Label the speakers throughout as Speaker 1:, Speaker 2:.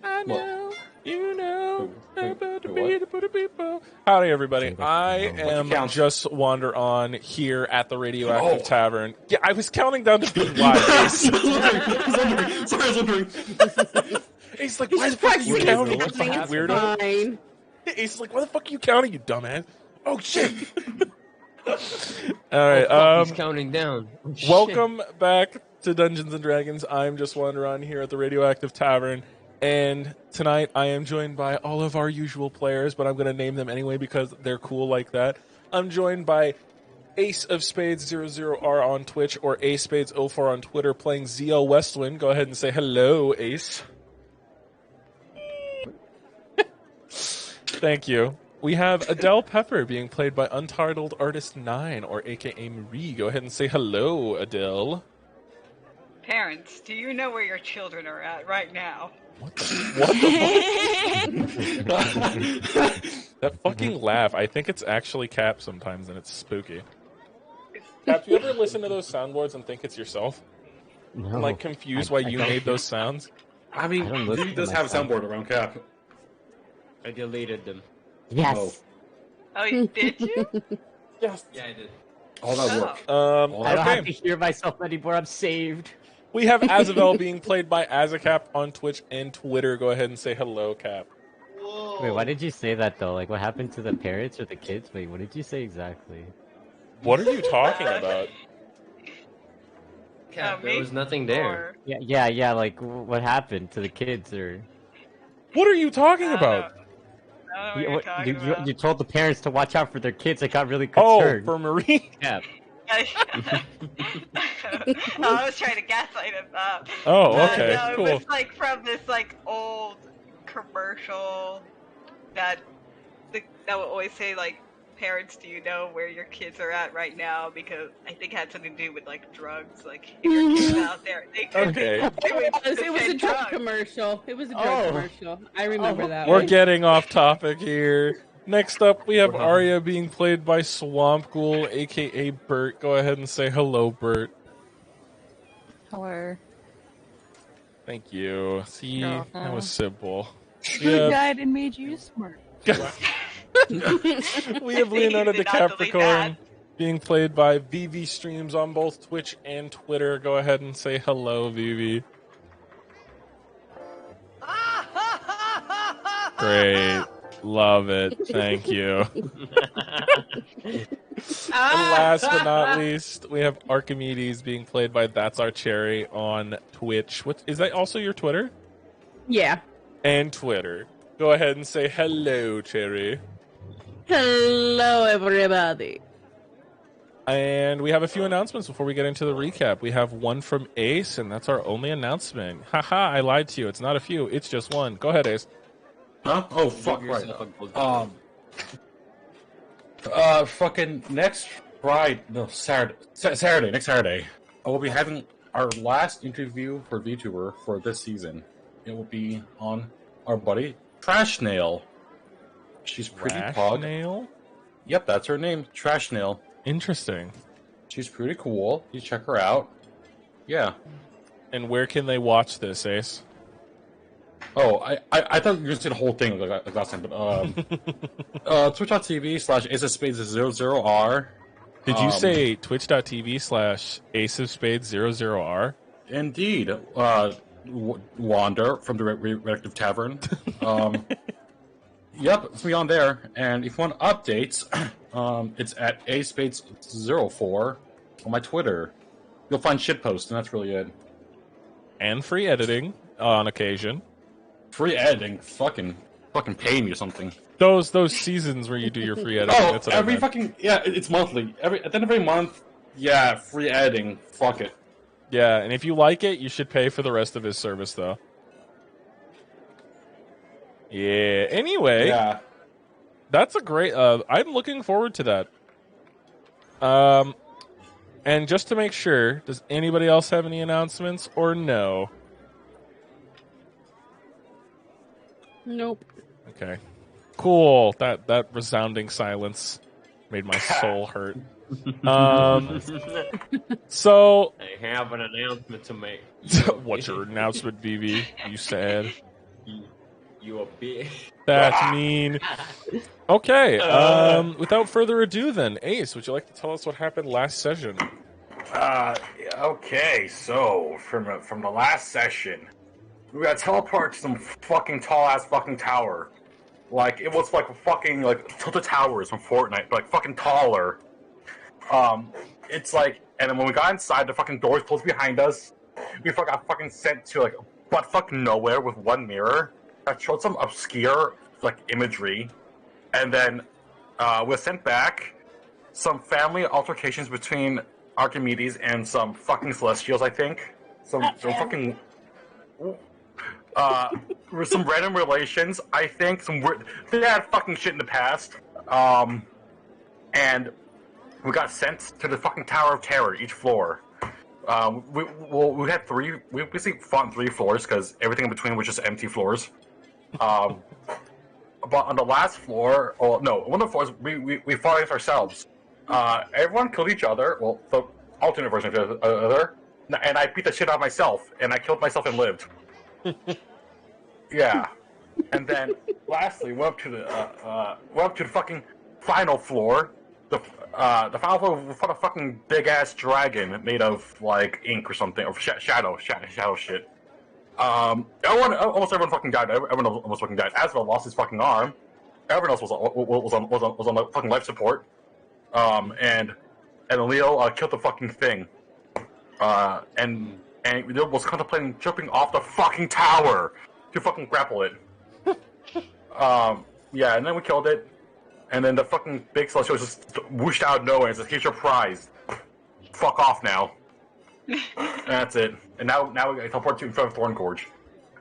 Speaker 1: I know, you know, about to be the people. Howdy, everybody. I am just Wander On here at the Radioactive Tavern. Yeah, I was counting down to being live. Ace.
Speaker 2: Sorry, I was wondering.
Speaker 1: Ace, like, why the fuck are you counting, you fucking weirdo?
Speaker 3: Fine.
Speaker 1: Ace, like, why the fuck are you counting, you dumbass? Oh, shit. All right,
Speaker 4: he's counting down. Oh,
Speaker 1: welcome back to Dungeons & Dragons. I'm just Wander On here at the Radioactive Tavern. And tonight I am joined by all of our usual players, but I'm going to name them anyway because they're cool like that. I'm joined by Ace of Spades 00R on Twitch or Ace Spades 04 on Twitter playing ZL Westwind. Go ahead and say hello, Ace. Thank you. We have Adele Pepper being played by Untitled Artist 9 or aka Marie. Go ahead and say hello, Adele.
Speaker 5: Parents, do you know where your children are at right now?
Speaker 1: What the fuck? That fucking laugh. I think it's actually Cap sometimes, and it's spooky. Cap, do you ever listen to those soundboards and think it's yourself?
Speaker 4: No.
Speaker 1: I'm like confused why you made those sounds.
Speaker 2: I mean, he does have a soundboard around Cap.
Speaker 4: I deleted them.
Speaker 3: Yes.
Speaker 5: Oh, did you?
Speaker 1: Yes.
Speaker 4: Yeah, I did.
Speaker 2: All that work.
Speaker 3: I don't have
Speaker 1: Okay.
Speaker 3: to hear myself anymore. I'm saved.
Speaker 1: We have Azavel being played by Azakap on Twitch and Twitter. Go ahead and say hello, Cap.
Speaker 6: Wait, why did you say that though? Like, what happened to the parents or the kids? Wait, what did you say exactly?
Speaker 1: What are you talking about?
Speaker 4: Cap, there was nothing there.
Speaker 6: Yeah. Like, what happened to the kids or?
Speaker 1: What are you talking about?
Speaker 5: I don't know what you're talking about.
Speaker 6: You told the parents to watch out for their kids. I got really
Speaker 1: Oh,
Speaker 6: concerned.
Speaker 1: for Marie?
Speaker 6: Yeah.
Speaker 5: I was trying to gaslight him up.
Speaker 1: Oh, okay,
Speaker 5: No,
Speaker 1: cool.
Speaker 5: it was like from this like old commercial that would always say like, "Parents, do you know where your kids are at right now?" Because I think it had something to do with like drugs. Like if your kids out there, they could
Speaker 1: Okay.
Speaker 5: be doing
Speaker 3: It was a
Speaker 5: the
Speaker 3: drug
Speaker 5: drugs.
Speaker 3: commercial. It was a drug commercial. I remember that
Speaker 1: We're
Speaker 3: one.
Speaker 1: getting off topic here. Next up, we have Arya being played by Swamp Ghoul, aka Bert. Go ahead and say hello, Bert.
Speaker 7: Hello.
Speaker 1: Thank you. See,
Speaker 7: You're
Speaker 1: that
Speaker 7: welcome.
Speaker 1: was simple.
Speaker 7: Good guide and made you smart.
Speaker 1: We have Leonardo
Speaker 5: Did not delete
Speaker 1: DiCapricorn being played by Vivi Streams on both Twitch and Twitter. Go ahead and say hello, Vivi. Great. Love it. Thank you. And last but not least, we have Archimedes being played by That's Our Cherry on Twitch. What is that also your Twitter?
Speaker 3: Yeah.
Speaker 1: And Twitter. Go ahead and say hello, Cherry.
Speaker 3: Hello, everybody.
Speaker 1: And we have a few announcements before we get into the recap. We have one from Ace, and that's our only announcement. Haha, I lied to you. It's not a few, it's just one. Go ahead, Ace.
Speaker 2: Huh? Oh, fuck,
Speaker 4: Give
Speaker 2: right.
Speaker 4: yourself
Speaker 2: Fucking next Friday, no, Saturday, next Saturday, I will be having our last interview for VTuber for this season. It will be on our buddy Trash Nail. She's pretty pog.
Speaker 1: Nail?
Speaker 2: Yep, that's her name, Trash Nail.
Speaker 1: Interesting.
Speaker 2: She's pretty cool. You check her out. Yeah.
Speaker 1: And where can they watch this, Ace?
Speaker 2: Oh, I thought you were going to say the whole thing like last time, but twitch.tv/aceofspades00r.
Speaker 1: Did you say twitch.tv/Ace of Spades 00R?
Speaker 2: Indeed. Wander from the Radioactive Tavern. Yep, it's me on there. And if you want updates, it's at aspades04 on my Twitter. You'll find shitposts, and that's really it.
Speaker 1: And free editing on occasion.
Speaker 2: Free editing, fucking pay me or something.
Speaker 1: Those seasons where you do your free editing.
Speaker 2: Oh,
Speaker 1: that's what I
Speaker 2: every
Speaker 1: meant.
Speaker 2: fucking it's monthly. At the end of every month, yeah, free editing. Fuck it.
Speaker 1: Yeah, and if you like it, you should pay for the rest of his service, though. Yeah. Anyway,
Speaker 2: Yeah.
Speaker 1: that's a great. I'm looking forward to that. And just to make sure, does anybody else have any announcements or no?
Speaker 3: Nope.
Speaker 1: Okay. Cool. That resounding silence made my soul hurt. So
Speaker 4: I have an announcement to make.
Speaker 1: what's your announcement, BB? You sad?
Speaker 4: You a bitch.
Speaker 1: That's mean. Okay. Without further ado, then, Ace, would you like to tell us what happened last session?
Speaker 2: Okay, so from the last session, we got teleported to some fucking tall ass fucking tower. Like it was like fucking like Tilted Towers from Fortnite, but like fucking taller. It's like, and then when we got inside, the fucking doors closed behind us. We got fucking sent to like butt fucking nowhere with one mirror that showed some obscure like imagery, and then we were sent back. Some family altercations between Archimedes and some fucking Celestials, I think. Some fucking with some random relations, I think. Some weird. They had fucking shit in the past. And we got sent to the fucking Tower of Terror, each floor. We had three. We basically fought on 3 floors because everything in between was just empty floors. But on the last floor, or no, one of the floors, we fought against ourselves. Everyone killed each other. Well, the alternate version of each other. And I beat the shit out of myself, and I killed myself and lived. Yeah. And then, lastly, went up to the fucking final floor. The final floor fought a fucking big ass dragon made of like ink or something, or shadow shit. Almost everyone fucking died. Everyone almost fucking died. Aswell lost his fucking arm. Everyone else was on fucking life support. And Leo killed the fucking thing. And Leo was contemplating jumping off the fucking tower to fucking grapple it. Yeah, and then we killed it. And then the fucking big celestial just whooshed out of nowhere and says, "Here's your prize. Fuck off now." And that's it. And now we teleport to in front of Thorn Gorge.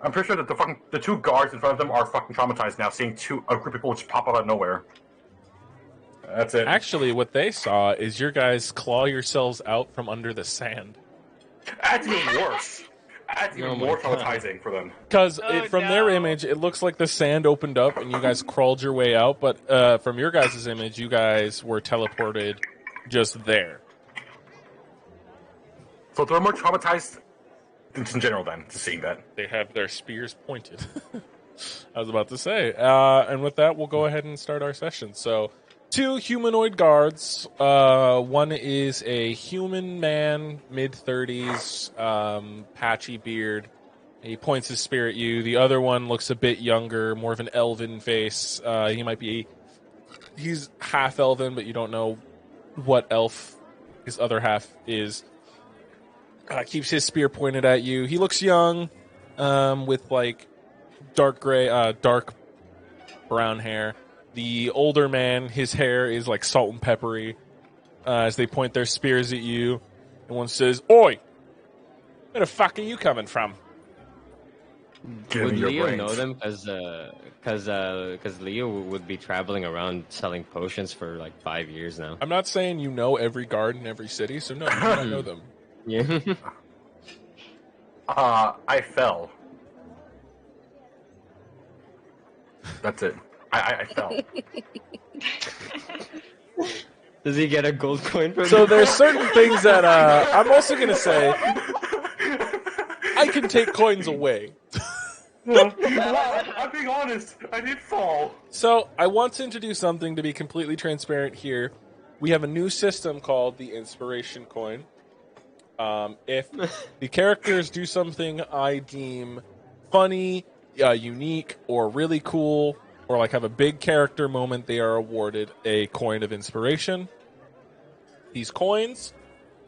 Speaker 2: I'm pretty sure that the 2 guards in front of them are fucking traumatized now, seeing a group of people just pop out of nowhere. That's it.
Speaker 1: Actually, what they saw is your guys claw yourselves out from under the sand.
Speaker 2: That's even worse. That's even more traumatizing for them.
Speaker 1: Because from their image, it looks like the sand opened up and you guys crawled your way out. But from your guys' image, you guys were teleported just there.
Speaker 2: So they're more traumatized just in general then, to seeing that.
Speaker 1: They have their spears pointed. I was about to say. And with that, we'll go ahead and start our session. So, 2 humanoid guards. One is a human man, mid-30s, patchy beard. He points his spear at you. The other one looks a bit younger, more of an elven face. He's half elven, but you don't know what elf his other half is. Keeps his spear pointed at you. He looks young, with like dark brown hair. The older man, his hair is like salt and peppery. As they point their spears at you, and one says, "Oi, where the fuck are you coming from?"
Speaker 4: Would Leo know them? Because Leo would be traveling around selling potions for like 5 years now.
Speaker 1: I'm not saying you know every guard in every city, so no, you do not know them.
Speaker 4: Yeah.
Speaker 2: I fell. That's it. I fell.
Speaker 4: Does he get a gold coin from
Speaker 1: So there's certain things that I'm also going to say I can take coins away.
Speaker 2: I'm being honest. I did fall.
Speaker 1: So I want to introduce something to be completely transparent here. We have a new system called the Inspiration Coin. If the characters do something I deem funny, unique, or really cool, or like have a big character moment, they are awarded a coin of inspiration. These coins,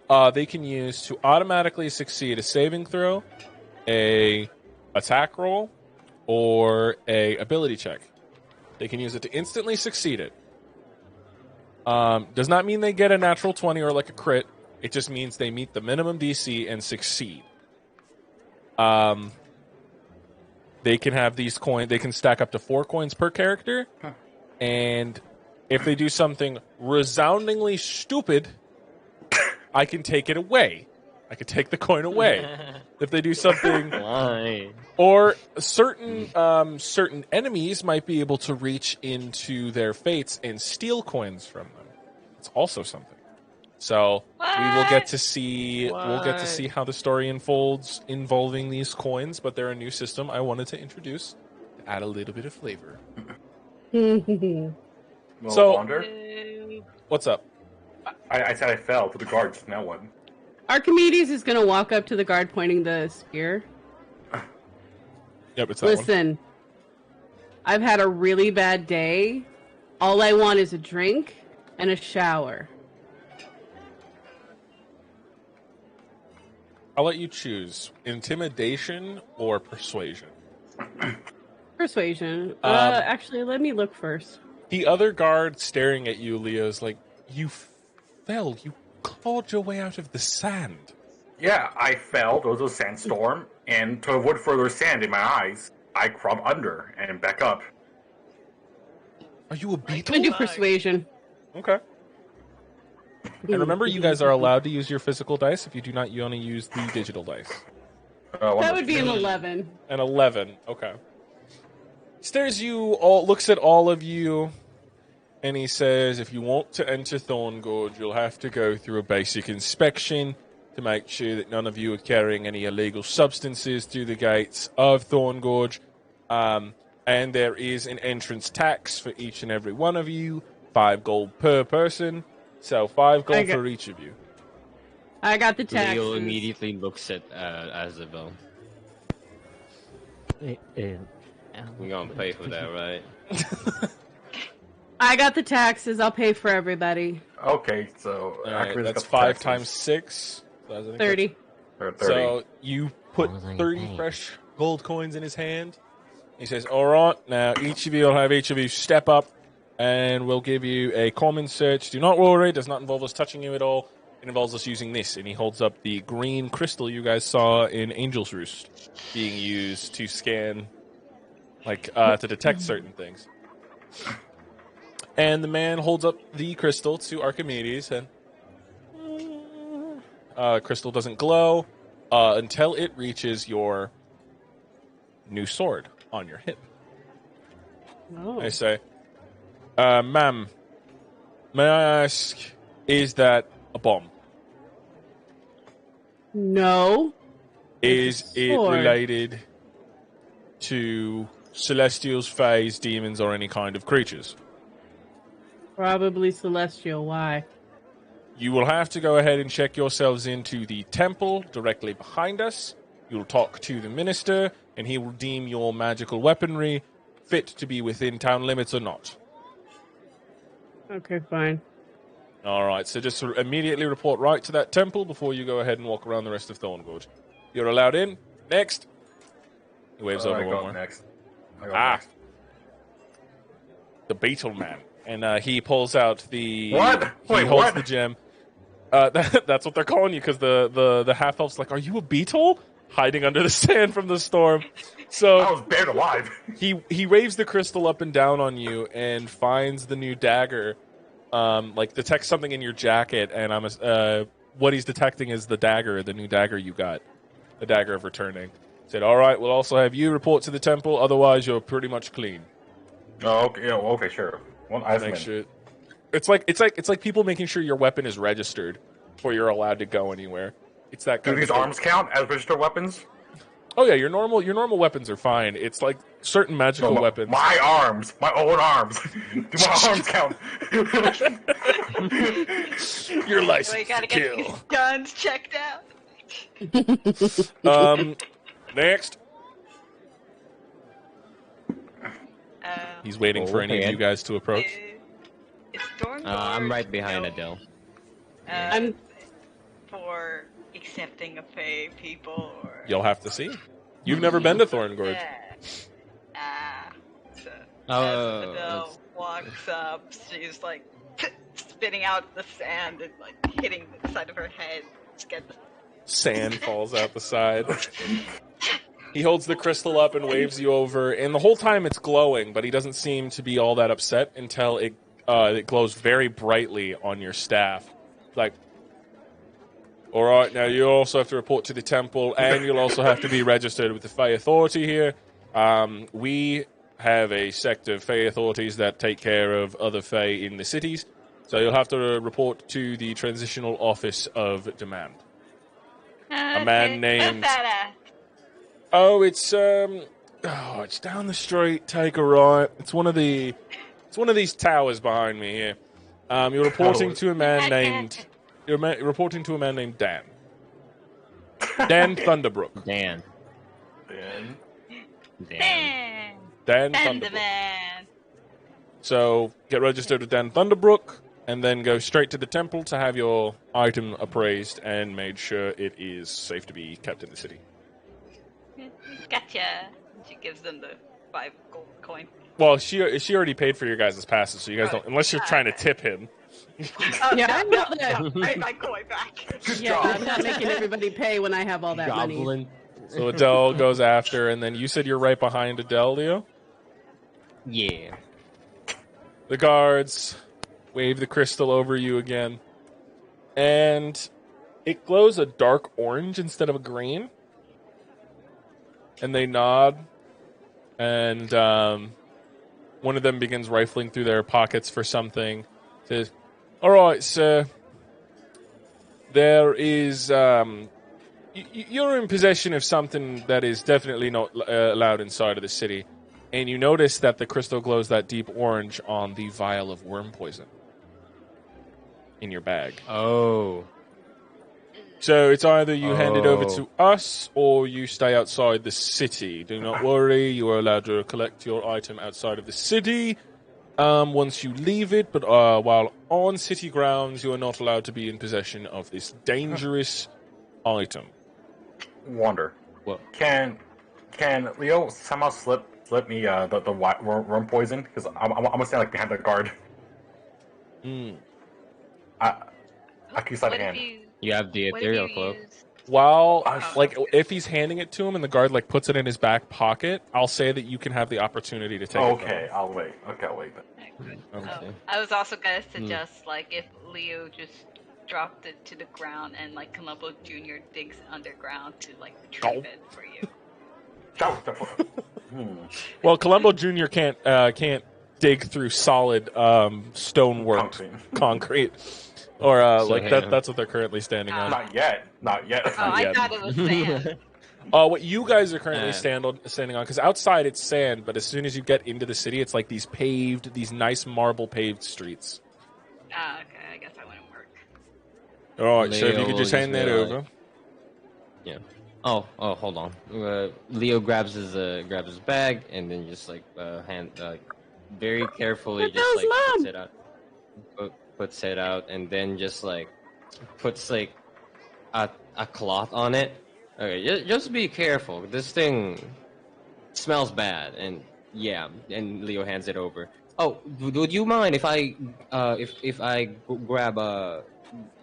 Speaker 1: they can use to automatically succeed a saving throw, a attack roll, or a ability check. They can use it to instantly succeed it. Does not mean they get a natural 20 or like a crit. It just means they meet the minimum DC and succeed. They can have these coins. They can stack up to 4 coins per character. And if they do something resoundingly stupid, I can take it away. I can take the coin away. If they do something...
Speaker 4: Why?
Speaker 1: Or certain enemies might be able to reach into their fates and steal coins from them. It's also something. So we will
Speaker 5: What?
Speaker 1: get to see how the story unfolds involving these coins, but they're a new system I wanted to introduce to add a little bit of flavor.
Speaker 2: Well,
Speaker 1: So-
Speaker 2: Wander,
Speaker 1: What's up?
Speaker 2: I said I fell to the guards. Now what?
Speaker 3: Archimedes is gonna walk up to the guard pointing the spear.
Speaker 1: Yep, it's that one.
Speaker 3: Listen, I've had a really bad day. All I want is a drink and a shower.
Speaker 1: I'll let you choose intimidation or persuasion.
Speaker 3: Persuasion. Actually, let me look first.
Speaker 1: The other guard staring at you, Leo's like, you fell. You clawed your way out of the sand.
Speaker 2: Yeah, I fell. There was a sandstorm, and to avoid further sand in my eyes, I crawled under and back up.
Speaker 1: Are you a
Speaker 3: I'm
Speaker 1: beetle?
Speaker 3: gonna do persuasion.
Speaker 1: Okay. And remember, you guys are allowed to use your physical dice. If you do not, you only use the digital dice.
Speaker 3: That would be an 11.
Speaker 1: An 11. Okay. Stares you all, looks at all of you, and he says, if you want to enter Thorn Gorge, you'll have to go through a basic inspection to make sure that none of you are carrying any illegal substances through the gates of Thorn Gorge. And there is an entrance tax for each and every one of you, 5 gold per person. So 5 gold for each of you.
Speaker 3: I got the taxes.
Speaker 4: Leo immediately looks at Azabel. We're gonna pay for that, right?
Speaker 3: I got the taxes. I'll pay for everybody.
Speaker 2: Okay, so
Speaker 1: All right,
Speaker 2: Archimedes
Speaker 1: that's
Speaker 2: got
Speaker 1: 5
Speaker 2: taxes.
Speaker 1: times 6. So I think
Speaker 3: 30.
Speaker 2: Or 30.
Speaker 1: So you put
Speaker 6: What was I
Speaker 1: 30
Speaker 6: paying?
Speaker 1: fresh gold coins in his hand. He says, all right, now each of you will have each of you step up, and we'll give you a common search. Do not worry, it does not involve us touching you at all. It involves us using this. And he holds up the green crystal you guys saw in Angel's Roost being used to scan, to detect certain things. And the man holds up the crystal to Archimedes, and crystal doesn't glow until it reaches your new sword on your hip.
Speaker 3: Oh.
Speaker 1: I say, ma'am, may I ask, is that a bomb?
Speaker 3: No.
Speaker 1: Is it
Speaker 3: sword.
Speaker 1: related to celestials, fays, demons, or any kind of creatures?
Speaker 3: Probably celestial. Why?
Speaker 1: You will have to go ahead and check yourselves into the temple directly behind us. You'll talk to the minister, and he will deem your magical weaponry fit to be within town limits or not.
Speaker 3: Okay, fine.
Speaker 1: All right, so just immediately report right to that temple before you go ahead and walk around the rest of Thorn Gorge. You're allowed in. Next. He waves over
Speaker 2: I
Speaker 1: one
Speaker 2: go
Speaker 1: more.
Speaker 2: next. I go
Speaker 1: Ah.
Speaker 2: next.
Speaker 1: The Beetle Man. And he pulls out the...
Speaker 2: What?
Speaker 1: He
Speaker 2: Wait,
Speaker 1: holds
Speaker 2: what?
Speaker 1: the gem. That's what they're calling you, because the half-elf's like, are you a beetle? Hiding under the sand from the storm. So...
Speaker 2: I was buried alive.
Speaker 1: He waves the crystal up and down on you and finds the new dagger. Detects something in your jacket, and what he's detecting is the new dagger you got, the dagger of returning. Said, all right, we'll also have you report to the temple. Otherwise, you're pretty much clean.
Speaker 2: Oh, okay, yeah, well, okay, sure. Well, I
Speaker 1: Make sure. It's like people making sure your weapon is registered before you're allowed to go anywhere. It's that
Speaker 2: Do
Speaker 1: kind
Speaker 2: these
Speaker 1: of thing.
Speaker 2: arms count as registered weapons?
Speaker 1: Oh yeah, your normal weapons are fine. It's like certain magical
Speaker 2: No,
Speaker 1: weapons.
Speaker 2: My arms, my own arms. Do my arms count?
Speaker 1: Your
Speaker 5: So
Speaker 1: license
Speaker 5: we gotta
Speaker 1: to
Speaker 5: get these
Speaker 1: kill.
Speaker 5: guns checked out.
Speaker 1: Next.
Speaker 5: Um,
Speaker 1: He's waiting for any of
Speaker 4: Okay.
Speaker 1: you guys to approach.
Speaker 5: It's Thorn
Speaker 4: I'm
Speaker 5: Gorge
Speaker 4: right behind
Speaker 5: known,
Speaker 4: Adele.
Speaker 3: I'm-
Speaker 5: for accepting a Fae people or
Speaker 1: You'll have to see. You've never been to Thorn Gorge.
Speaker 5: So
Speaker 4: Oh,
Speaker 5: as Adele walks up, she's like spitting out the sand and like hitting the side of her head. Just get the
Speaker 1: Sand falls out the side. He holds the crystal up and waves you over, and the whole time it's glowing, but he doesn't seem to be all that upset until it glows very brightly on your staff. Like, all right, now you also have to report to the temple, and you'll also have to be registered with the Fae Authority here. We have a sect of Fae authorities that take care of other Fae in the cities. So you'll have to report to the transitional office of demand. A man named.
Speaker 5: What's that at?
Speaker 1: Oh, it's down the street. Take a right. It's one of these towers behind me here. You're reporting to a man named. Reporting to a man named Dan. Dan Thunderbrook.
Speaker 4: Dan.
Speaker 1: Dan
Speaker 5: And the
Speaker 1: Thunderbrook.
Speaker 5: man.
Speaker 1: So get registered with Dan Thunderbrook, and then go straight to the temple to have your item appraised and made sure it is safe to be kept in the city.
Speaker 5: Gotcha. She gives them the 5 gold coin.
Speaker 1: Well, she already paid for your guys' passes, so you guys don't, unless you're trying to tip him.
Speaker 5: Oh,
Speaker 3: Yeah,
Speaker 5: no,
Speaker 3: I know that.
Speaker 5: no, my coin back.
Speaker 3: Yeah, I'm not making everybody pay when I have all that money.
Speaker 4: Goblin.
Speaker 1: So Adele goes after, and then you said you're right behind Adele, Leo?
Speaker 4: Yeah.
Speaker 1: The guards wave the crystal over you again, and it glows a dark orange instead of a green. And they nod, and one of them begins rifling through their pockets for something. Says, "All right, sir. There is you're in possession of something that is definitely not allowed inside of the city." And you notice that the crystal glows that deep orange on the vial of worm poison in your bag.
Speaker 4: Oh.
Speaker 1: So it's either you hand it over to us or you stay outside the city. Do not worry, you are allowed to collect your item outside of the city once you leave it, but while on city grounds, you are not allowed to be in possession of this dangerous item.
Speaker 2: Wonder.
Speaker 4: What?
Speaker 2: Can Leo somehow slip me the worm poison? Because I'm gonna stand like behind the guard. I keep side
Speaker 5: What if
Speaker 2: hand.
Speaker 4: You have the
Speaker 5: what if
Speaker 4: ethereal
Speaker 5: you
Speaker 4: cloak.
Speaker 5: use-
Speaker 1: While, if he's handing it to him and the guard, puts it in his back pocket, I'll say that you can have the opportunity to take it.
Speaker 2: Okay, I'll wait. Okay, I'll wait.
Speaker 4: Okay.
Speaker 5: I was also gonna suggest, if Leo just dropped it to the ground and, Columbo Jr. digs underground to, retrieve it for you.
Speaker 1: Well, Columbo Jr. can't dig through solid stonework concrete. Or that's what they're currently standing on.
Speaker 2: Not yet.
Speaker 5: Oh, I
Speaker 1: yet.
Speaker 5: thought it was sand.
Speaker 1: What you guys are currently standing on, because outside it's sand, but as soon as you get into the city, it's like these nice marble paved streets.
Speaker 5: Ah, okay, I guess that wouldn't work.
Speaker 1: All right, so if you could
Speaker 4: Leo
Speaker 1: just hand
Speaker 4: is
Speaker 1: that over.
Speaker 4: Yeah. Oh, hold on. Leo grabs his bag and then just very carefully just puts it out. Puts it out and then just puts a cloth on it. Okay, just be careful. This thing smells bad, and Leo hands it over. Oh, would you mind if I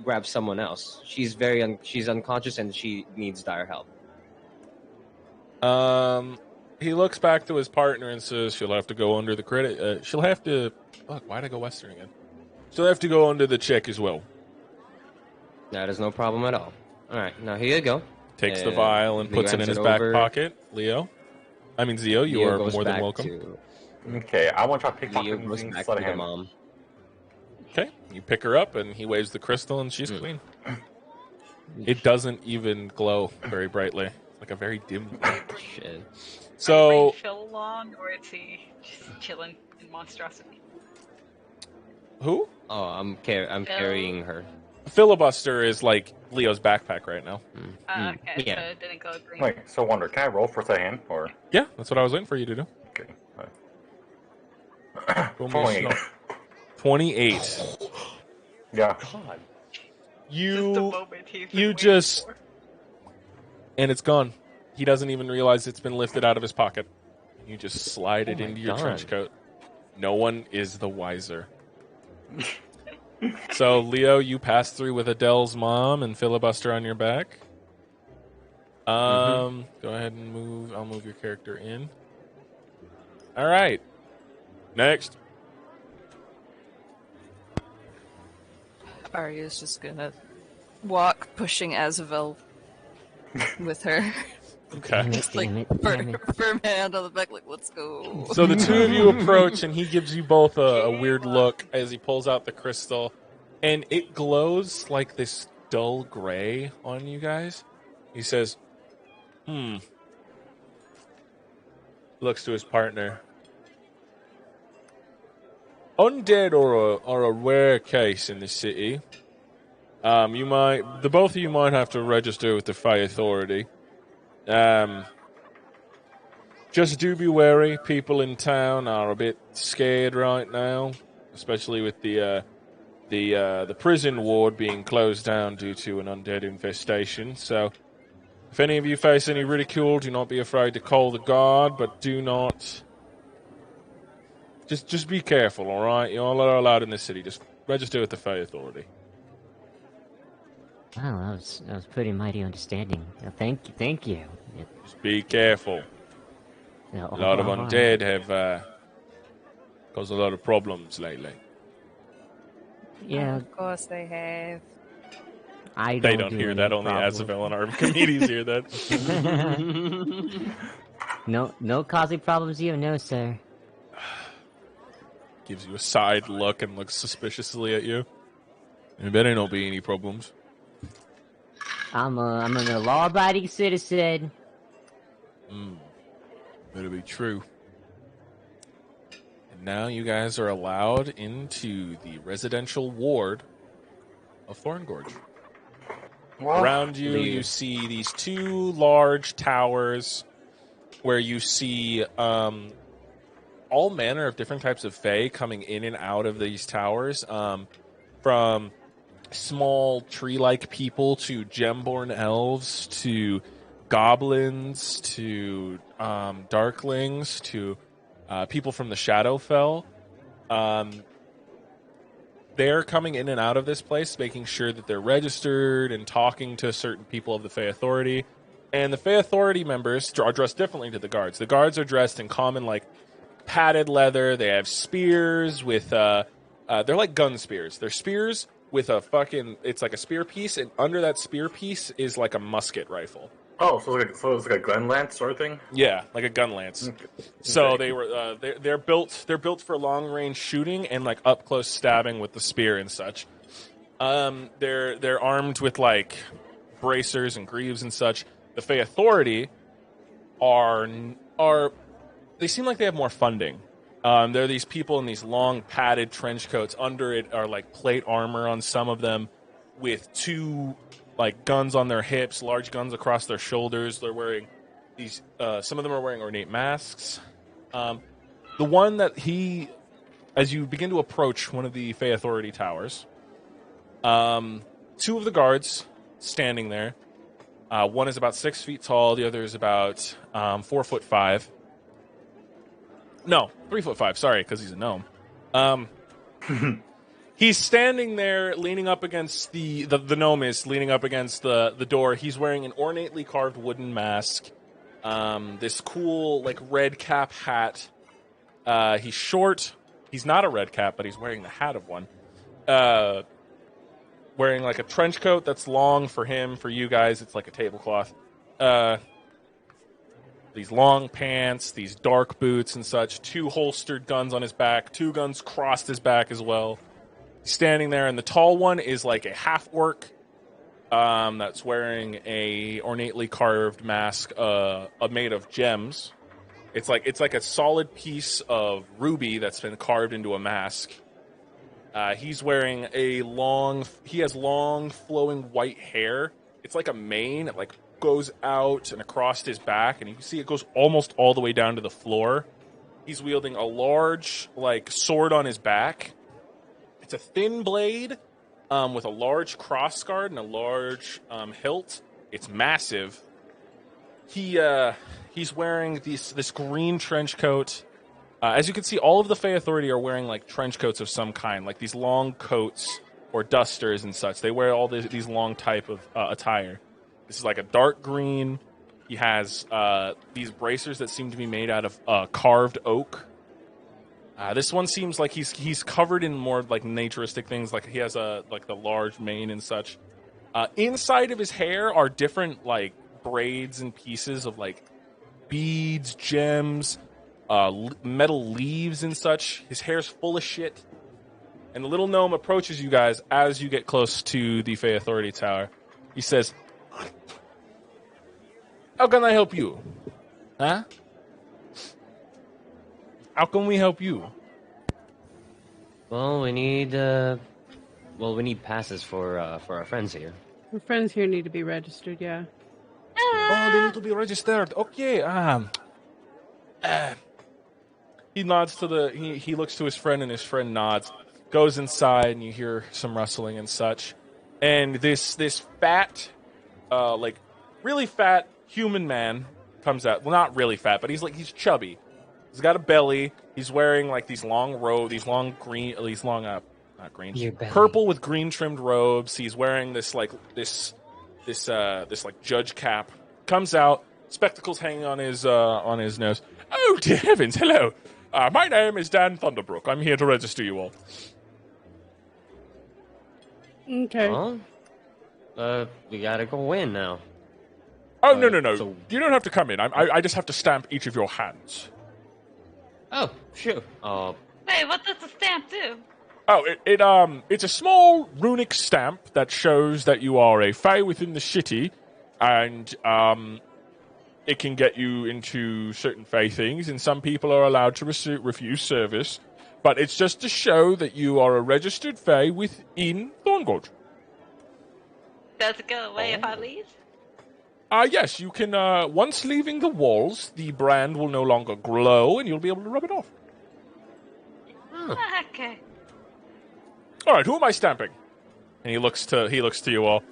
Speaker 4: grab someone else? She's she's unconscious and she needs dire help.
Speaker 1: He looks back to his partner and says, "She'll have to go under the credit. She'll have to. Fuck, why'd I go Western again? She'll have to go under the check as well."
Speaker 4: That is no problem at all. All right, now here you go.
Speaker 1: Takes the vial and
Speaker 4: Leo
Speaker 1: puts it in
Speaker 4: hands
Speaker 1: his
Speaker 4: it
Speaker 1: back
Speaker 4: over.
Speaker 1: pocket. Zio, you
Speaker 4: Leo
Speaker 1: are
Speaker 4: goes
Speaker 1: more than
Speaker 4: back
Speaker 1: welcome.
Speaker 2: Okay, I want to try
Speaker 4: Leo goes
Speaker 2: pickpocketing
Speaker 4: back
Speaker 2: sleight
Speaker 4: to
Speaker 2: of
Speaker 4: the
Speaker 2: hand.
Speaker 4: mom.
Speaker 1: Okay, you pick her up and he waves the crystal and she's clean. It doesn't even glow very brightly. It's like a very dim glow.
Speaker 4: Shit.
Speaker 1: So,
Speaker 5: Is Phil along, or is he just chilling in monstrosity?
Speaker 1: who?
Speaker 4: Oh, I'm carrying her.
Speaker 1: Filibuster is like Leo's backpack right now.
Speaker 5: Okay,
Speaker 4: Yeah.
Speaker 5: so it didn't go green.
Speaker 2: Wait, so Wonder, can I roll for sleight of hand or?
Speaker 1: Yeah, that's what I was waiting for you to do.
Speaker 2: Okay.
Speaker 1: Roll me a
Speaker 2: 28.
Speaker 1: snow. 28.
Speaker 2: Yeah.
Speaker 5: Just the
Speaker 1: You
Speaker 5: moment he's been
Speaker 1: you
Speaker 5: waiting
Speaker 1: just-
Speaker 5: for.
Speaker 1: and it's gone. He doesn't even realize it's been lifted out of his pocket. You just slide it
Speaker 4: my
Speaker 1: into your
Speaker 4: God.
Speaker 1: trench coat. No one is the wiser. So, Leo, you pass through with Adele's mom and Filibuster on your back. Go ahead and move. I'll move your character in. All right. Next.
Speaker 7: Arya's just gonna walk, pushing Azavel with her.
Speaker 1: Okay.
Speaker 7: Firm hand on the back, like, let's go.
Speaker 1: So the two of you approach, and he gives you both a weird look as he pulls out the crystal, and it glows like this dull gray on you guys. He says, looks to his partner. Undead are a rare case in the city. The both of you might have to register with the Fire Authority. Just do be wary. People in town are a bit scared right now, especially with the prison ward being closed down due to an undead infestation. So, if any of you face any ridicule, do not be afraid to call the guard, but do not. Just be careful, all right? You all are allowed in this city. Just register with the Fire Authority.
Speaker 6: Wow, that was pretty mighty understanding. Thank you.
Speaker 1: Just be careful.
Speaker 6: Yeah,
Speaker 1: A lot of
Speaker 6: all right.
Speaker 1: undead have caused a lot of problems lately.
Speaker 6: Yeah,
Speaker 7: Of course they have.
Speaker 1: They don't hear that. Only Azabel and our comedians hear that.
Speaker 6: No causing problems here, no, sir.
Speaker 1: Gives you a side look and looks suspiciously at you. I bet ain't no be any problems.
Speaker 6: I'm a law-abiding citizen.
Speaker 1: Better be true. And now you guys are allowed into the residential ward of Thorn Gorge. Around you, you see these two large towers where you see all manner of different types of fae coming in and out of these towers, from small tree-like people to gemborn elves to goblins to darklings to people from the Shadowfell. They're coming in and out of this place, making sure that they're registered and talking to certain people of the Fey Authority. And the Fey Authority members are dressed differently to the guards. The guards are dressed in common, like, padded leather. They have spears with, they're like gun spears. They're spears with it's like a spear piece, and under that spear piece is like a musket rifle.
Speaker 2: Oh, so it's like a gun lance sort of thing?
Speaker 1: Yeah, like a gun lance.
Speaker 2: Okay.
Speaker 1: So they were they're built for long range shooting and like up close stabbing with the spear and such. They're armed with like bracers and greaves and such. The Fey Authority are they seem like they have more funding. There are these people in these long padded trench coats. Under it are like plate armor on some of them, with two like guns on their hips, large guns across their shoulders. They're wearing these. Some of them are wearing ornate masks. The one that as you begin to approach one of the Fey Authority towers, two of the guards standing there. One is about 6 feet tall. The other is about 4'5". No, 3'5". Sorry, because he's a gnome. He's standing there, leaning up against the gnome is leaning up against the door. He's wearing an ornately carved wooden mask. This cool like red cap hat. He's short. He's not a red cap, but he's wearing the hat of one. Wearing like a trench coat that's long for him. For you guys, it's like a tablecloth. These long pants, these dark boots and such. Two holstered guns on his back. Two guns crossed his back as well. He's standing there, and the tall one is like a half-orc that's wearing a ornately carved mask made of gems. It's like a solid piece of ruby that's been carved into a mask. He's wearing he has long flowing white hair. It's like a mane. It like goes out and across his back, and you can see it goes almost all the way down to the floor. He's wielding a large like sword on his back. It's a thin blade with a large crossguard and a large hilt. It's massive. He's wearing this green trench coat. As you can see, all of the Fey Authority are wearing like trench coats of some kind, like these long coats or dusters and such. They wear all these long type of attire. This is like a dark green. He has these bracers that seem to be made out of carved oak. This one seems like he's covered in more like naturistic things, like he has the large mane and such. Inside of his hair are different like braids and pieces of like beads, gems, metal leaves and such. His hair's full of shit. And the little gnome approaches you guys as you get close to the Fey Authority Tower. He says, "How can I help you? Huh? How can we help you?"
Speaker 4: Well, we need passes for our friends here.
Speaker 3: Our friends here need to be registered, yeah.
Speaker 1: Oh, they need to be registered. Okay. He nods to he looks to his friend, and his friend nods. Goes inside, and you hear some rustling and such. And this fat, like really fat human man comes out. Well, not really fat, but he's chubby. He's got a belly. He's wearing like these long purple with green trimmed robes. He's wearing this judge cap. Comes out, spectacles hanging on his nose. Oh dear heavens! Hello, my name is Dan Thunderbrook. I'm here to register you all.
Speaker 3: Okay.
Speaker 4: Well, we gotta go in now.
Speaker 1: Oh no!
Speaker 4: So...
Speaker 1: You don't have to come in. I just have to stamp each of your hands.
Speaker 4: Oh, sure.
Speaker 5: Wait, what does the stamp do?
Speaker 1: Oh, it's a small runic stamp that shows that you are a Fae within the city, and it can get you into certain Fae things, and some people are allowed to refuse service, but it's just to show that you are a registered Fae within Thorn Gorge.
Speaker 5: Does it go away if I leave?
Speaker 1: Yes, you can, once leaving the walls, the brand will no longer glow, and you'll be able to rub it off.
Speaker 5: Okay.
Speaker 1: All right, who am I stamping? And he looks to you all.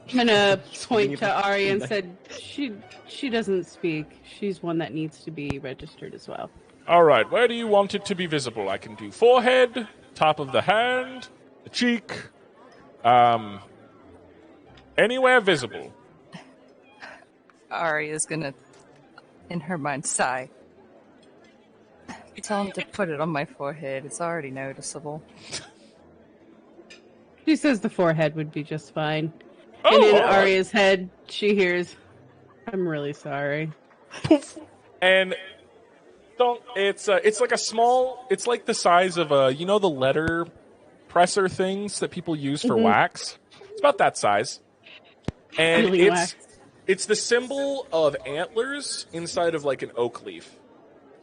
Speaker 3: I'm gonna point to Ari and said, she doesn't speak. She's one that needs to be registered as well.
Speaker 1: All right, where do you want it to be visible? I can do forehead, top of the hand, the cheek, anywhere visible.
Speaker 7: Ari is gonna, in her mind, sigh. Tell him to put it on my forehead. It's already noticeable.
Speaker 3: She says the forehead would be just fine. And in Arya's head, she hears, "I'm really sorry."
Speaker 1: Poof. And it's like a small. It's like the size of the letter presser things that people use for wax. It's about that size. And
Speaker 3: Really wax.
Speaker 1: It's the symbol of antlers inside of like an oak leaf.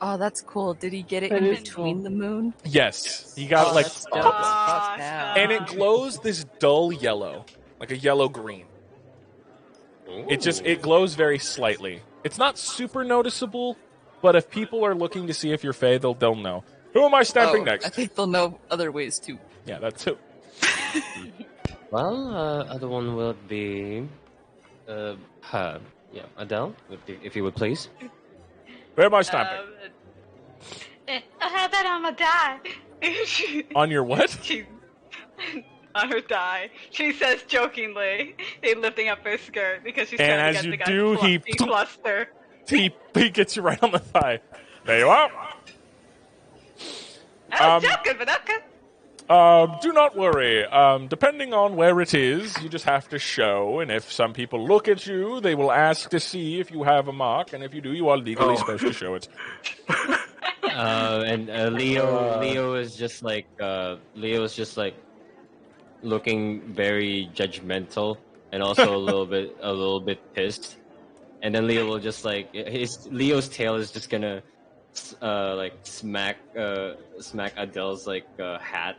Speaker 7: Oh, that's cool. Did he get it in between the moon?
Speaker 1: Yes, he got it like,
Speaker 7: that's dope as fuck now.
Speaker 1: and it glows this dull yellow, like a yellow green. It glows very slightly. It's not super noticeable, but if people are looking to see if you're Fae, they'll know. Who am I stamping next?
Speaker 7: I think they'll know other ways too.
Speaker 1: Yeah, that too.
Speaker 4: Well, other one will be, Adele, if you would please.
Speaker 1: Where am I stamping?
Speaker 5: I have that on my die.
Speaker 1: On your what?
Speaker 5: On her die. She says jokingly, lifting up her skirt because she's
Speaker 1: And
Speaker 5: trying
Speaker 1: as
Speaker 5: to
Speaker 1: you
Speaker 5: get the
Speaker 1: do,
Speaker 5: guy fluster.
Speaker 1: he gets you right on the thigh. There you are.
Speaker 5: I was joking, but okay.
Speaker 1: Do not worry. Depending on where it is, you just have to show, and if some people look at you, they will ask to see if you have a mark, and if you do, you are legally supposed to show it.
Speaker 4: Leo is just like looking very judgmental and also a little bit pissed. And then Leo will just Leo's tail is just gonna smack Adele's hat.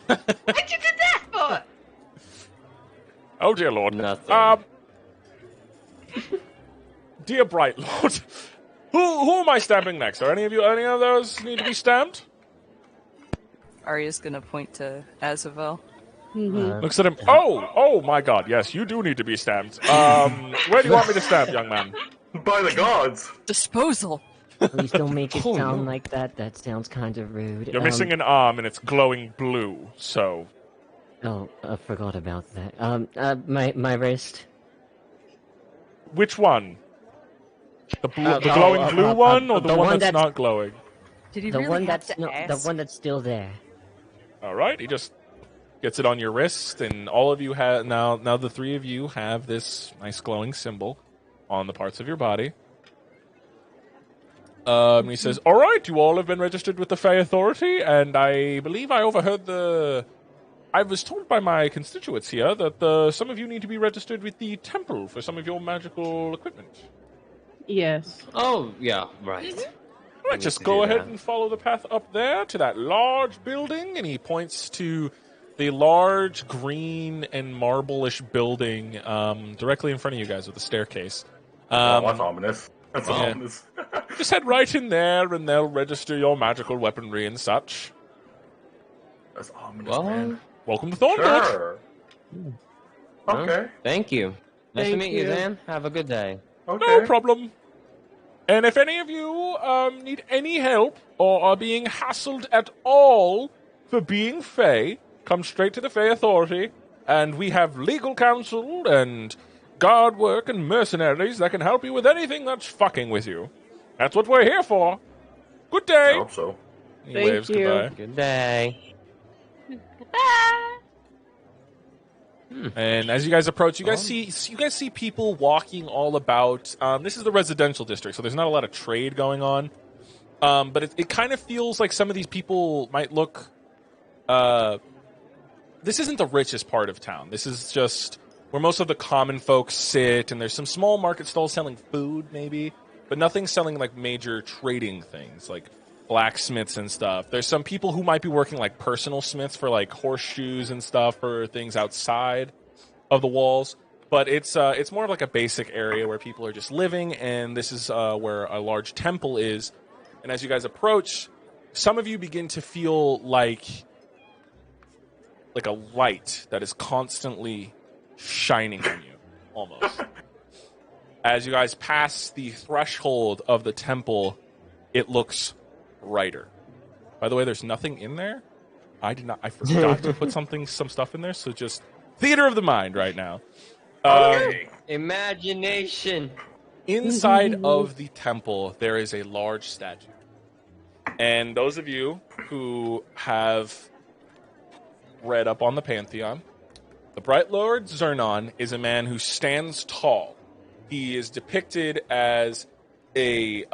Speaker 5: What you did that for?
Speaker 1: Oh dear Lord.
Speaker 4: Nothing.
Speaker 1: Dear Bright Lord, who am I stamping next? Are any of those need to be stamped?
Speaker 7: Arya's gonna point to Azavel.
Speaker 1: Looks at him. Oh my God! Yes, you do need to be stamped. Where do you want me to stamp, young man?
Speaker 2: By the gods!
Speaker 7: Disposal.
Speaker 6: Please don't make it sound like that. That sounds kind of rude.
Speaker 1: You're missing an arm, and it's glowing blue. So.
Speaker 6: Oh, I forgot about that. My wrist.
Speaker 1: Which one? The glowing blue one, or the one that's not glowing?
Speaker 7: Did he
Speaker 6: The
Speaker 7: really
Speaker 6: one
Speaker 7: have
Speaker 6: that's
Speaker 7: to ask?
Speaker 6: the one that's still there.
Speaker 1: All right, he just gets it on your wrist, and all of you have now the three of you have this nice glowing symbol on the parts of your body. He says, "All right, you all have been registered with the Fey Authority, and I believe I overheard I was told by my constituents here that some of you need to be registered with the temple for some of your magical equipment.
Speaker 3: Yes.
Speaker 4: Oh, yeah, right.
Speaker 1: All right, just go ahead and follow the path up there to that large building." And he points to the large green and marble-ish building directly in front of you guys with a staircase.
Speaker 2: That's ominous. That's ominous.
Speaker 1: Just head right in there, and they'll register your magical weaponry and such.
Speaker 2: That's ominous, man.
Speaker 1: Welcome to Thorn Gorge.
Speaker 2: Sure. Okay.
Speaker 4: Thank you. Nice to
Speaker 3: Thank
Speaker 4: meet you,
Speaker 3: you.
Speaker 4: Dan. Have a good day.
Speaker 2: Okay.
Speaker 1: No problem. And if any of you need any help or are being hassled at all for being Fey, come straight to the Fey Authority, and we have legal counsel and guard work and mercenaries that can help you with anything that's fucking with you. That's what we're here for. Good day.
Speaker 2: I hope so.
Speaker 1: He
Speaker 3: Thank
Speaker 1: waves
Speaker 3: you.
Speaker 1: goodbye.
Speaker 4: Good day.
Speaker 5: Bye.
Speaker 1: And as you guys approach, you guys see people walking all about. This is the residential district, so there's not a lot of trade going on. But it kind of feels like some of these people might look. This isn't the richest part of town. This is just where most of the common folks sit, and there's some small market stalls selling food, maybe, but nothing selling like major trading things like blacksmiths and stuff. There's some people who might be working like personal smiths for like horseshoes and stuff or things outside of the walls. But it's more of like a basic area where people are just living, and this is where a large temple is. And as you guys approach, some of you begin to feel like a light that is constantly shining on you, almost. As you guys pass the threshold of the temple, it looks brighter. By the way, there's nothing in there. I forgot to put some stuff in there, so just theater of the mind right now.
Speaker 4: Imagination.
Speaker 1: Inside of the temple, there is a large statue. And those of you who have read up on the Pantheon, the Bright Lord Zernon is a man who stands tall. He is depicted as a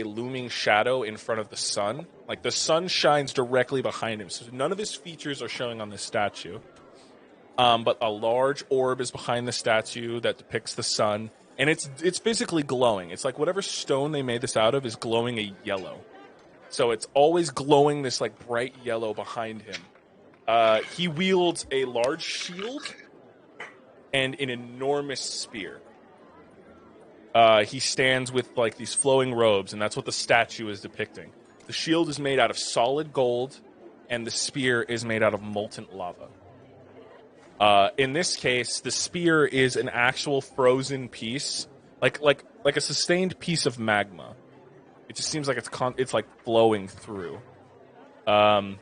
Speaker 1: looming shadow in front of the sun. Like the sun shines directly behind him, so none of his features are showing on this statue. But a large orb is behind the statue that depicts the sun, and it's basically glowing. It's like whatever stone they made this out of is glowing a yellow. So it's always glowing this like bright yellow behind him. He wields a large shield and an enormous spear. He stands with like these flowing robes, and that's what the statue is depicting. The shield is made out of solid gold, and the spear is made out of molten lava. In this case, the spear is an actual frozen piece, like a sustained piece of magma. It just seems like it's like flowing through. A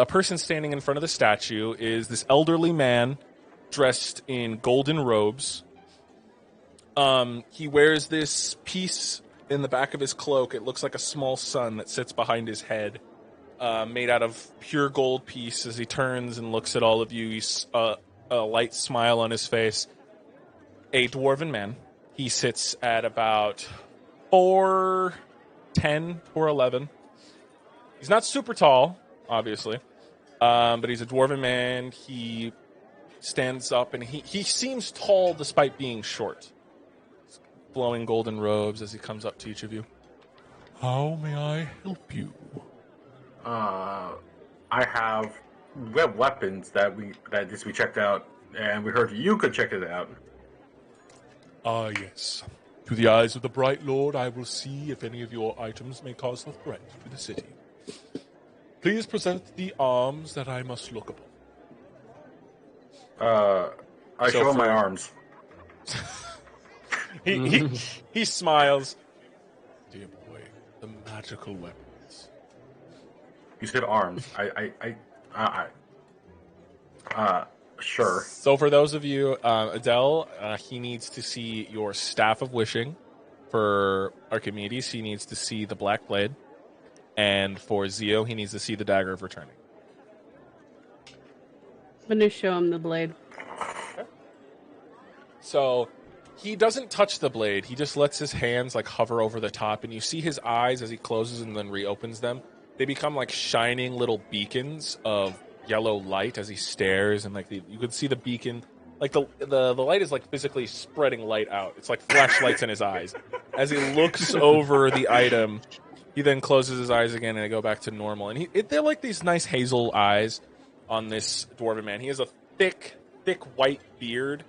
Speaker 1: person standing in front of the statue is this elderly man dressed in golden robes. He wears this piece in the back of his cloak. It looks like a small sun that sits behind his head, made out of pure gold piece. As he turns and looks at all of you, he's a light smile on his face. A dwarven man. He sits at about 4'10", 4'11". He's not super tall, obviously, but he's a dwarven man. He stands up, and he seems tall despite being short. Flowing golden robes as he comes up to each of you. How may I help you?
Speaker 2: We have weapons that we checked out, and we heard you could check it out.
Speaker 1: Ah, yes. To the eyes of the Bright Lord, I will see if any of your items may cause a threat to the city. Please present the arms that I must look upon.
Speaker 2: I show him my arms.
Speaker 1: He smiles. Dear boy, the magical weapons.
Speaker 2: You said arms. Sure.
Speaker 1: So for those of you, Adele, he needs to see your Staff of Wishing. For Archimedes, he needs to see the Black Blade. And for Zio, he needs to see the Dagger of Returning.
Speaker 3: I'm gonna show him the blade.
Speaker 1: So he doesn't touch the blade. He just lets his hands like hover over the top, and you see his eyes as he closes and then reopens them. They become like shining little beacons of yellow light as he stares, and like you could see the beacon, like the light is like physically spreading light out. It's like flashlights in his eyes. As he looks over the item, he then closes his eyes again, and they go back to normal. And they're like these nice hazel eyes on this dwarven man. He has a thick white beard.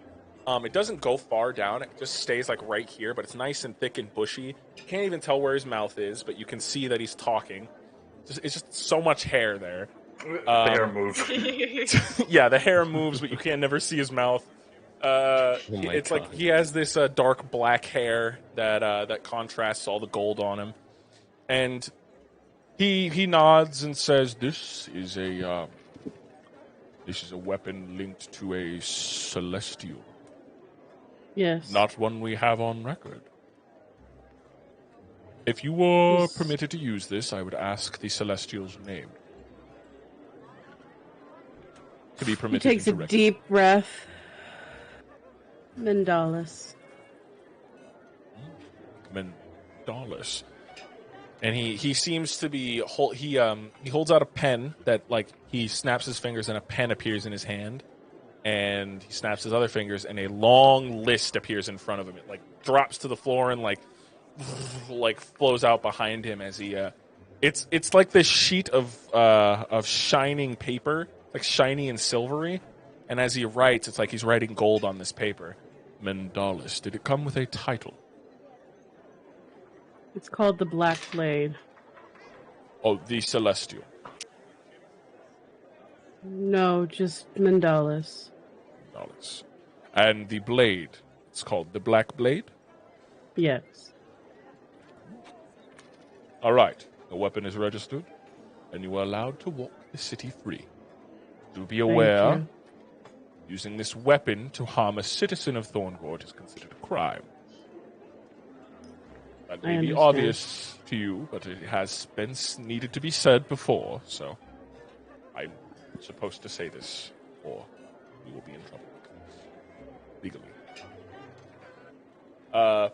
Speaker 1: It doesn't go far down. It just stays like right here, but it's nice and thick and bushy. You can't even tell where his mouth is, but you can see that he's talking. It's just so much hair there.
Speaker 2: The hair moves.
Speaker 1: Yeah, the hair moves, but you can never see his mouth. It's
Speaker 4: God.
Speaker 1: like he has this dark black hair that contrasts all the gold on him, and he nods and says, "This is a weapon linked to a celestial,
Speaker 3: Yes.
Speaker 1: not one we have on record. If you were permitted to use this, I would ask the celestial's name to be
Speaker 3: He
Speaker 1: permitted."
Speaker 3: takes a
Speaker 1: into record.
Speaker 3: deep breath. Mendalis.
Speaker 1: Mendalis. And he seems to be he holds out a pen that like he snaps his fingers and a pen appears in his hand, and he snaps his other fingers and a long list appears in front of him. It like drops to the floor and like flows out behind him as he it's like this sheet of shining paper, like shiny and silvery, and as he writes, it's like he's writing gold on this paper. Mendalis. Did it come with a title?
Speaker 3: It's called the Black Blade.
Speaker 1: Oh, the Celestial.
Speaker 3: No, just Mendalis.
Speaker 1: Mendalis. And the blade, it's called the Black Blade?
Speaker 3: Yes.
Speaker 1: All right. The weapon is registered, and you are allowed to walk the city free. Do be aware,
Speaker 3: you.
Speaker 1: using this weapon to harm a citizen of Thorn Gorge is considered a crime. That may
Speaker 3: I
Speaker 1: be
Speaker 3: understand.
Speaker 1: obvious to you, but it has been needed to be said before, so I'm supposed to say this, or we will be in trouble. Legally.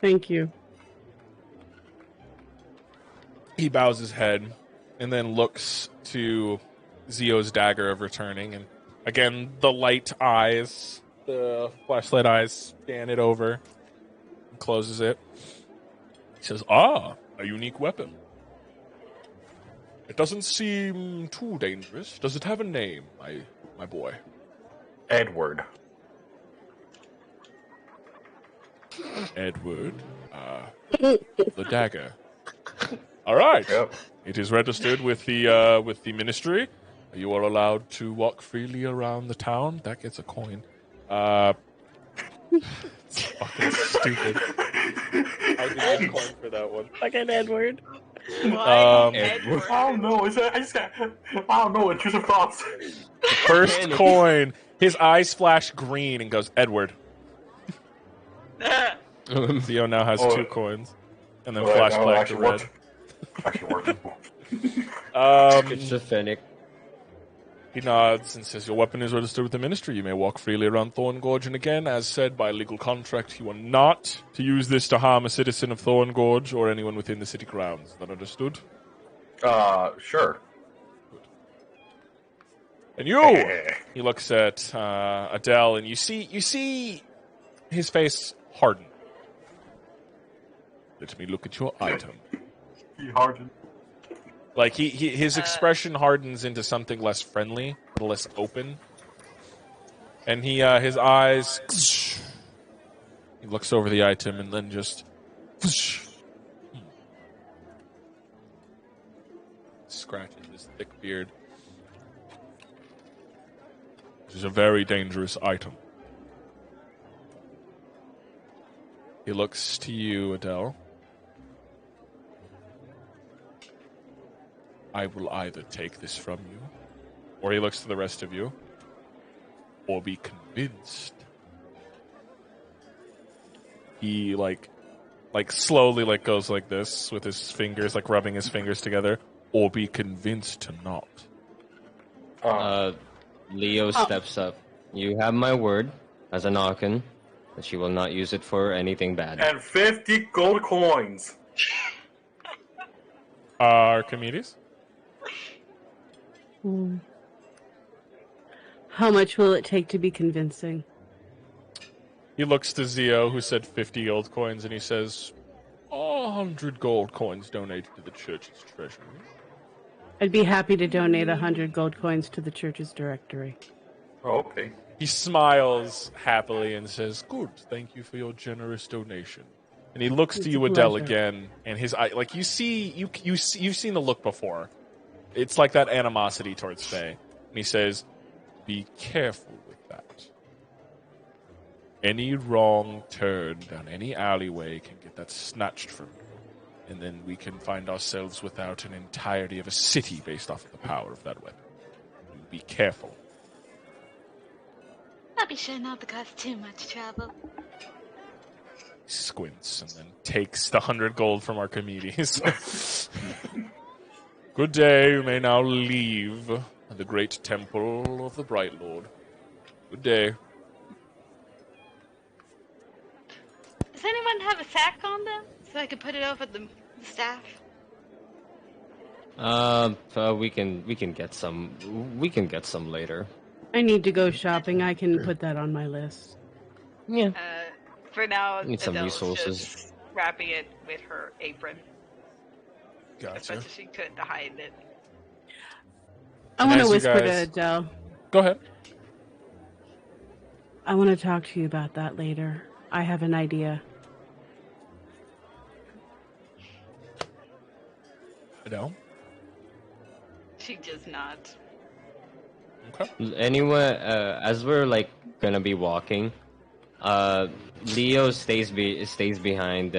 Speaker 3: Thank you.
Speaker 1: He bows his head and then looks to Zio's dagger of returning, and again, the light eyes, the flashlight eyes, scan it over and closes it. He says, a unique weapon. It doesn't seem too dangerous. Does it have a name, my boy?
Speaker 2: Edward.
Speaker 1: Edward. The dagger. All right.
Speaker 2: Yep.
Speaker 1: It is registered with the ministry. You are allowed to walk freely around the town. That gets a coin. It's fucking stupid. I did get a coin for that one.
Speaker 3: Fucking Edward.
Speaker 5: Why
Speaker 4: Edward.
Speaker 2: I don't know. I don't know. Intrusive thoughts.
Speaker 1: The first coin. His eyes flash green and goes, Edward. Theo now has 2 coins. And then flash black to red.
Speaker 2: Actually worked.
Speaker 4: Schizophrenic.
Speaker 1: He nods and says, your weapon is registered with the ministry. You may walk freely around Thorn Gorge. And again, as said by legal contract, you are not to use this to harm a citizen of Thorn Gorge or anyone within the city grounds. Is that understood?
Speaker 2: Sure.
Speaker 1: And you! He looks at Adele, and you see his face harden. Let me look at your item.
Speaker 2: He hardened.
Speaker 1: Like, his expression hardens into something less friendly, less open. And his eyes... He looks over the item and then just... Scratches his thick beard. This is a very dangerous item. He looks to you, Adele. I will either take this from you, or he looks to the rest of you, or be convinced. He like slowly goes like this with his fingers, like rubbing his fingers together, or be convinced to not.
Speaker 4: Leo steps up. You have my word as an Archon that she will not use it for anything bad.
Speaker 2: And 50 gold coins.
Speaker 1: Archimedes?
Speaker 3: How much will it take to be convincing?
Speaker 1: He looks to Zio, who said 50 gold coins, and he says, 100 gold coins donated to the church's treasury.
Speaker 3: I'd be happy to donate 100 gold coins to the church's directory.
Speaker 2: Oh, okay.
Speaker 1: He smiles happily and says, "Good, thank you for your generous donation." And he looks to
Speaker 3: It's
Speaker 1: you,
Speaker 3: a
Speaker 1: Adele,
Speaker 3: pleasure.
Speaker 1: again, and his eye, like you've seen the look before. It's like that animosity towards Faye. And he says, "Be careful with that. Any wrong turn down any alleyway can get that snatched from you. And then we can find ourselves without an entirety of a city based off of the power of that weapon. Be careful."
Speaker 5: I'll be sure not to cause too much trouble.
Speaker 1: Squints and then takes the 100 gold from Archimedes. Good day, you may now leave the great temple of the Bright Lord. Good day.
Speaker 5: Does anyone have a sack on them so I can put it over the staff?
Speaker 4: We can get some. We can get some later.
Speaker 3: I need to go shopping. I can put that on my list.
Speaker 4: Yeah.
Speaker 5: For now,
Speaker 4: Need some
Speaker 5: Adele's
Speaker 4: resources.
Speaker 5: just wrapping it with her apron as
Speaker 1: Gotcha.
Speaker 5: much as she could to hide it.
Speaker 3: I
Speaker 1: And
Speaker 3: want
Speaker 1: as
Speaker 3: to
Speaker 1: you
Speaker 3: whisper to
Speaker 1: guys-
Speaker 3: Adele.
Speaker 1: Go ahead.
Speaker 3: I want to talk to you about that later. I have an idea.
Speaker 1: Adele?
Speaker 5: She does not.
Speaker 1: Okay.
Speaker 4: Anyway, as we're like gonna be walking, Leo stays behind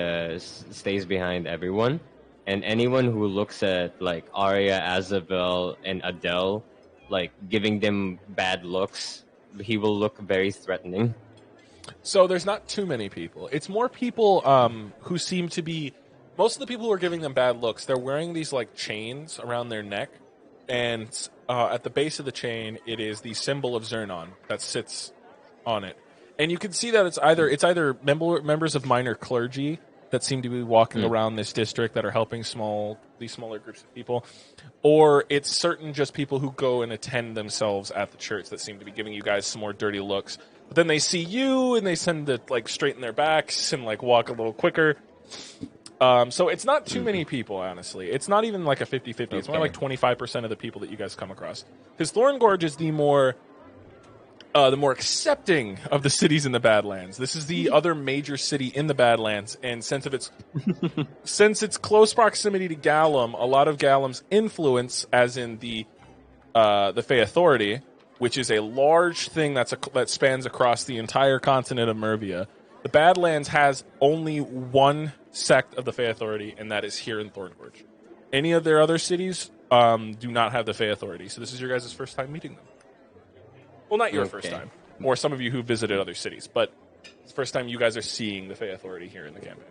Speaker 4: everyone, and anyone who looks at like Arya, Azabel, and Adele, like giving them bad looks, he will look very threatening.
Speaker 1: So there's not too many people. It's more people who seem to be... Most of the people who are giving them bad looks, they're wearing these like chains around their neck, and at the base of the chain, it is the symbol of Zernon that sits on it. And you can see that it's either members of minor clergy that seem to be walking around this district that are helping these smaller groups of people, or it's certain just people who go and attend themselves at the church that seem to be giving you guys some more dirty looks. But then they see you and they tend to like straighten their backs and like walk a little quicker. So it's not too many people, honestly. It's not even like a 50-50. It's more like 25% of the people that you guys come across. Because Thorn Gorge is the more accepting of the cities in the Badlands. This is the other major city in the Badlands, and since its close proximity to Gallum, a lot of Gallum's influence, as in the Fey Authority, which is a large thing that spans across the entire continent of Mervia. The Badlands has only one sect of the Fey Authority, and that is here in Thorn Gorge. Any of their other cities do not have the Fey Authority, so this is your guys' first time meeting them. Well, not your first time, or some of you who visited other cities, but it's the first time you guys are seeing the Fey Authority here in the campaign.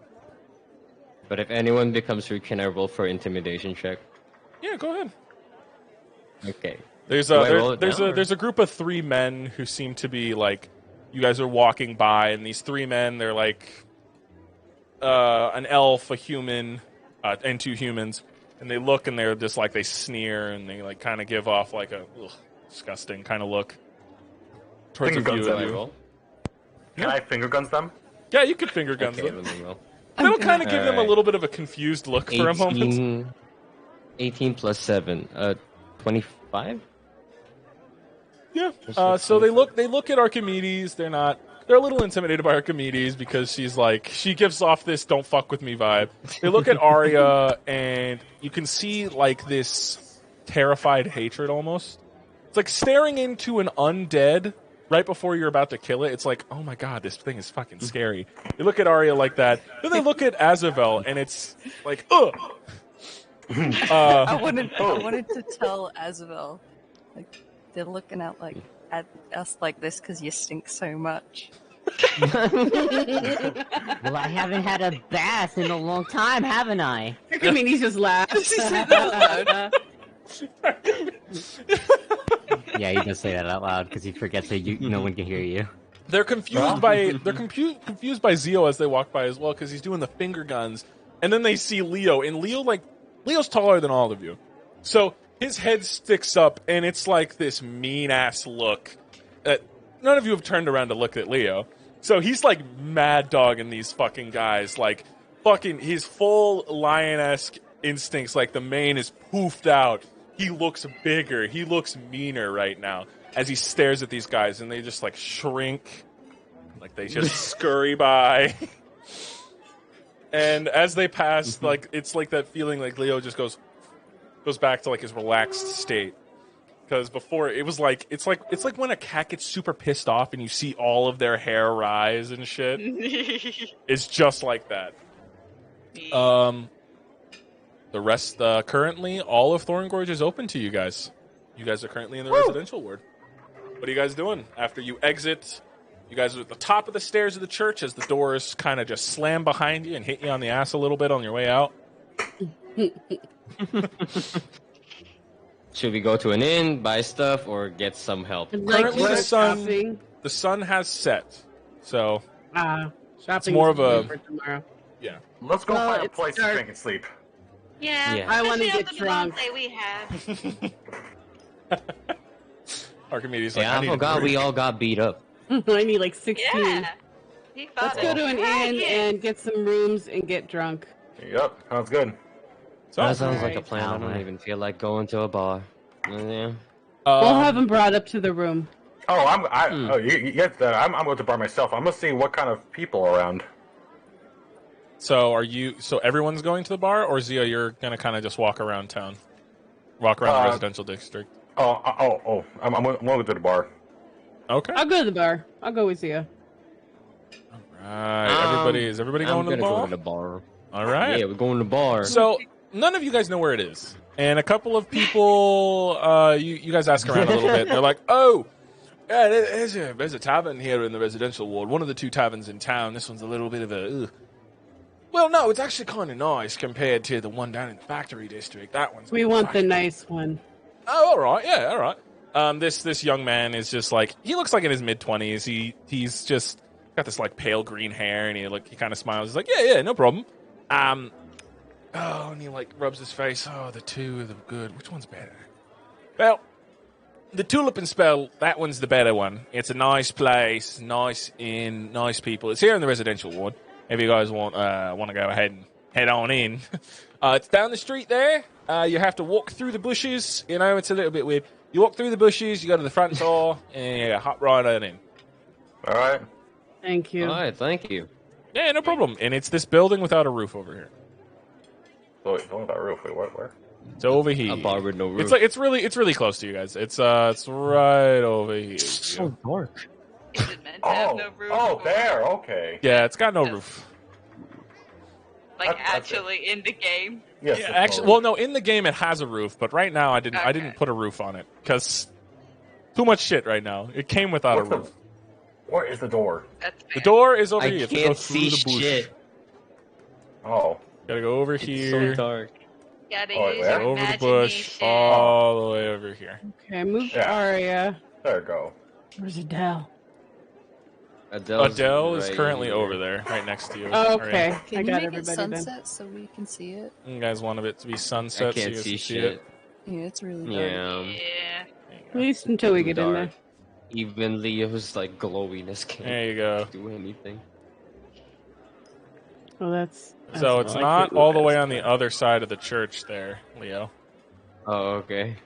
Speaker 4: But if anyone becomes rude, can I roll for intimidation check?
Speaker 1: Yeah, go ahead.
Speaker 4: Okay.
Speaker 1: There's
Speaker 4: Do I roll it down, or-
Speaker 1: there's a group of 3 men who seem to be like, you guys are walking by, and these 3 men, they're like an elf, a human, and 2 humans, and they look and they're just like, they sneer and they like kind of give off like a disgusting kind of look towards a
Speaker 2: Finger
Speaker 1: few
Speaker 2: guns
Speaker 1: of
Speaker 2: them.
Speaker 1: you.
Speaker 2: Can I finger guns them?
Speaker 1: Yeah, you could finger guns
Speaker 4: Okay,
Speaker 1: them.
Speaker 4: let me roll.
Speaker 1: That'll kind of give them a
Speaker 4: Alright.
Speaker 1: little bit of a confused look for a moment.
Speaker 4: 18 plus 7. 25?
Speaker 1: Yeah. So they look at Archimedes. They're a little intimidated by Archimedes because she gives off this "don't fuck with me" vibe. They look at Arya and you can see like this terrified hatred almost. It's like staring into an undead right before you're about to kill it. It's like, oh my god, this thing is fucking scary. They look at Arya like that. Then they look at Azavel and it's like, ugh.
Speaker 7: I wanted to tell Azabel, like, they're looking at us like this because you stink so much.
Speaker 8: Well, I haven't had a bath in a long time, haven't I?
Speaker 3: Archimedes just laughs.
Speaker 7: She said that out loud.
Speaker 6: Yeah, he does say that out loud because he forgets that no one can hear you.
Speaker 1: They're confused confused by Zio as they walk by as well because he's doing the finger guns, and then they see Leo, and Leo's taller than all of you, so his head sticks up, and it's like this mean ass look. None of you have turned around to look at Leo, so he's like mad dogging these fucking guys, like fucking his full lion-esque instincts, like the mane is poofed out. He looks bigger. He looks meaner right now as he stares at these guys, and they just like shrink, like they just scurry by. And as they pass, like it's like that feeling like Leo just goes back to like his relaxed state. Because before it was like it's like when a cat gets super pissed off and you see all of their hair rise and shit. It's just like that. The rest currently all of Thorn Gorge is open to you guys. You guys are currently in the residential ward. What are you guys doing after you exit? You guys are at the top of the stairs of the church as the doors kind of just slam behind you and hit you on the ass a little bit on your way out.
Speaker 4: Should we go to an inn, buy stuff, or get some help?
Speaker 1: Currently, the sun has set, so
Speaker 3: shopping.
Speaker 1: it's more of a
Speaker 3: for tomorrow.
Speaker 1: Yeah.
Speaker 2: Let's go find a
Speaker 3: it's
Speaker 2: place to
Speaker 3: dark.
Speaker 2: drink and sleep.
Speaker 5: Yeah,
Speaker 3: I wanna
Speaker 5: especially
Speaker 3: get
Speaker 5: after the
Speaker 3: drunk.
Speaker 5: long day we had.
Speaker 1: Archimedes like,
Speaker 4: Yeah, I forgot we all got beat up.
Speaker 3: I need like 16.
Speaker 5: Yeah. He
Speaker 3: Let's go to an inn and get some rooms and get drunk.
Speaker 2: Yep, sounds good.
Speaker 1: So,
Speaker 4: That sounds like a
Speaker 3: Alright.
Speaker 4: plan. I don't even feel like going to a bar. Yeah.
Speaker 3: We'll have him brought up to the room.
Speaker 2: Oh, you get that. I'm going to bar myself. I'm gonna see what kind of people are around.
Speaker 1: So everyone's going to the bar, or Zia, you're gonna kind of just walk around town, walk around the residential district.
Speaker 2: I'm going to the bar.
Speaker 1: Okay.
Speaker 3: I'll go to the bar. I'll go with you.
Speaker 1: Right. Is everybody going to the bar?
Speaker 4: Go to the bar.
Speaker 1: All right.
Speaker 4: Yeah, we're going to the bar.
Speaker 1: So none of you guys know where it is, and a couple of people, you guys ask around a little bit. They're like, "Oh, yeah, there's a tavern here in the residential ward. One of the two taverns in town. This one's a little bit of a." Well, no, it's actually kind of nice compared to the one down in the factory district. That one's.
Speaker 3: We want the nice one.
Speaker 1: Oh, all right, yeah, all right. This young man is just like, he looks like in his mid-20s. He's just got this like pale green hair, and he kind of smiles. He's like, yeah, no problem. And he like rubs his face. Oh, the two of them good. Which one's better? Well, the Tulip and Spell, that one's the better one. It's a nice place, nice inn, nice people. It's here in the residential ward. If you guys want to go ahead and head on in. It's down the street there. You have to walk through the bushes. You know, it's a little bit weird. You walk through the bushes, you go to the front door, and you hop right on in.
Speaker 2: All right.
Speaker 3: Thank you.
Speaker 4: All right, thank you.
Speaker 1: Yeah, no problem. And it's this building without a roof over here.
Speaker 2: Wait, what about roof? Wait, where?
Speaker 1: It's over here.
Speaker 4: A bar with no roof.
Speaker 1: It's really close to you guys. It's right over here.
Speaker 6: So dark.
Speaker 5: Is it meant to have no roof? or,
Speaker 2: there. Okay.
Speaker 1: Yeah, it's got no roof.
Speaker 5: Like
Speaker 2: That's
Speaker 5: actually in the game.
Speaker 2: Yes.
Speaker 1: Yeah,
Speaker 2: it's
Speaker 1: actually,
Speaker 2: no
Speaker 1: well, no, in the game it has a roof, but right now I didn't put a roof on it because too much shit right now. It came without a roof.
Speaker 2: Where is the door?
Speaker 5: That's
Speaker 1: The door is over
Speaker 4: I
Speaker 1: here. You have to go
Speaker 4: can't
Speaker 1: through
Speaker 4: see
Speaker 1: the bush.
Speaker 4: shit.
Speaker 2: Oh.
Speaker 1: Gotta go over
Speaker 4: It's
Speaker 1: here.
Speaker 4: so dark.
Speaker 5: Gotta
Speaker 2: Oh,
Speaker 5: use
Speaker 2: where?
Speaker 5: your
Speaker 1: Over the bush,
Speaker 5: imagination.
Speaker 1: all the way over here.
Speaker 3: Okay, move
Speaker 2: Yeah.
Speaker 3: Aria.
Speaker 2: There you go.
Speaker 3: Where's Adele?
Speaker 1: Adele is
Speaker 4: right
Speaker 1: currently
Speaker 4: here.
Speaker 1: over there, right next to you.
Speaker 3: Oh,
Speaker 1: Or,
Speaker 3: okay.
Speaker 7: Can
Speaker 3: I
Speaker 7: you
Speaker 3: got
Speaker 7: make it
Speaker 3: everybody then.
Speaker 7: sunset so we can see it?
Speaker 1: You guys want it to be
Speaker 4: I
Speaker 1: sunset so you
Speaker 4: can't
Speaker 1: guys
Speaker 4: see
Speaker 1: can see
Speaker 4: shit.
Speaker 1: it?
Speaker 7: Yeah, it's really dark.
Speaker 4: Yeah.
Speaker 5: Yeah.
Speaker 3: At least until we get in there.
Speaker 4: Dark. Even Leo's like glowiness
Speaker 1: There
Speaker 4: can't
Speaker 1: you go.
Speaker 4: do anything.
Speaker 3: Oh, that's
Speaker 1: So it's
Speaker 3: all I
Speaker 1: not
Speaker 3: can't
Speaker 1: all the
Speaker 3: move
Speaker 1: way
Speaker 3: it.
Speaker 1: on the other side of the church there, Leo.
Speaker 4: Oh, okay.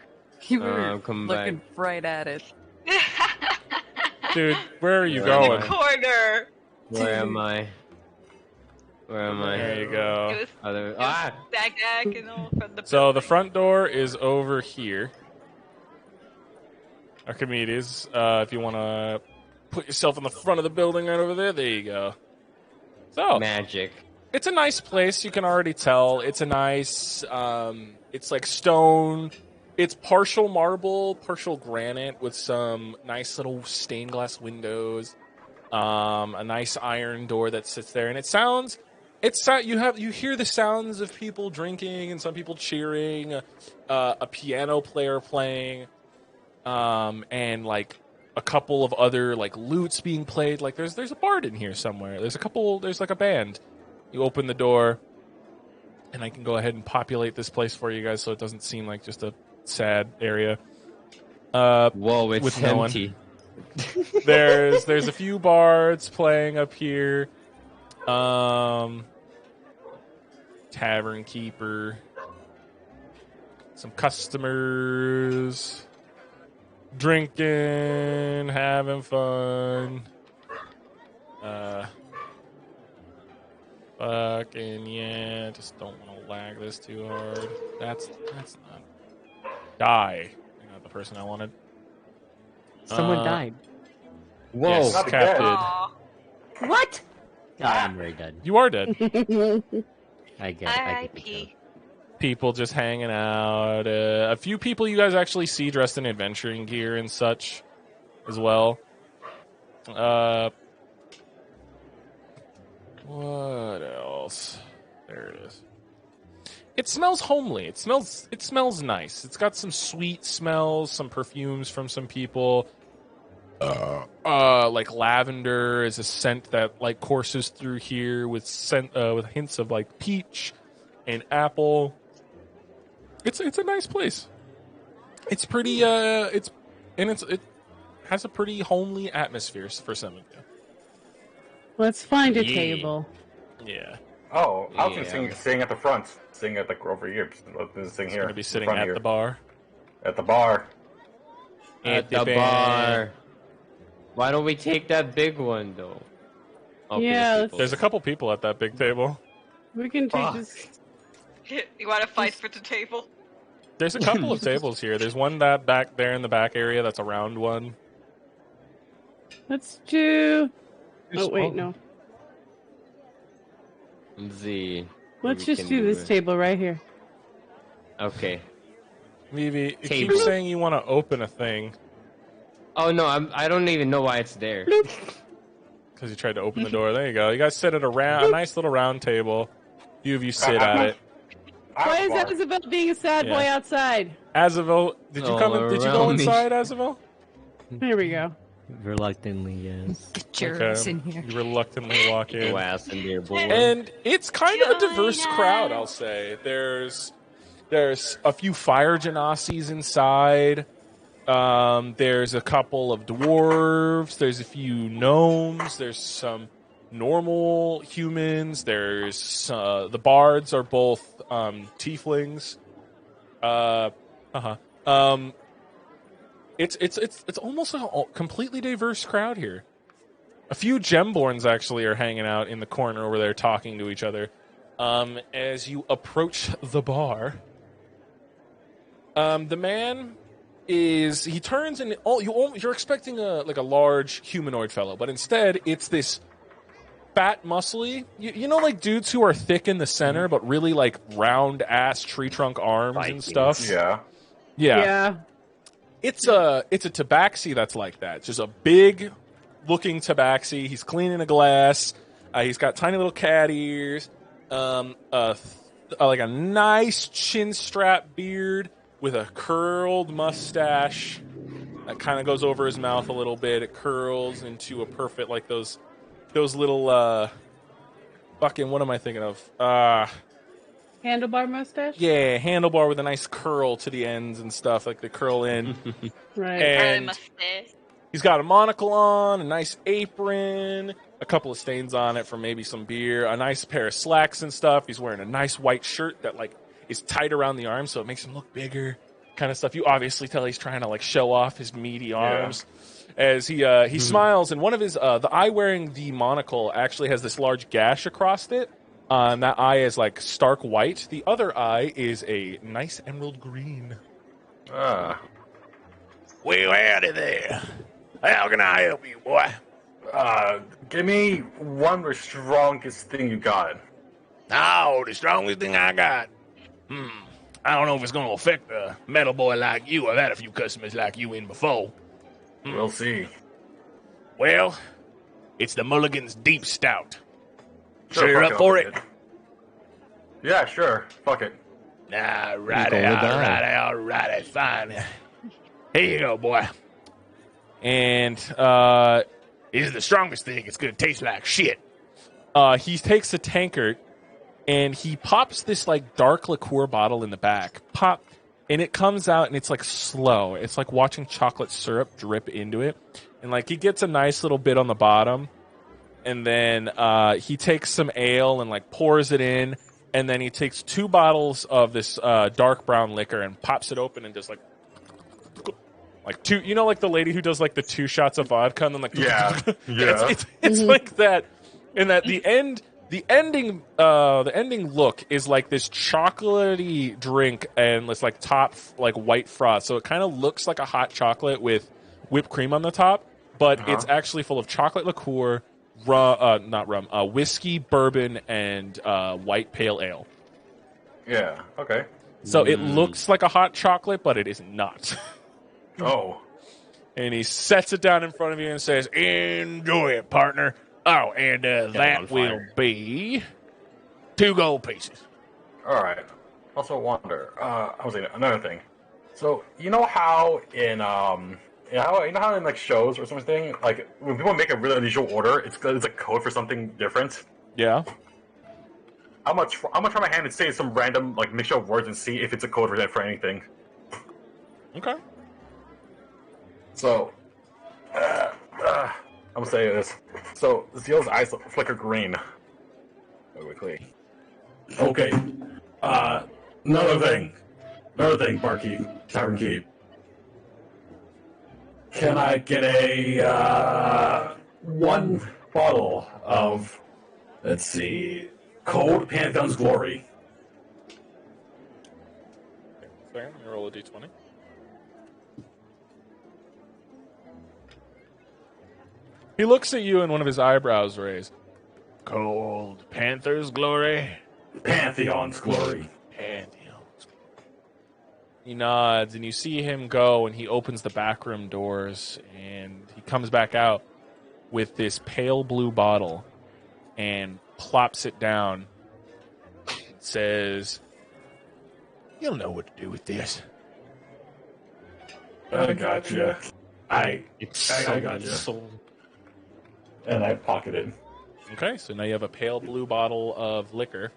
Speaker 7: You were
Speaker 4: come
Speaker 7: looking right at it.
Speaker 1: Dude, where are you
Speaker 4: Where am
Speaker 1: going?
Speaker 4: I?
Speaker 5: Corner.
Speaker 4: Where am I? Where am I?
Speaker 1: There you
Speaker 5: It
Speaker 1: go.
Speaker 5: was
Speaker 4: Other
Speaker 5: back and all from the
Speaker 1: So the
Speaker 5: building.
Speaker 1: front door is over here. Archimedes, if you want to put yourself in the front of the building right over there you go. So,
Speaker 4: magic.
Speaker 1: it's a nice place, you can already tell. It's a nice, it's like stone. It's partial marble, partial granite with some nice little stained glass windows. A nice iron door that sits there, and you hear the sounds of people drinking and some people cheering, a piano player playing. and like a couple of other like lutes being played. Like there's a bard in here somewhere. There's like a band. You open the door, and I can go ahead and populate this place for you guys, so it doesn't seem like just a sad area.
Speaker 4: Whoa, it's
Speaker 1: with no
Speaker 4: empty.
Speaker 1: There's a few bards playing up here. Tavern keeper, some customers, drinking, having fun. Fucking yeah, just don't want to lag this too hard. That's not die. Not the person I wanted.
Speaker 6: Someone died.
Speaker 4: Whoa.
Speaker 1: Yes,
Speaker 2: Not
Speaker 1: captive.
Speaker 5: Aw.
Speaker 8: What?
Speaker 6: I'm very dead.
Speaker 1: You are dead.
Speaker 6: I get it.
Speaker 5: R.I.P.
Speaker 1: People just hanging out. A few people you guys actually see dressed in adventuring gear and such as well. What else? There it is. It smells homely. It smells nice. It's got some sweet smells, some perfumes from some people. Like lavender is a scent that like courses through here with with hints of like peach and apple. It's a nice place. It's pretty it has a pretty homely atmosphere for some of you.
Speaker 3: Let's find a
Speaker 4: Yeah.
Speaker 3: table.
Speaker 1: Yeah.
Speaker 2: Oh, I was
Speaker 4: Yeah.
Speaker 2: sitting at the front, sitting at like over here, sitting here.
Speaker 1: Going to be sitting
Speaker 2: front
Speaker 1: at
Speaker 2: here.
Speaker 1: the bar.
Speaker 2: At the bar.
Speaker 4: At the bar. Why don't we take that big one though? Okay,
Speaker 3: Yeah,
Speaker 4: people.
Speaker 1: There's a couple people at that big table.
Speaker 3: We can take
Speaker 4: Fuck.
Speaker 3: this.
Speaker 5: You want to fight for the table?
Speaker 1: There's a couple of tables here. There's one that back there in the back area that's a round one.
Speaker 3: Let's do. Oh wait, no.
Speaker 4: Let's see.
Speaker 3: Let's
Speaker 4: We
Speaker 3: just
Speaker 4: can
Speaker 3: do this
Speaker 4: it.
Speaker 3: table right here.
Speaker 4: Okay.
Speaker 1: Vivi, you
Speaker 4: Table.
Speaker 1: keep saying you want to open a thing
Speaker 4: Oh no, I don't even know why it's there.
Speaker 1: because you tried to open the door. There you go. You guys sit at a nice little round table. Few of you sit at it.
Speaker 3: Why is Isabel being a sad boy
Speaker 1: Yeah.
Speaker 3: outside?
Speaker 1: Azavel, did you Did you go
Speaker 4: around me.
Speaker 1: inside, Azavel?
Speaker 3: There we go.
Speaker 6: Reluctantly, yes.
Speaker 7: Get your ass in here.
Speaker 1: You reluctantly walk in.
Speaker 4: Go ass in there, boy.
Speaker 1: And it's kind of a diverse crowd, I'll say. There's a few fire genasies inside. There's a couple of dwarves. There's a few gnomes. There's some normal humans. There's the bards are both tieflings. It's almost a completely diverse crowd here. A few gemborns actually are hanging out in the corner over there talking to each other. As you approach the bar, the man he turns and you're expecting a large humanoid fellow, but instead it's this fat, muscly, you know, like dudes who are thick in the center but really like round ass tree trunk arms and stuff.
Speaker 2: Yeah.
Speaker 1: Yeah. It's a tabaxi that's like that. Just a big looking tabaxi. He's cleaning a glass. He's got tiny little cat ears. Like a nice chin strap beard with a curled mustache that kind of goes over his mouth a little bit. It curls into a perfect, like those little fucking, what am I thinking of?
Speaker 3: Handlebar mustache?
Speaker 1: Yeah, handlebar with a nice curl to the ends and stuff, like they curl in.
Speaker 3: Right.
Speaker 1: And he's got a monocle on, a nice apron, a couple of stains on it from maybe some beer, a nice pair of slacks and stuff. He's wearing a nice white shirt that like is tight around the arm, so it makes him look bigger, kind of stuff. You obviously tell he's trying to like show off his meaty arms. As he smiles, and one of his the eye wearing the monocle actually has this large gash across it. And that eye is like stark white. The other eye is a nice emerald green.
Speaker 2: Ah.
Speaker 1: Well, howdy there. How can I help you, boy?
Speaker 2: Give me one of the strongest thing you got.
Speaker 1: Oh, the strongest thing I got. I don't know if it's going to affect a metal boy like you. I've had a few customers like you in before.
Speaker 2: We'll see.
Speaker 1: Well, it's the Mulligan's Deep Stout.
Speaker 2: Sure,
Speaker 1: You're
Speaker 2: fuck
Speaker 1: up for
Speaker 2: I'll
Speaker 1: it?
Speaker 2: take Yeah, sure. Fuck it.
Speaker 1: Alrighty,
Speaker 4: Go with that.
Speaker 1: alrighty, fine. Here you go, boy. And this is the strongest thing. It's going to taste like shit. He takes a tankard, and he pops this, like, dark liqueur bottle in the back. Pop. And it comes out, and it's, like, slow. It's like watching chocolate syrup drip into it. And, like, he gets a nice little bit on the bottom. And then he takes some ale and, like, pours it in. And then he takes 2 bottles of this dark brown liquor and pops it open and just, like 2, you know, like the lady who does, like, the 2 shots of vodka and then, like,
Speaker 2: Yeah.
Speaker 1: it's like that. And that the ending look is like this chocolatey drink and this, like, top, like, white froth. So it kind of looks like a hot chocolate with whipped cream on the top, but it's actually full of chocolate liqueur, whiskey, bourbon, and white pale ale.
Speaker 2: Yeah. Okay.
Speaker 1: So it looks like a hot chocolate, but it is not.
Speaker 2: Oh.
Speaker 1: And he sets it down in front of you and says, "Enjoy it, partner." Oh, and that will be 2 gold pieces.
Speaker 2: All right. Also, wonder. I was saying another thing. So you know how in how in like shows or something, like when people make a really unusual order, it's a code for something different.
Speaker 1: Yeah.
Speaker 2: I'm gonna try my hand and say some random like mixture of words and see if it's a code for anything.
Speaker 1: Okay.
Speaker 2: So, I'm gonna say this. So, Zeal's eyes flicker green. Quickly.
Speaker 9: Okay. Another thing, barkeep, tavern keep. Can I get a 1 bottle of, let's see, Cold Pantheon's Glory?
Speaker 1: Let me roll a d20. He looks at you and one of his eyebrows raised. Cold Panther's Glory?
Speaker 9: Pantheon's Glory.
Speaker 1: Pantheon's Glory. He nods, and you see him go, and he opens the backroom doors, and he comes back out with this pale blue bottle and plops it down and says, "You'll know what to do with this."
Speaker 9: I gotcha. I gotcha. And I pocketed.
Speaker 1: Okay, so now you have a pale blue bottle of liquor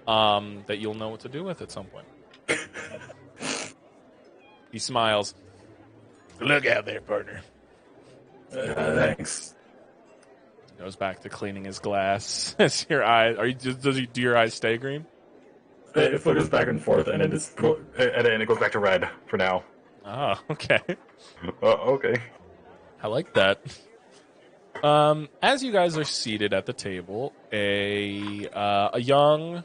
Speaker 1: that you'll know what to do with at some point. He smiles. "Look out there, partner."
Speaker 9: Thanks.
Speaker 1: Goes back to cleaning his glass. As your eyes, do your eyes stay green?
Speaker 9: It flickers back and forth, and then
Speaker 2: it goes back to red for now.
Speaker 1: Ah, okay.
Speaker 2: Okay.
Speaker 1: I like that. As you guys are seated at the table, a young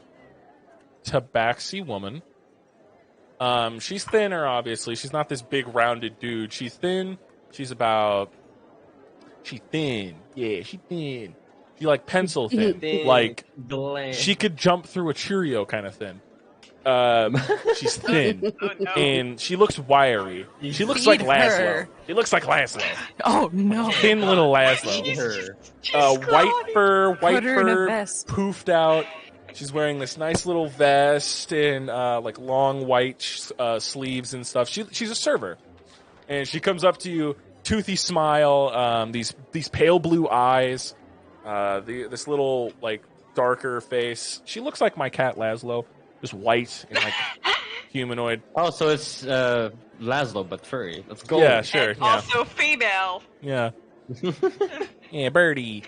Speaker 1: tabaxi woman. She's thinner, obviously. She's not this big rounded dude. She's thin. She's thin. Yeah, she's thin. She like pencil thin. Like she could jump through a Cheerio kind of thin. She's thin.
Speaker 5: Oh, no.
Speaker 1: And she looks wiry. She looks like Laszlo. She looks like Laszlo.
Speaker 7: Oh no!
Speaker 1: Thin little Laszlo. White fur, poofed out. She's wearing this nice little vest and like long white sleeves and stuff. She's a server, and she comes up to you, toothy smile, these pale blue eyes, this little like darker face. She looks like my cat Laszlo, just white and like humanoid.
Speaker 4: Oh, so it's Laszlo but furry. Let's go.
Speaker 1: Yeah, sure.
Speaker 5: And
Speaker 1: Yeah.
Speaker 5: also female.
Speaker 1: Yeah. Yeah, Birdie.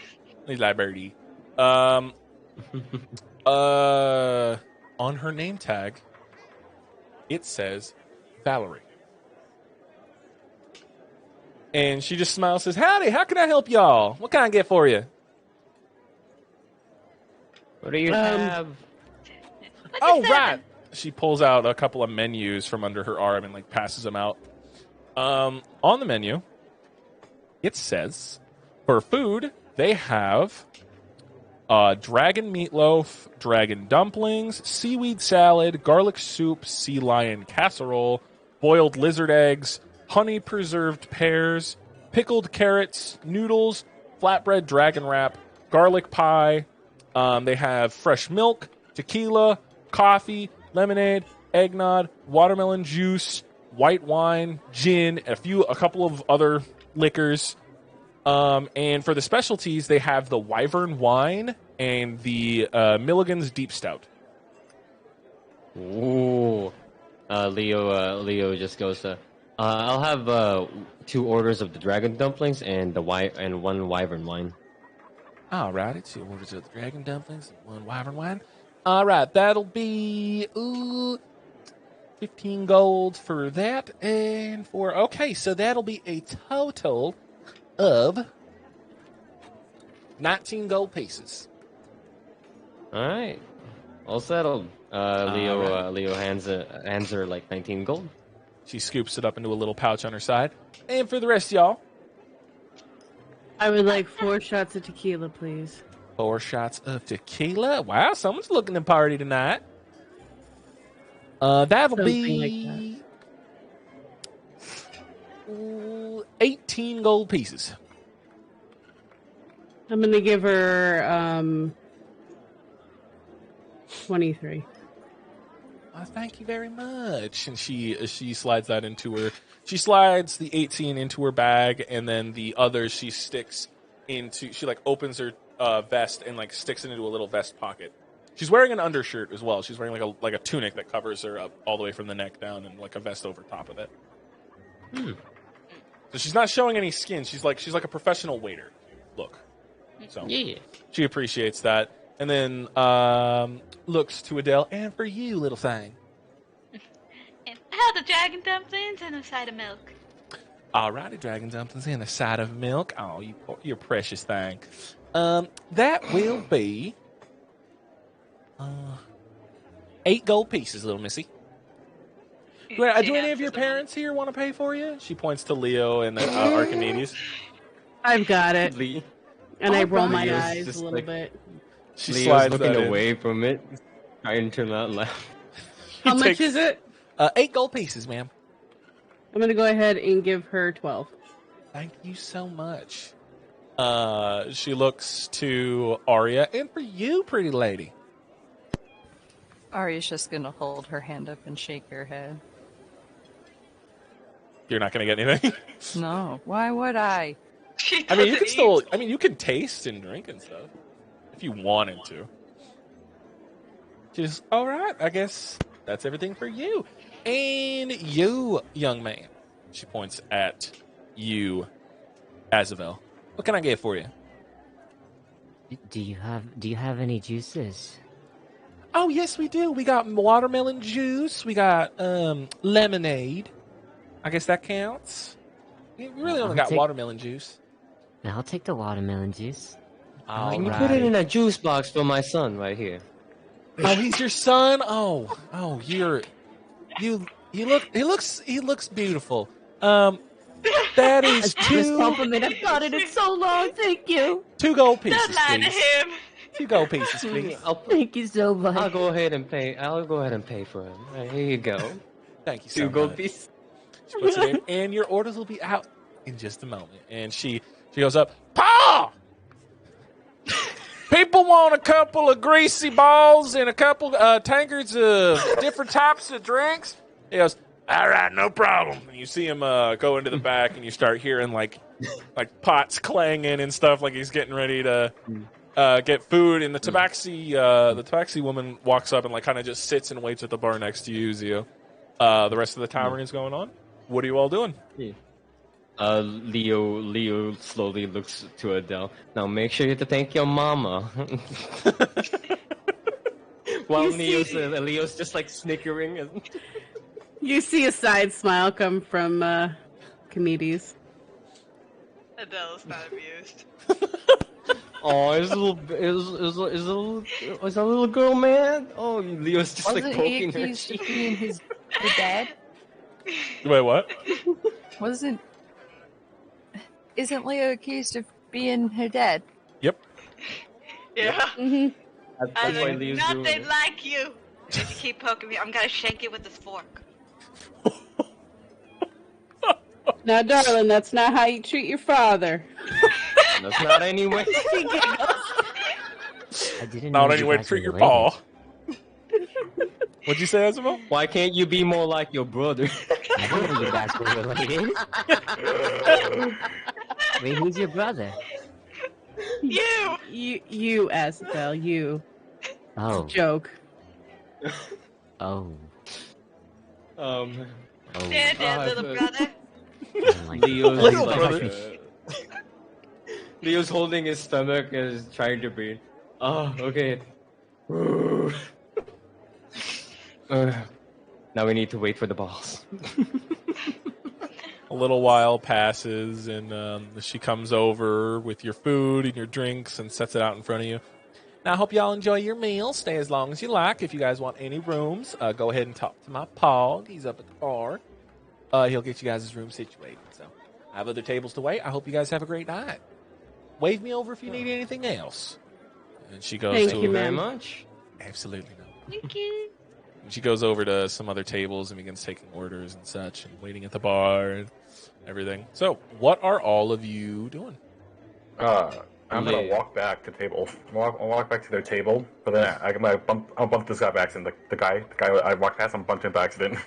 Speaker 1: He's like Birdie. On her name tag, it says Valerie. And she just smiles and says, "Howdy, how can I help y'all? What can I get for you?"
Speaker 4: What do you have?
Speaker 1: Oh, right. She pulls out a couple of menus from under her arm and like passes them out. On the menu, it says, for food, they have dragon meatloaf, dragon dumplings, seaweed salad, garlic soup, sea lion casserole, boiled lizard eggs, honey preserved pears, pickled carrots, noodles, flatbread dragon wrap, garlic pie. They have fresh milk, tequila, coffee, lemonade, eggnog, watermelon juice, white wine, gin, a couple of other liquors. And for the specialties, they have the Wyvern wine and the Milligan's Deep Stout.
Speaker 4: Ooh. Leo just goes, I'll have 2 orders of the dragon dumplings and and 1 wyvern wine.
Speaker 1: All right, 2 orders of the dragon dumplings and 1 wyvern wine. All right, that'll be 15 gold for that, and so that'll be a total of 19 gold pieces.
Speaker 4: All right, all settled. Leo hands her like 19 gold.
Speaker 1: She scoops it up into a little pouch on her side. And for the rest of y'all,
Speaker 3: I would like 4 shots of tequila, please.
Speaker 1: 4 shots of tequila. Wow, someone's looking to party tonight. That'll be
Speaker 3: like
Speaker 1: 18 gold pieces.
Speaker 3: I'm going to give her 23.
Speaker 1: Thank you very much. And she slides that into her. She slides the 18 into her bag, and then the others she sticks into. She like opens her vest and like sticks it into a little vest pocket. She's wearing an undershirt as well. She's wearing like a tunic that covers her up all the way from the neck down, and like a vest over top of it. So she's not showing any skin. She's like a professional waiter. Look. So
Speaker 4: yeah,
Speaker 1: she appreciates that. And then looks to Adele, and for you, little thing.
Speaker 5: And how the dragon dumplings and a side of milk.
Speaker 1: Alrighty, dragon dumplings and a side of milk. Oh, you precious thing. That will be 8 gold pieces, little missy. Do any of your parents here want to pay for you? She points to Leo and Archimedes.
Speaker 3: I've got it. And I roll my
Speaker 4: Leo's
Speaker 3: eyes
Speaker 4: just
Speaker 3: a little bit.
Speaker 1: She
Speaker 4: Leo's
Speaker 1: slides
Speaker 4: looking
Speaker 1: that
Speaker 4: away from it, trying to not laugh.
Speaker 3: How much is it?
Speaker 1: 8 gold pieces, ma'am.
Speaker 3: I'm going to go ahead and give her 12.
Speaker 1: Thank you so much. She looks to Arya, and for you, pretty lady.
Speaker 7: Arya's just gonna hold her hand up and shake her head.
Speaker 1: You're not going to get anything?
Speaker 7: No, why would I?
Speaker 1: I mean, you can still. I mean, you can taste and drink and stuff if you wanted to. Just all right. I guess that's everything for you. And you, young man. She points at you, Azavel. What can I get for you?
Speaker 8: Do you have any juices?
Speaker 1: Oh yes, we do. We got watermelon juice. We got lemonade. I guess that counts. We really only got watermelon juice.
Speaker 8: Now I'll take the watermelon juice.
Speaker 4: Can you put it in a juice box for my son right here?
Speaker 1: Oh, he's your son. Oh, he looks beautiful. That is
Speaker 8: This
Speaker 1: 2
Speaker 8: compliment, I've got it in so long. Thank you.
Speaker 1: 2 gold pieces,
Speaker 5: Don't lie to
Speaker 1: please.
Speaker 5: him.
Speaker 1: 2 gold pieces, please.
Speaker 8: Thank you so much.
Speaker 4: I'll go ahead and pay. I'll go ahead and pay for him. Right, here you go.
Speaker 1: Thank you so
Speaker 4: 2
Speaker 1: much.
Speaker 4: gold pieces.
Speaker 1: She puts it in, and your orders will be out in just a moment. And she goes up, Pa! People want a couple of greasy balls and a couple tankards of different types of drinks. He goes, all right, no problem. And you see him go into the back, and you start hearing like pots clanging and stuff, like he's getting ready to get food. And the tabaxi woman walks up and like kind of just sits and waits at the bar next to you, Zio. The rest of the tavern is going on. What are you all doing?
Speaker 4: Leo slowly looks to Adele. Now make sure you have to thank your mama. While Leo's just like snickering.
Speaker 3: You see a side smile come from Archimedes.
Speaker 5: Adele's not amused.
Speaker 4: Oh, it's a little girl, man. Oh, Leo's just
Speaker 7: Wasn't
Speaker 4: like
Speaker 7: he
Speaker 4: poking her
Speaker 7: accused of
Speaker 4: cheek.
Speaker 7: being her dad?
Speaker 1: Wait, what?
Speaker 7: Isn't Leo accused of being her dad?
Speaker 1: Yep.
Speaker 5: Yeah.
Speaker 3: Mm-hmm.
Speaker 4: That's why Leo's doing
Speaker 5: Nothing
Speaker 4: it.
Speaker 5: like you. If you keep poking me, I'm gonna shank you with this fork.
Speaker 3: Now, darling, that's not how you treat your father.
Speaker 4: That's not anyway.
Speaker 8: I didn't
Speaker 1: Not
Speaker 8: know
Speaker 1: any
Speaker 8: you
Speaker 1: way to
Speaker 8: guys
Speaker 1: treat
Speaker 8: were
Speaker 1: your
Speaker 8: related.
Speaker 1: paw. What'd you say, Isabel?
Speaker 4: Why can't you be more like your brother?
Speaker 8: I didn't know you guys were related. Wait, who's your brother?
Speaker 3: You, Asbel, you.
Speaker 8: Oh.
Speaker 3: Joke.
Speaker 8: Oh.
Speaker 4: Oh.
Speaker 5: There, little brother.
Speaker 8: Oh my
Speaker 4: Leo's
Speaker 8: God.
Speaker 4: Leo's holding his stomach and is trying to breathe. Oh, okay. Now we need to wait for the balls.
Speaker 1: A little while passes, and she comes over with your food and your drinks and sets it out in front of you. Now, I hope y'all enjoy your meal. Stay as long as you like. If you guys want any rooms, go ahead and talk to my pog. He's up at the bar. He'll get you guys' room situated. So, I have other tables to wait. I hope you guys have a great night. Wave me over if you need anything else. And she goes
Speaker 3: Thank
Speaker 1: to
Speaker 3: you,
Speaker 1: a-
Speaker 3: ma'am.
Speaker 4: Very much.
Speaker 1: Absolutely no.
Speaker 5: Thank you.
Speaker 1: She goes over to some other tables and begins taking orders and such, and waiting at the bar and everything. So, what are all of you doing?
Speaker 9: I'm gonna walk back to table. I'll walk back to their table, but then I'll bump this guy by accident. The guy I walked past, I'm bumping him by accident.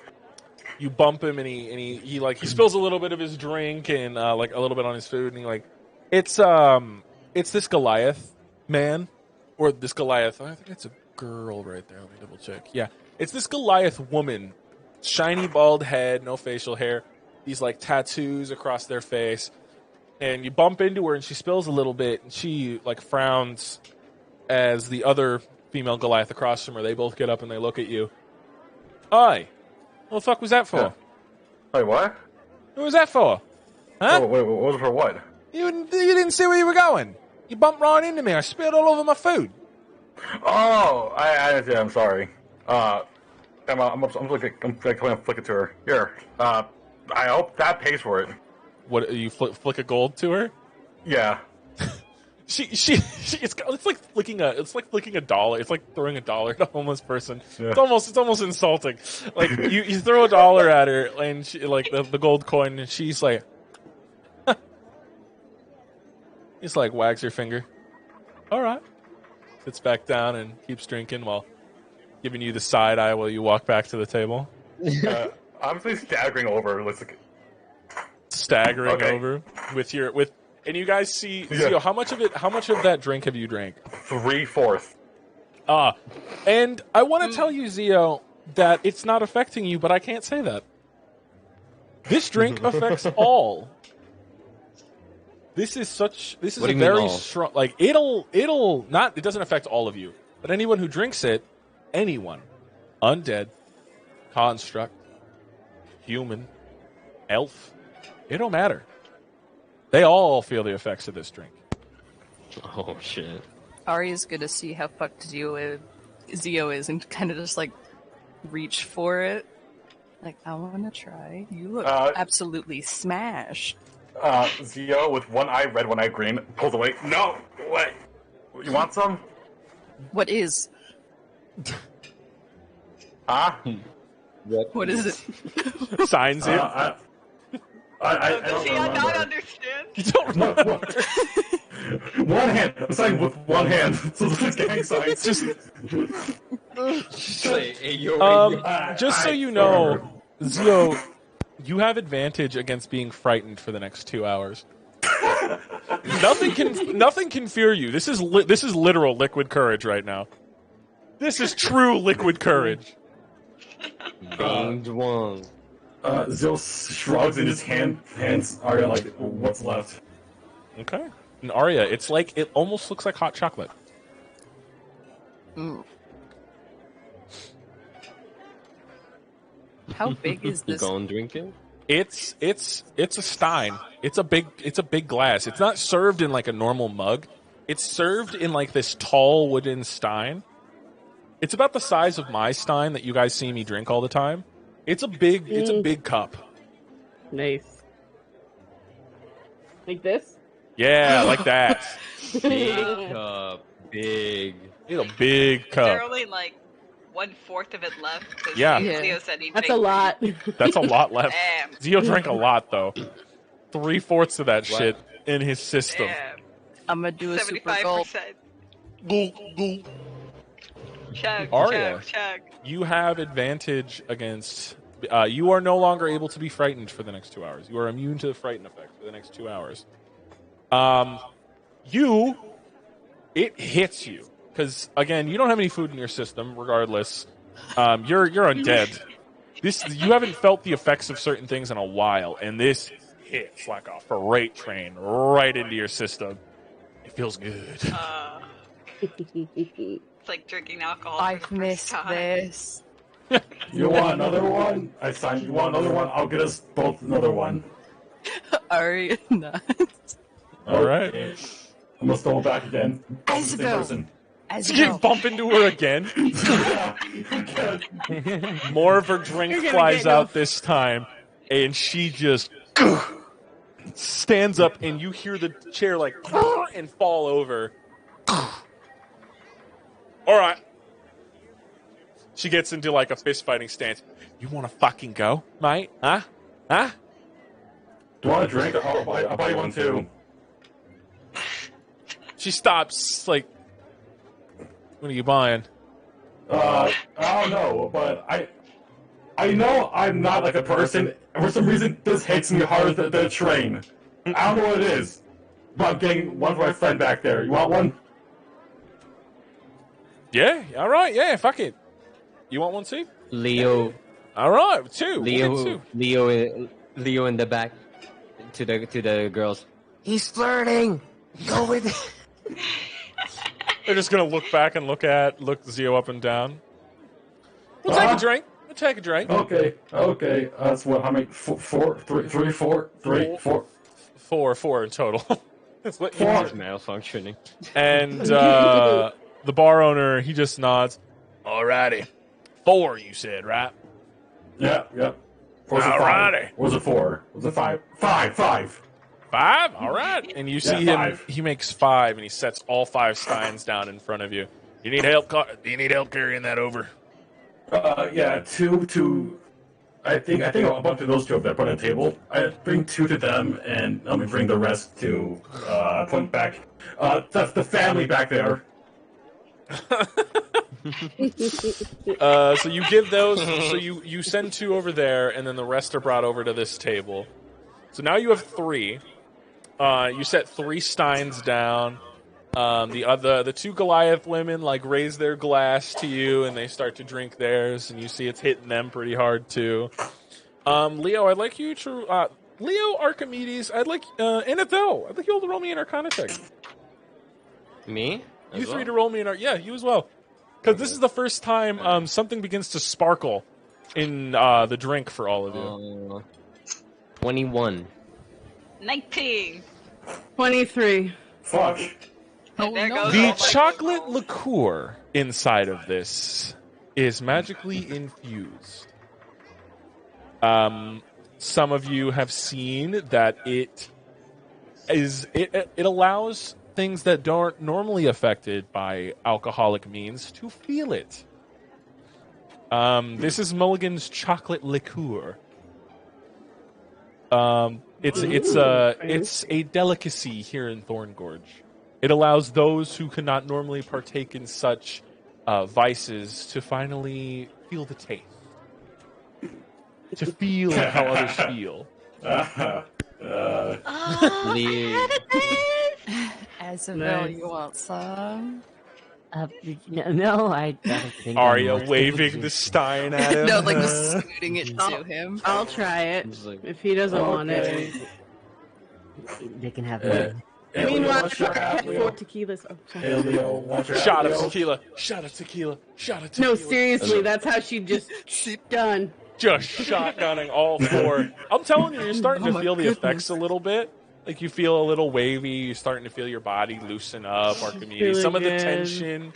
Speaker 1: You bump him, and he spills a little bit of his drink and like a little bit on his food, and he like, it's this Goliath man, or this Goliath. I think it's a girl right there. Let me double check. Yeah, it's this Goliath woman, shiny bald head, no facial hair, these like tattoos across their face. And you bump into her, and she spills a little bit, and she like frowns as the other female Goliath across from her. They both get up and they look at you. Aye, what the fuck was that for?
Speaker 9: Wait, what?
Speaker 1: What was that for? Huh?
Speaker 9: Oh, wait, what was it for? What?
Speaker 1: You didn't see where you were going. You bumped right into me. I spilled all over my food.
Speaker 9: Oh, I I'm sorry. I'm flick it to her. Here. I hope that pays for it.
Speaker 1: What, you flick a gold to her?
Speaker 9: Yeah.
Speaker 1: It's like flicking a dollar. It's like throwing a dollar at a homeless person.
Speaker 9: Yeah.
Speaker 1: It's almost insulting. Like you throw a dollar at her, and she, like the gold coin, and she's like, just like wags her finger. All right. Sits back down and keeps drinking while giving you the side eye while you walk back to the table.
Speaker 9: I'm just staggering over.
Speaker 1: Staggering
Speaker 9: Okay.
Speaker 1: over and you guys see
Speaker 9: Yeah.
Speaker 1: Zio, how much of that drink have you drank?
Speaker 9: 3/4.
Speaker 1: And I want to tell you, Zio, that it's not affecting you, but I can't say that. This drink affects all. This is
Speaker 4: What
Speaker 1: a
Speaker 4: do you mean
Speaker 1: very
Speaker 4: all?
Speaker 1: strong, like it doesn't affect all of you, but anyone who drinks it, anyone, undead, construct, human, elf, it don't matter. They all feel the effects of this drink.
Speaker 4: Oh shit.
Speaker 7: Arya's gonna see how fucked Zio is and kind of just like reach for it. Like, I wanna try. You look absolutely smashed.
Speaker 9: Zio, with one eye red, one eye green, pulls away. No! Wait! You want some?
Speaker 7: What is?
Speaker 9: Huh?
Speaker 7: What is it?
Speaker 1: Signs it.
Speaker 9: I
Speaker 5: Does
Speaker 9: don't
Speaker 5: he not
Speaker 9: remember.
Speaker 5: understand?
Speaker 1: You don't remember.
Speaker 9: One hand. I'm signing with one hand. So it's gang signs.
Speaker 1: Just so you know, Zio, you have advantage against being frightened for the next 2 hours. Nothing can fear you. This is literal liquid courage right now. This is true liquid courage.
Speaker 4: Gamed one.
Speaker 9: Zil shrugs and his hands are like, what's left?
Speaker 1: Okay. And Arya, it almost looks like hot chocolate.
Speaker 7: Mm. How big is
Speaker 4: You
Speaker 7: this?
Speaker 4: going drinking?
Speaker 1: It's a stein. It's a big glass. It's not served in like a normal mug. It's served in like this tall wooden stein. It's about the size of my stein that you guys see me drink all the time. It's a big cup.
Speaker 3: Nice. Like this?
Speaker 1: Yeah, like that.
Speaker 4: Big cup. Big.
Speaker 1: It's a big
Speaker 5: Is there
Speaker 1: cup.
Speaker 5: only like 1/4 of it left? 'Cause
Speaker 1: Yeah.
Speaker 5: Leo said he'd
Speaker 3: That's
Speaker 5: make
Speaker 3: a lot.
Speaker 1: That's a lot left.
Speaker 5: Damn.
Speaker 1: Zio drank a lot though. 3/4 of that shit in his system.
Speaker 5: Damn.
Speaker 7: I'm gonna do a super gulp.
Speaker 5: 75%.
Speaker 1: Gulp, gulp.
Speaker 5: Chug,
Speaker 1: Arya.
Speaker 5: chug, chug.
Speaker 1: You have advantage against You are no longer able to be frightened for the next 2 hours. You are immune to the frighten effect for the next 2 hours. It hits you because again, you don't have any food in your system. Regardless, you're undead. You haven't felt the effects of certain things in a while, and this hits like a freight train right into your system. It feels good.
Speaker 5: It's like drinking alcohol.
Speaker 7: I've missed this.
Speaker 9: You want another one? You want another one? I'll get us both another one.
Speaker 7: Are you not?
Speaker 1: All right.
Speaker 9: Okay. I'm gonna stumble back again.
Speaker 7: Isabel.
Speaker 1: You bump into her again. More of her drink flies out this time, and she just stands up, and you hear the chair like and fall over. All right. She gets into like a fist fighting stance. You want to fucking go, mate? Huh?
Speaker 9: Do you want a drink? I'll buy you one too.
Speaker 1: She stops. Like, what are you buying?
Speaker 9: I don't know, but I know I'm not like a person. And for some reason, this hits me harder than the train. I don't know what it is, but I'm getting one for my friend back there. You want one?
Speaker 1: Yeah. All right. Yeah. Fuck it. You want one too?
Speaker 4: Leo.
Speaker 1: All right. Two.
Speaker 4: Leo. Leo in the back. To the girls. He's flirting. Go with it.
Speaker 1: They're just gonna look back and look Zio up and down. We'll take a drink. We'll take a drink.
Speaker 9: Okay. That's what? How many? Four
Speaker 1: in total. That's what
Speaker 4: Four. Malfunctioning.
Speaker 1: And the bar owner, he just nods. Alrighty. 4, you said, right?
Speaker 9: Yeah.
Speaker 1: Alrighty.
Speaker 9: Was it 4? Was it 5? 5.
Speaker 1: 5? All right. And you see him. 5. He makes 5, and he sets all 5 steins down in front of you. You need help? Do you need help carrying that over?
Speaker 9: Yeah, 2. I think I'll bump to those 2 up there, put on a table. I bring 2 to them, and let me bring the rest to point back. That's the family back there.
Speaker 1: So you give those. So you send 2 over there, and then the rest are brought over to this table. So now you have 3. You set 3 steins down. The 2 Goliath women like raise their glass to you, and they start to drink theirs, and you see it's hitting them pretty hard too. Leo, I'd like you to Leo Archimedes. I'd like NFL. I'd like you all to roll me an Arcana check.
Speaker 4: Me?
Speaker 1: You 3 to roll me an yeah, you as well. Because this is the first time something begins to sparkle in the drink for all of you.
Speaker 4: 21.
Speaker 5: 19.
Speaker 3: 23.
Speaker 9: Fuck.
Speaker 5: There goes
Speaker 1: The
Speaker 5: all my
Speaker 1: chocolate liqueur inside of this is magically infused. Some of you have seen that it allows things that aren't normally affected by alcoholic means to feel it. This is Mulligan's chocolate liqueur. It's a delicacy here in Thorn Gorge. It allows those who cannot normally partake in such vices to finally feel the taste, to feel how others feel.
Speaker 7: Isabel, you want some?
Speaker 8: No, I don't think.
Speaker 1: Arya waving the stein at him.
Speaker 7: No, like scooting it to him.
Speaker 3: I'll try it if he doesn't want it.
Speaker 8: They can have it.
Speaker 3: Meanwhile, I had 4 tequilas. Oh, sorry.
Speaker 1: Shot of tequila. Shot of tequila. Shot of tequila.
Speaker 3: No, seriously, that's how she just done.
Speaker 1: Just shotgunning all 4. I'm telling you, you're starting to feel the effects a little bit. Like you feel a little wavy. You're starting to feel your body loosen up. Archimedes.
Speaker 3: Really
Speaker 1: Some of the
Speaker 3: good.
Speaker 1: tension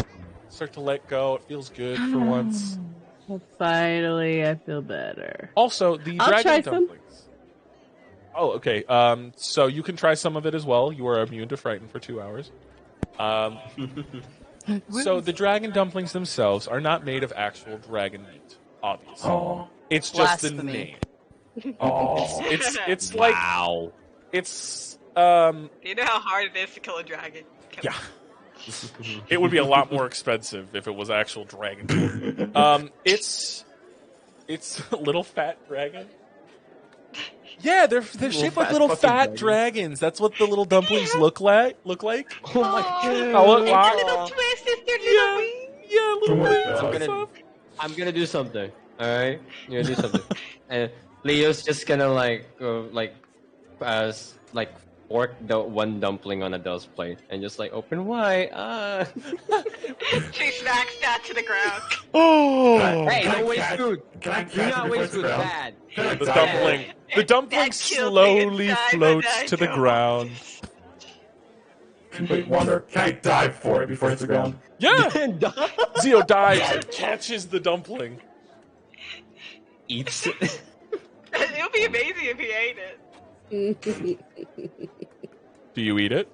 Speaker 1: start to let go. It feels good for once.
Speaker 3: Well, finally, I feel better.
Speaker 1: Also, the
Speaker 3: I'll try
Speaker 1: dragon
Speaker 3: some.
Speaker 1: dumplings. Oh, okay. So you can try some of it as well. You are immune to frighten for 2 hours. So the dragon dumplings themselves are not made of actual dragon meat, obviously. It's just the
Speaker 7: Blasphemy.
Speaker 1: name.
Speaker 9: Oh.
Speaker 1: It's like
Speaker 4: Wow.
Speaker 1: it's
Speaker 5: Do you know how hard it is to kill a dragon?
Speaker 1: yeah. It would be a lot more expensive if it was actual dragon. It's It's a little fat dragon. Yeah, they're shaped like little fat dragons. That's what the little dumplings look like.
Speaker 4: Oh my god!
Speaker 5: It's a little twist. It's their little wings.
Speaker 1: Yeah, little wings.
Speaker 4: I'm gonna do something. All right, I'm gonna do something. And Leo's just gonna fork the one dumpling on Adele's plate and just open wide.
Speaker 5: She smacks that to the ground.
Speaker 1: Oh!
Speaker 4: Hey, don't waste food. Do not waste food. Bad.
Speaker 1: The dumpling slowly floats to the ground.
Speaker 9: Wait, Wonder, can I dive for it before it hits the ground?
Speaker 1: Yeah! Zio dives and catches the dumpling.
Speaker 4: Eats it.
Speaker 5: It would be amazing if he ate it.
Speaker 1: Do you eat it?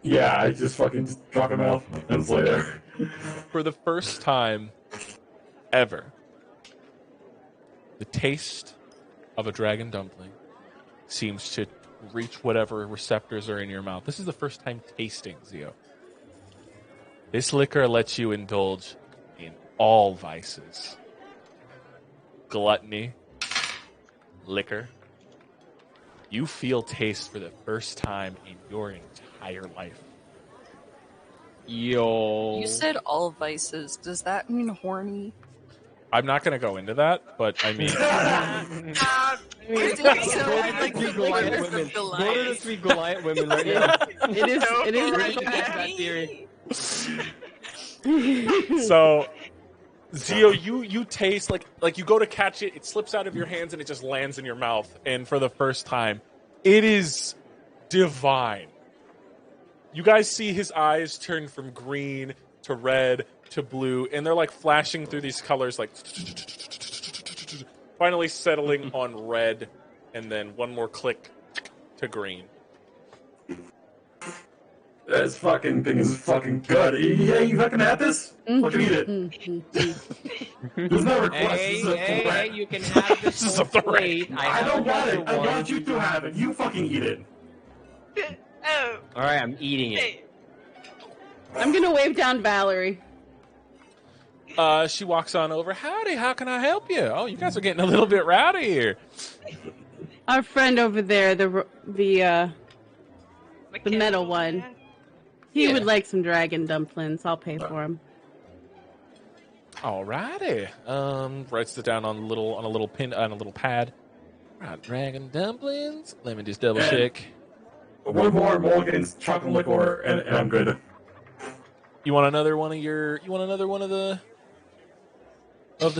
Speaker 9: Yeah, I just fucking drop him out and it's later.
Speaker 1: For the first time ever, the taste of a dragon dumpling seems to reach whatever receptors are in your mouth. This is the first time tasting, Zio. This liquor lets you indulge in all vices. Gluttony, liquor. You feel taste for the first time in your entire life.
Speaker 4: Yo.
Speaker 7: You said all vices. Does that mean horny?
Speaker 1: I'm not going to go into that, but I mean...
Speaker 4: Go to the three Goliath women right now.
Speaker 3: It is
Speaker 4: that theory.
Speaker 1: So, Zio, you taste like you go to catch it, it slips out of your hands and it just lands in your mouth. And for the first time, it is divine. You guys see his eyes turn from green to red to blue, and they're flashing through these colors, finally settling on red, and then one more click to green.
Speaker 9: This fucking thing is fucking good. Yeah, you fucking had this? Fucking eat it. There's no request.
Speaker 4: Hey, you can have this whole plate.
Speaker 9: I don't want it. I want you to have it. You fucking eat it.
Speaker 5: Oh.
Speaker 4: Alright, I'm eating it.
Speaker 5: Hey.
Speaker 3: I'm gonna wave down Valerie.
Speaker 1: She walks on over. Howdy, how can I help you? Oh, you guys are getting a little bit rowdy here.
Speaker 3: Our friend over there, the metal one. He would like some dragon dumplings. I'll pay for him.
Speaker 1: Alrighty. Writes it down on a little pad. Right, dragon dumplings. Let me just double check.
Speaker 9: One more Mulligan's chocolate liqueur, and I'm good.
Speaker 1: You want another one of the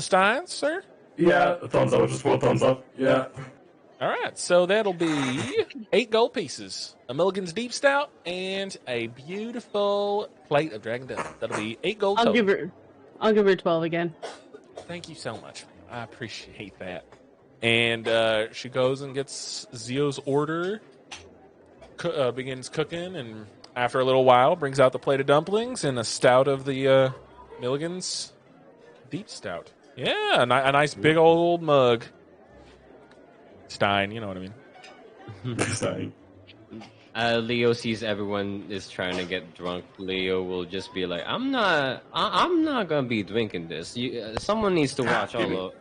Speaker 1: steins, sir?
Speaker 9: Yeah, a thumbs up. Just one thumbs up. Yeah.
Speaker 1: All right, so that'll be 8 gold pieces, a Milligan's Deep Stout, and a beautiful plate of dragon dumplings. That'll be 8 gold.
Speaker 3: I'll give her 12 again.
Speaker 1: Thank you so much. I appreciate that. And she goes and gets Zio's order, begins cooking, and after a little while, brings out the plate of dumplings and a stout of the Milligan's Deep Stout. Yeah, a nice big old mug. Stein, you know what I mean.
Speaker 9: Stein.
Speaker 4: Leo sees everyone is trying to get drunk. Leo will just be like, I'm not gonna be drinking this. Someone needs to watch all over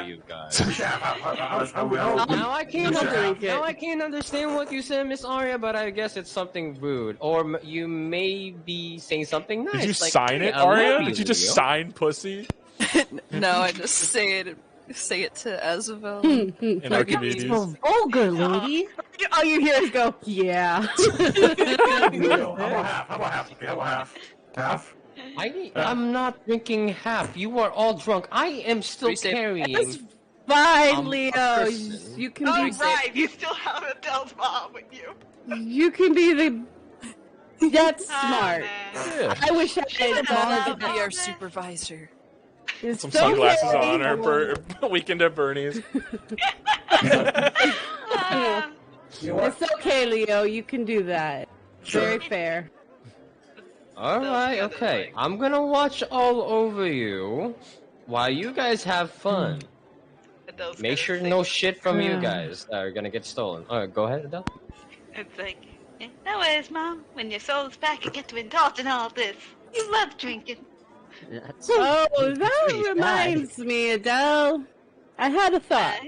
Speaker 4: you guys. Now I can't understand what you said, Miss Arya, but I guess it's something rude. Or you may be saying something nice.
Speaker 1: Did you sign it, Arya? Did you just sign pussy?
Speaker 7: No, I just say it to Azavel.
Speaker 1: In Archimedes.
Speaker 8: So vulgar, lady.
Speaker 3: All you hear is go, yeah.
Speaker 9: How about half? Half?
Speaker 4: I'm not drinking half. You are all drunk. I am still carrying.
Speaker 3: That's fine, Leo. You can be.
Speaker 5: Right, you still have Adele's mom with you.
Speaker 3: You can be the. That's smart.
Speaker 1: Yeah.
Speaker 3: I wish I had a mom
Speaker 7: I'll be our supervisor.
Speaker 3: It's
Speaker 1: Some
Speaker 3: so
Speaker 1: sunglasses
Speaker 3: okay.
Speaker 1: on her weekend at Bernie's.
Speaker 3: It's okay, Leo. You can do that.
Speaker 9: Sure.
Speaker 3: Very fair.
Speaker 4: Alright, okay. I'm gonna watch all over you while you guys have fun.
Speaker 5: Adele's
Speaker 4: Make sure
Speaker 5: gonna
Speaker 4: no
Speaker 5: sing.
Speaker 4: shit from you guys are gonna get stolen. Alright, go ahead, Adele.
Speaker 5: It's like, no worries, Mom. When your soul's back, you get to indulge in all this. You love drinking.
Speaker 3: Oh, that reminds me, Adele. I had a thought.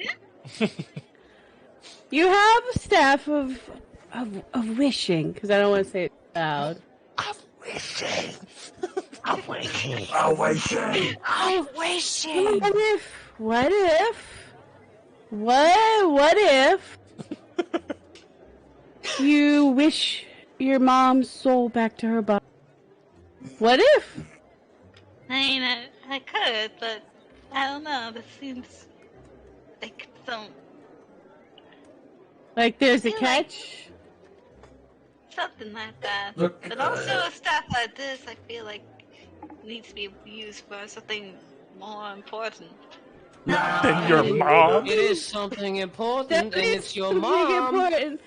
Speaker 3: You have a staff of wishing, because I don't want to say it loud.
Speaker 8: Of wishing. Of wishing.
Speaker 9: Oh, wishing.
Speaker 8: Of wishing.
Speaker 3: What if you wish your mom's soul back to her body? What if?
Speaker 5: I mean, I could, but I don't know. This seems like some
Speaker 3: Like there's a catch?
Speaker 5: something like that.
Speaker 9: Look,
Speaker 5: But also stuff like this, I feel like needs to be used for something more important.
Speaker 1: Than your mom?
Speaker 4: It is something important, and it's your
Speaker 3: Something
Speaker 4: mom.
Speaker 3: important.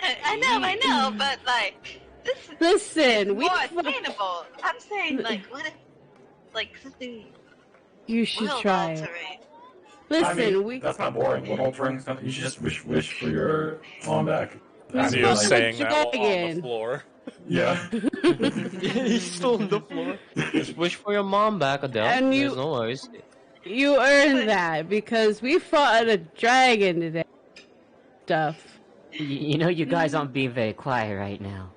Speaker 5: I know, but like this is
Speaker 3: Listen, we
Speaker 5: more attainable. I'm saying like, what if like something
Speaker 3: you should
Speaker 5: world
Speaker 3: try it.
Speaker 5: altering?
Speaker 3: Listen,
Speaker 9: that's not boring. What altering stuff? You should just wish for your mom back.
Speaker 1: Zio's saying that while on the
Speaker 3: dragon.
Speaker 1: floor.
Speaker 9: Yeah.
Speaker 4: He's still on the floor. Just wish for your mom back, Adele.
Speaker 3: And
Speaker 4: There's no worries.
Speaker 3: You earned that because we fought a dragon today. Stuff.
Speaker 6: You know, you guys aren't being very quiet right now.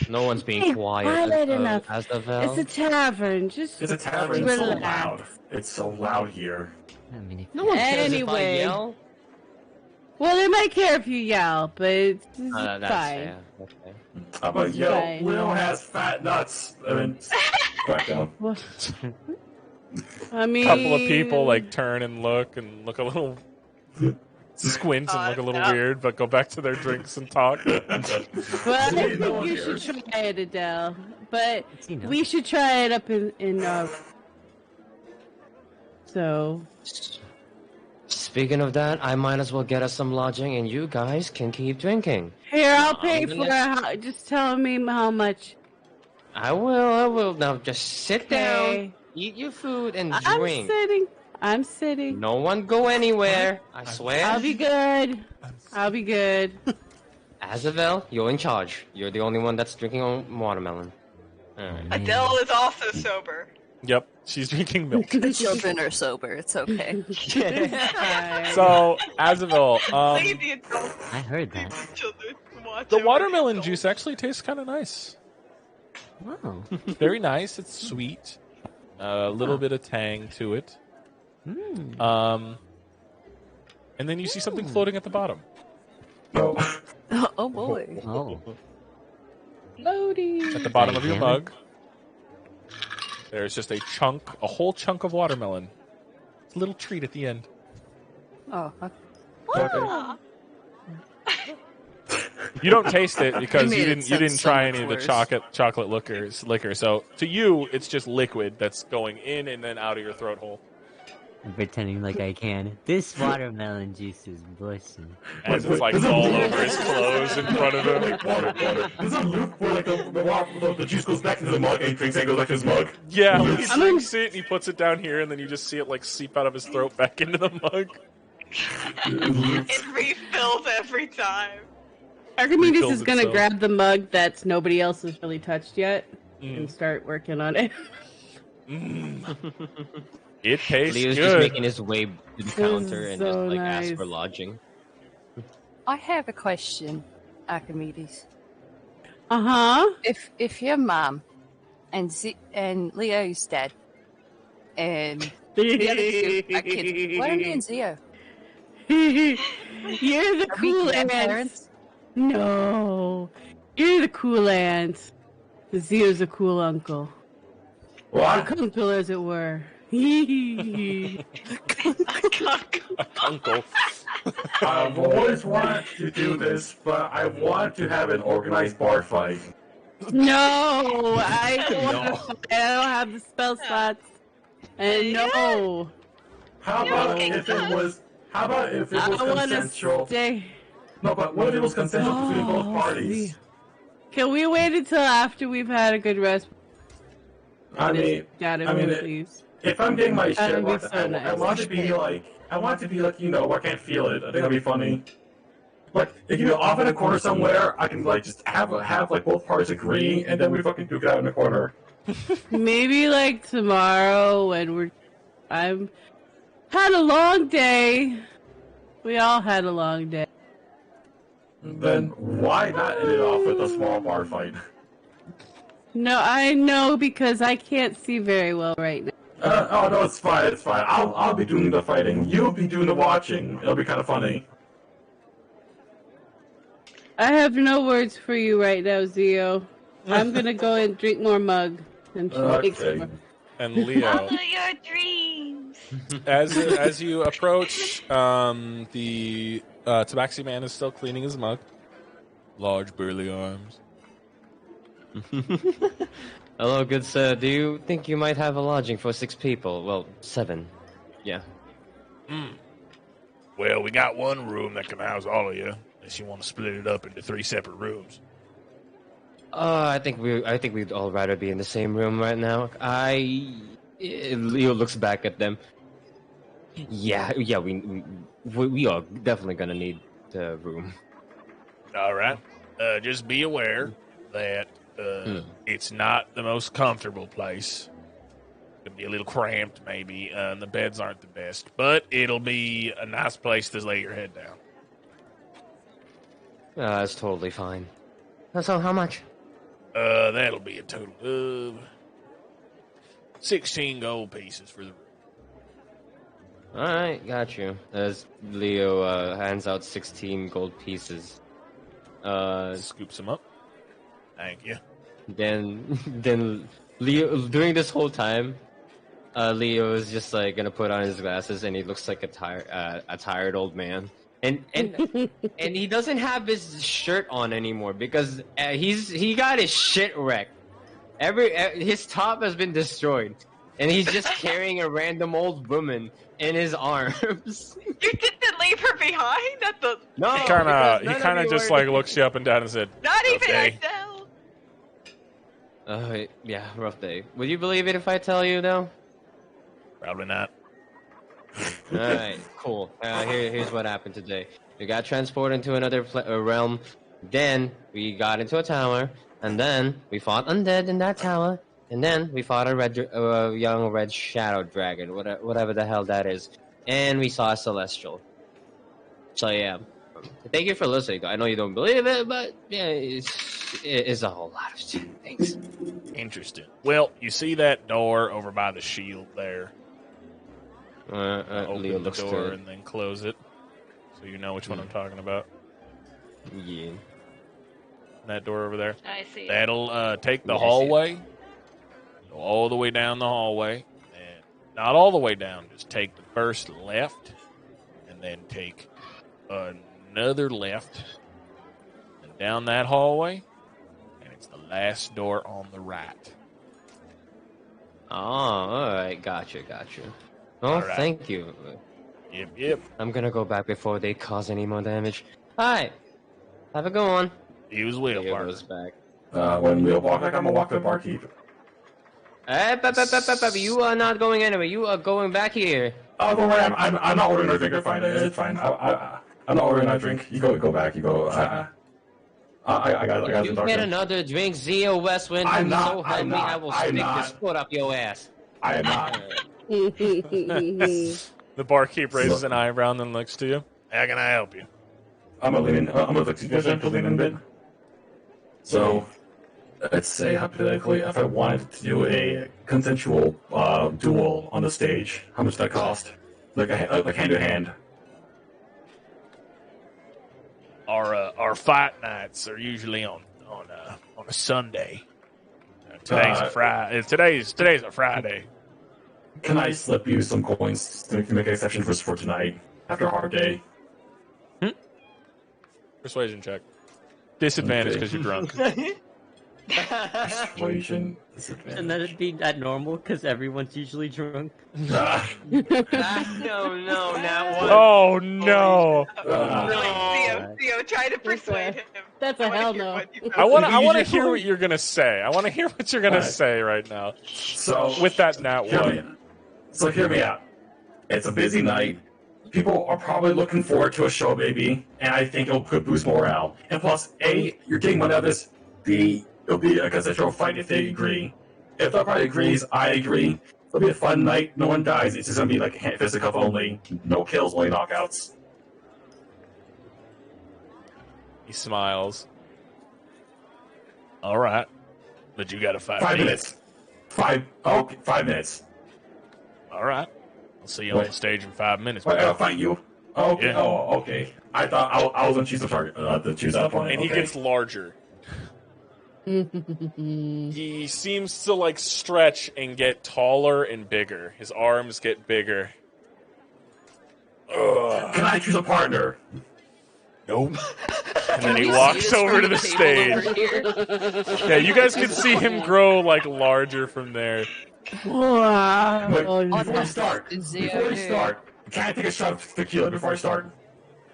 Speaker 4: No one's being
Speaker 3: Hey,
Speaker 4: quiet.
Speaker 3: quiet enough.
Speaker 4: Azavel.
Speaker 3: It's a tavern. Just
Speaker 9: It's a tavern. It's so
Speaker 3: relax.
Speaker 9: loud. It's so loud here.
Speaker 6: I mean, if
Speaker 4: No one cares if I
Speaker 3: Anyway.
Speaker 4: yell.
Speaker 3: Well, they might care if you yell, but it's
Speaker 4: That's
Speaker 3: fine.
Speaker 4: fair. Okay.
Speaker 9: How about yo?
Speaker 3: Fine.
Speaker 9: Will has fat nuts. I mean, back down.
Speaker 3: Well, I mean,
Speaker 1: A couple of people like turn and look a little squint and look a little weird, but go back to their drinks and talk.
Speaker 3: Well, I think
Speaker 9: No one
Speaker 3: you
Speaker 9: cares.
Speaker 3: should try it, Adele. But
Speaker 6: you know.
Speaker 3: we should try it up in so.
Speaker 4: Speaking of that, I might as well get us some lodging, and you guys can keep drinking.
Speaker 3: Here, I'll pay
Speaker 4: I'm
Speaker 3: for
Speaker 4: gonna-
Speaker 3: it. Just tell me how much.
Speaker 4: I will. Now just sit down,
Speaker 3: Okay.
Speaker 4: eat your food, and
Speaker 3: I'm
Speaker 4: drink.
Speaker 3: sitting. I'm sitting.
Speaker 4: No one go anywhere. I swear.
Speaker 3: I'll be good. I'll be good.
Speaker 4: Azavel, you're in charge. You're the only one that's drinking on watermelon. Alright.
Speaker 5: Adele is also sober.
Speaker 1: Yep, she's drinking milk.
Speaker 7: The children are sober. It's okay.
Speaker 1: So, Azavel,
Speaker 5: Leave the adults,
Speaker 6: I heard that.
Speaker 5: leave the children to watch
Speaker 1: the
Speaker 5: over
Speaker 1: watermelon
Speaker 5: the
Speaker 1: juice actually tastes kind of nice.
Speaker 6: Wow.
Speaker 1: Very nice. It's sweet. A little bit of tang to it. And then you see something floating at the bottom.
Speaker 9: No.
Speaker 7: Oh boy.
Speaker 6: Oh.
Speaker 3: Loading.
Speaker 1: At the bottom of your
Speaker 6: Damn it.
Speaker 1: mug, there's just a whole chunk of watermelon. It's a little treat at the end.
Speaker 7: Oh.
Speaker 5: Aw.
Speaker 1: You don't taste it because
Speaker 7: made
Speaker 1: you
Speaker 7: it
Speaker 1: didn't
Speaker 7: sound so
Speaker 1: try
Speaker 7: much
Speaker 1: any of the
Speaker 7: worse.
Speaker 1: chocolate liquor. So to you, it's just liquid that's going in and then out of your throat hole.
Speaker 6: I'm pretending like I can. This watermelon juice is bushing.
Speaker 1: As it's like all over his clothes in front of him.
Speaker 9: Like water. There's a loop where like the juice goes back into the mug and he drinks and goes back to his mug.
Speaker 1: Yeah, he drinks it and he puts it down here, and then you just see it like seep out of his throat back into the mug.
Speaker 5: It refills every time.
Speaker 3: Archimedes
Speaker 1: Refills
Speaker 3: is gonna
Speaker 1: itself.
Speaker 3: grab the mug that's nobody else has really touched yet and start working on it.
Speaker 1: It tastes
Speaker 4: Leo's
Speaker 1: good.
Speaker 4: just making his way to the counter and just
Speaker 3: so
Speaker 4: like ask
Speaker 3: nice.
Speaker 4: for lodging.
Speaker 7: I have a question, Archimedes.
Speaker 3: Uh
Speaker 7: If your mom and Leo's dead, and
Speaker 3: huh.
Speaker 7: the other two are kids, what are me and Zio?
Speaker 3: You're the
Speaker 7: Are we
Speaker 3: cool ants.
Speaker 7: grandparents?
Speaker 3: No, you're the cool ants. Zio's a cool uncle.
Speaker 9: What?
Speaker 3: Uncle, as it were.
Speaker 1: Uncle.
Speaker 9: I've always wanted to do this, but I want to have an organized bar fight.
Speaker 3: No, I don't want to. I don't have the spell slots. And no,
Speaker 9: How about if it was? How about if it
Speaker 3: I
Speaker 9: was
Speaker 3: want to
Speaker 9: consensual?
Speaker 3: stay.
Speaker 9: No, but what if it was consensual between both parties?
Speaker 3: Can we wait until after we've had a good rest?
Speaker 9: I mean,
Speaker 3: Please.
Speaker 9: if I'm getting my shit,
Speaker 3: That'd be
Speaker 9: locked,
Speaker 3: so
Speaker 9: I
Speaker 3: nice.
Speaker 9: want to be like, you know, I can't feel it. I think that'd be funny. Like, if you off in a corner somewhere, I can like just have like both parties agree, and then we fucking duke it out in the corner.
Speaker 3: Maybe like tomorrow when I'm had a long day. We all had a long day.
Speaker 9: Then why not end it off with a small bar fight?
Speaker 3: No, I know because I can't see very well right now.
Speaker 9: Oh no, it's fine. It's fine. I'll be doing the fighting. You'll be doing the watching. It'll be kind of funny.
Speaker 3: I have no words for you right now, Zio. I'm gonna go and drink more mug and take some more.
Speaker 1: And Leo,
Speaker 5: Follow your dreams.
Speaker 1: as you approach, the Tabaxi man is still cleaning his mug. Large burly arms.
Speaker 4: Hello, good sir. Do you think you might have a lodging for 6 people? Well, 7. Yeah.
Speaker 10: Well, we got one room that can house all of you, unless you want to split it up into 3 separate rooms.
Speaker 4: I think we'd all rather be in the same room right now. Leo looks back at them. Yeah, we are definitely gonna need the room.
Speaker 10: All right. Just be aware that it's not the most comfortable place. It'll be a little cramped, maybe, and the beds aren't the best, but it'll be a nice place to lay your head down.
Speaker 4: That's totally fine. So, how much?
Speaker 10: That'll be a total of 16 gold pieces for the room.
Speaker 4: Alright, got you. As Leo hands out 16 gold pieces.
Speaker 1: Scoops him up.
Speaker 10: Thank you.
Speaker 4: Then Leo, during this whole time, Leo is just like gonna put on his glasses, and he looks like a tired old man. And he doesn't have his shirt on anymore because he got his shit wrecked. His top has been destroyed, and he's just carrying a random old woman in his arms.
Speaker 5: You didn't leave her behind at the.
Speaker 4: No,
Speaker 1: He kind of just like looks you up and down and said,
Speaker 5: Not even
Speaker 1: "Okay."
Speaker 5: Adele.
Speaker 4: Yeah, rough day. Would you believe it if I tell you though?
Speaker 10: Probably not.
Speaker 4: Alright, cool. Here's what happened today. We got transported into another realm, then we got into a tower, and then we fought undead in that tower, and then we fought a young red shadow dragon, whatever the hell that is, and we saw a celestial. So yeah, thank you for listening. I know you don't believe it, but yeah, it's a whole lot of things.
Speaker 10: Interesting. Well, you see that door over by the shield there? Open
Speaker 4: Leo
Speaker 10: the
Speaker 4: looks
Speaker 10: door
Speaker 4: to...
Speaker 10: and then close it, so you know which one I'm talking about.
Speaker 4: Yeah.
Speaker 10: That door over there.
Speaker 5: I see.
Speaker 10: That'll take the hallway, go all the way down the hallway, and not all the way down. Just take the first left, and then take another left, and down that hallway, and it's the last door on the right.
Speaker 4: Oh, alright, gotcha. Oh,
Speaker 10: Right.
Speaker 4: thank you.
Speaker 10: Yep.
Speaker 4: I'm gonna go back before they cause any more damage. Alright, have a good one.
Speaker 10: He was Will
Speaker 4: Leo
Speaker 10: Parker.
Speaker 4: goes back.
Speaker 9: When we'll walk back, I'm gonna walk to the barkeep.
Speaker 4: You are not going anywhere. You are going back here.
Speaker 9: Oh, don't worry. I'm not ordering a drink. It's fine. It's fine. I'm not ordering a drink. You go back. You go. I got
Speaker 4: If
Speaker 9: some
Speaker 4: you
Speaker 9: dark
Speaker 4: get
Speaker 9: drink.
Speaker 4: another drink, Zio Westwind,
Speaker 9: I'm
Speaker 4: and
Speaker 9: not,
Speaker 4: so help
Speaker 9: I'm
Speaker 4: me,
Speaker 9: not,
Speaker 4: I will
Speaker 9: I'm
Speaker 4: stick
Speaker 9: not.
Speaker 4: this foot up your ass.
Speaker 9: I am not.
Speaker 1: The barkeep raises an eyebrow and then looks to you.
Speaker 10: How can I help you?
Speaker 9: I'm gonna lean in. I'm gonna look to lean in a bit. So, let's say hypothetically, if I wanted to do a consensual duel on the stage, how much does that cost? Like hand to hand.
Speaker 10: Our fight nights are usually on a Sunday. Today's a Friday. Today's a Friday.
Speaker 9: Can I slip you some coins to make an exception for tonight after a hard day?
Speaker 1: Persuasion check. Disadvantage because you're drunk.
Speaker 9: Persuasion disadvantage.
Speaker 6: And then it'd be at normal because everyone's usually drunk.
Speaker 4: No, not one.
Speaker 1: Oh no!
Speaker 5: Theo, try to persuade him.
Speaker 3: That's a hell no.
Speaker 1: I want to hear what you're gonna say. I want to hear what you're gonna say right now.
Speaker 9: So
Speaker 1: With that nat one.
Speaker 9: Hear me out. It's a busy night. People are probably looking forward to a show, baby, and I think it'll boost morale. And plus, A, you're getting money out of this. B, it'll be a consensual fight if they agree. if the party agrees, I agree. It'll be a fun night. No one dies. It's just gonna be like fisticuff only. No kills, only knockouts.
Speaker 10: He smiles. All right, but you got a 5
Speaker 9: minutes. 5 minutes.
Speaker 10: All right, I'll see you on the stage in 5 minutes.
Speaker 9: Wait, I'll fight you. Okay.
Speaker 10: Yeah.
Speaker 9: Oh, okay. I thought I was gonna choose the target. To choose that opponent.
Speaker 10: And he gets larger. He seems to like stretch and get taller and bigger. His arms get bigger.
Speaker 9: Ugh. Can I choose a partner?
Speaker 10: Nope. And then he walks over to the stage. Yeah, you guys can see him grow like larger from there.
Speaker 3: Wow.
Speaker 9: Before we start, can I take a shot of tequila before I start?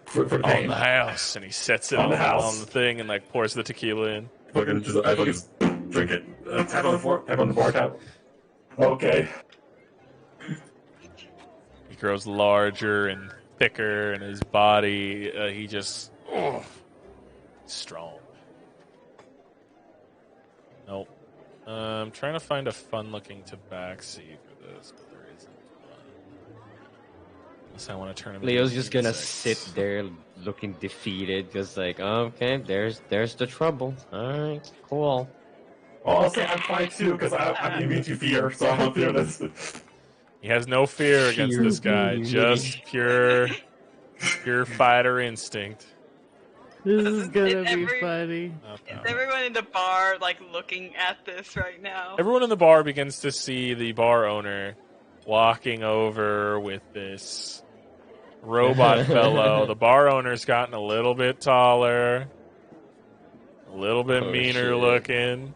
Speaker 9: For the pain.
Speaker 10: On the house, and he sets it on the thing and like pours the tequila in.
Speaker 9: I just drink it. Tap on the floor. Tap on the bar tab. Okay.
Speaker 10: He grows larger and thicker, and his body, he just strong. Nope. I'm trying to find a fun-looking tabaxi for this, but there isn't one. Unless I want to turn him.
Speaker 4: Leo's just gonna sit there looking defeated, just like, okay, there's the trouble. All right, cool.
Speaker 9: Well, I'll say I'm fine too, because I'm immune to fear, so I don't fear this.
Speaker 10: He has no fear against this guy, just pure fighter instinct.
Speaker 3: This is gonna be funny.
Speaker 5: Is everyone in the bar like looking at this right now?
Speaker 10: Everyone in the bar begins to see the bar owner walking over with this robot fellow. The bar owner's gotten a little bit taller, a little bit meaner looking.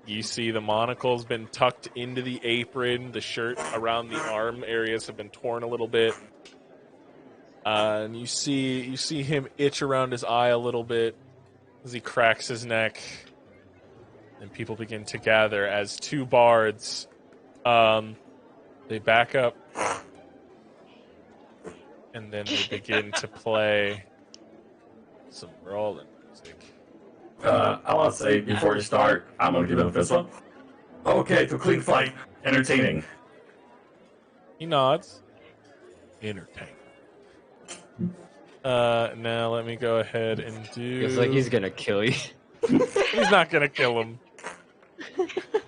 Speaker 10: You see the monocle's been tucked into the apron. The shirt around the arm areas have been torn a little bit. And you see him itch around his eye a little bit as he cracks his neck. And people begin to gather as two bards, they back up. And then they begin to play some brawling music.
Speaker 9: I want to say, before you start, I'm going to give him a fist bump. Okay, to clean fight. Entertaining.
Speaker 10: He nods. Entertaining. Now let me go ahead and do...
Speaker 4: It's like he's gonna kill you.
Speaker 10: He's not gonna kill him.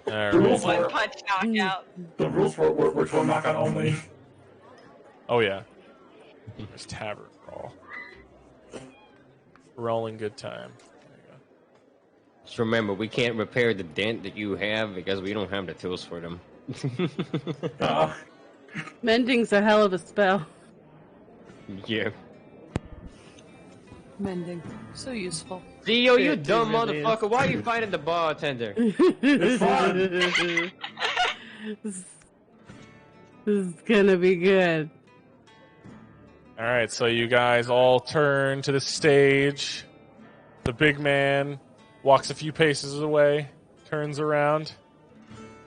Speaker 10: Alright.
Speaker 5: One punch knockout.
Speaker 9: The rules were one knockout only.
Speaker 10: Oh yeah. There's Tavern Brawl. Rolling good time.
Speaker 4: Just remember, we can't repair the dent that you have because we don't have the tools for them.
Speaker 3: Mending's a hell of a spell.
Speaker 4: Yeah.
Speaker 7: Mending. So useful.
Speaker 4: Theo, you dumb motherfucker. Why are you fighting the bartender?
Speaker 9: It's fun.
Speaker 3: This is gonna be good.
Speaker 10: Alright, so you guys all turn to the stage. The big man walks a few paces away, turns around,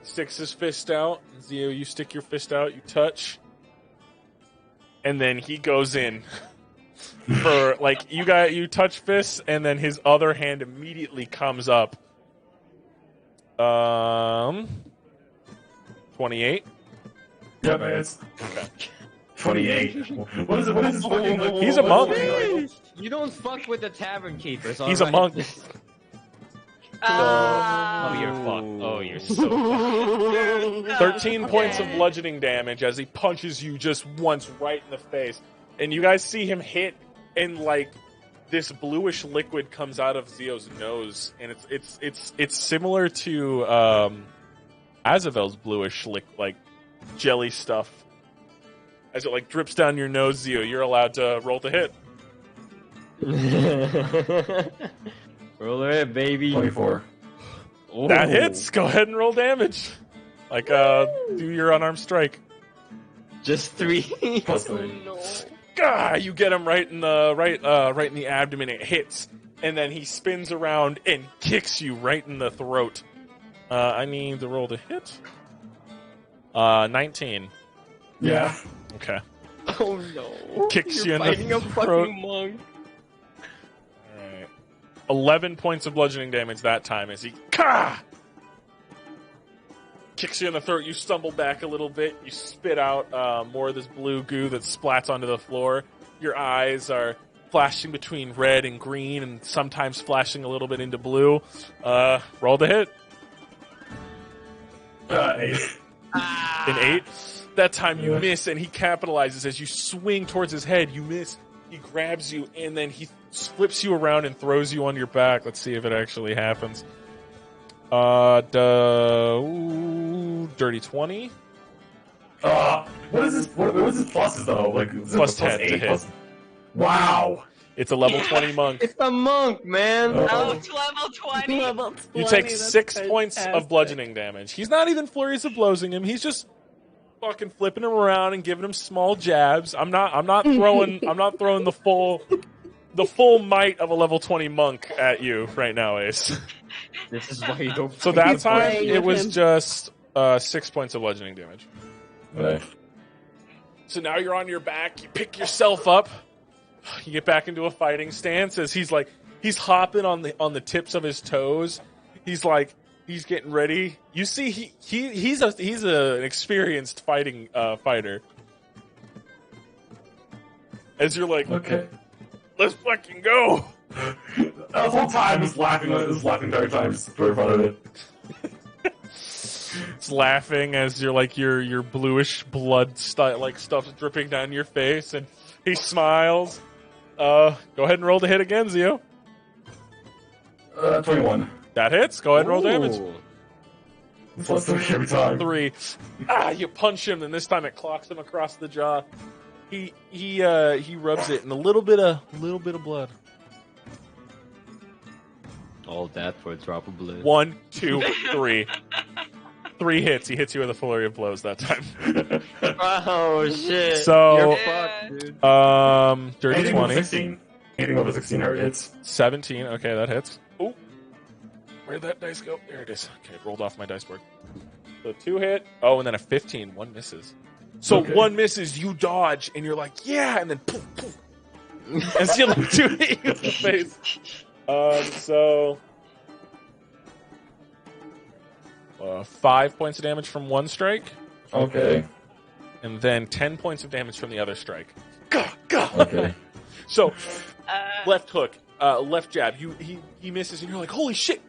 Speaker 10: sticks his fist out. Zio, you stick your fist out, you touch. And then he goes in. For like you touch fists, and then his other hand immediately comes up. 28.
Speaker 9: Yeah, man. It's
Speaker 10: Okay.
Speaker 9: 28. What is this fucking?
Speaker 10: He's a monk.
Speaker 4: You don't fuck with the tavern keepers.
Speaker 10: He's a monk.
Speaker 4: Oh, you're fucked. Oh, you're so fucked.
Speaker 10: 13 points of bludgeoning damage as he punches you just once right in the face, and you guys see him hit, and like this bluish liquid comes out of Zio's nose, and it's similar to Azavel's bluish like jelly stuff. As it like drips down your nose, Zio, you're allowed to roll to hit.
Speaker 4: Roll it, baby.
Speaker 9: 24.
Speaker 4: Ooh.
Speaker 10: That hits. Go ahead and roll damage. Like do your unarmed strike.
Speaker 4: Just 3.
Speaker 9: Plus 3.
Speaker 4: No.
Speaker 10: Gah, you get him right in the right in the abdomen. It hits, and then he spins around and kicks you right in the throat. I need the roll to hit. 19.
Speaker 9: Yeah.
Speaker 10: Okay.
Speaker 4: Oh no!
Speaker 10: Kicks
Speaker 4: You're
Speaker 10: you in the
Speaker 4: fighting a
Speaker 10: throat.
Speaker 4: fucking monk.
Speaker 10: All right. 11 points of bludgeoning damage that time as he
Speaker 1: kicks you in the throat. You stumble back a little bit. You spit out more of this blue goo that splats onto the floor. Your eyes are flashing between red and green and sometimes flashing a little bit into blue. Roll the hit.
Speaker 9: 8.
Speaker 1: An 8. That time you miss, and he capitalizes. As you swing towards his head, you miss. He grabs you, and then he flips you around and throws you on your back. Let's see if it actually happens. Dirty 20.
Speaker 9: What is this? What is this pluses though? Like
Speaker 1: Plus 10 to hit.
Speaker 9: Plus... Wow.
Speaker 1: It's a level 20 monk.
Speaker 4: It's a monk, man.
Speaker 5: Oh, it's level 20.
Speaker 3: Level 20.
Speaker 1: You take
Speaker 3: that's
Speaker 1: 6 points of
Speaker 3: fantastic.
Speaker 1: bludgeoning damage. He's not even furious of blowsing him. He's just fucking flipping him around and giving him small jabs. I'm not throwing the full might of a level 20 monk at you right now, Ace.
Speaker 4: This is why you don't.
Speaker 1: So that time
Speaker 3: playing
Speaker 1: it
Speaker 3: with
Speaker 1: was
Speaker 3: him.
Speaker 1: just 6 points of bludgeoning damage.
Speaker 9: Okay.
Speaker 1: So now you're on your back. You pick yourself up. You get back into a fighting stance as he's hopping on the tips of his toes. He's getting ready. You see, he's an experienced fighter. As you're like,
Speaker 9: Okay.
Speaker 1: let's fucking go.
Speaker 9: The whole time is laughing dark times in front of it.
Speaker 1: It's laughing as your bluish blood stuff's dripping down your face, and he smiles. Go ahead and roll the hit again, Zio.
Speaker 9: 21.
Speaker 1: That hits. Go ahead and roll damage.
Speaker 4: Ooh.
Speaker 9: Plus 3 every time.
Speaker 1: 3. You punch him, and this time it clocks him across the jaw. He rubs it, and a little bit of blood.
Speaker 4: All that for a drop of blood.
Speaker 1: 1, 2, 3. 3 hits. He hits you with a flurry of blows that time.
Speaker 4: Oh shit!
Speaker 1: So,
Speaker 4: You're
Speaker 5: Yeah.
Speaker 4: fucked, dude.
Speaker 1: Dirty
Speaker 9: Anything over
Speaker 1: 20.
Speaker 9: 16. Anything over 16 hits.
Speaker 1: 17. Okay, that hits. Oh, where'd that dice go? There it is. Okay, it rolled off my dice board. So 2 hit. Oh, and then a 15. 1 misses. So
Speaker 9: Okay.
Speaker 1: 1 misses, you dodge, and you're like, yeah, and then poof, poof. And see, 2 hit you in the face. So 5 points of damage from 1 strike,
Speaker 9: Okay.
Speaker 1: and then 10 points of damage from the other strike. Gah, gah.
Speaker 9: Okay.
Speaker 1: So left hook, left jab. He misses, and you're like, holy shit!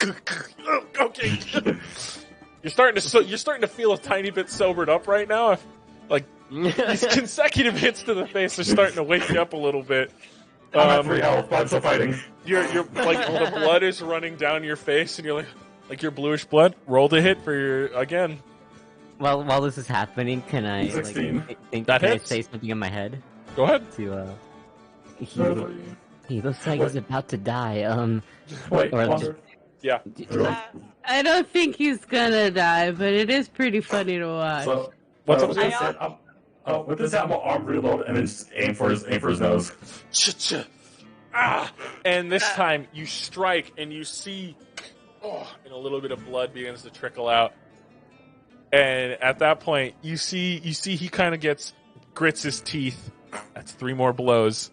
Speaker 1: Okay. You're starting to feel a tiny bit sobered up right now. Like these consecutive hits to the face are starting to wake you up a little bit.
Speaker 9: I'm at 3 health, but I'm still fighting.
Speaker 1: You're like the blood is running down your face, and you're like your bluish blood. Roll the hit for your again.
Speaker 6: Well, while this is happening, can I
Speaker 9: 16.
Speaker 6: think
Speaker 1: That
Speaker 6: can I
Speaker 1: hits.
Speaker 6: say something in my head
Speaker 1: Go ahead.
Speaker 6: to he looks like he's about to die.
Speaker 9: Wait,
Speaker 6: Or
Speaker 9: Wander.
Speaker 1: Yeah.
Speaker 3: I don't think he's gonna die, but it is pretty funny to watch.
Speaker 9: So,
Speaker 1: What's up,
Speaker 9: with
Speaker 1: Zio?
Speaker 9: this set, with this set, I'm gonna arm reload and then just aim for his nose.
Speaker 1: Ch-ch. And this time you strike, and you see, and a little bit of blood begins to trickle out. And at that point, you see he kind of grits his teeth. That's 3 more blows.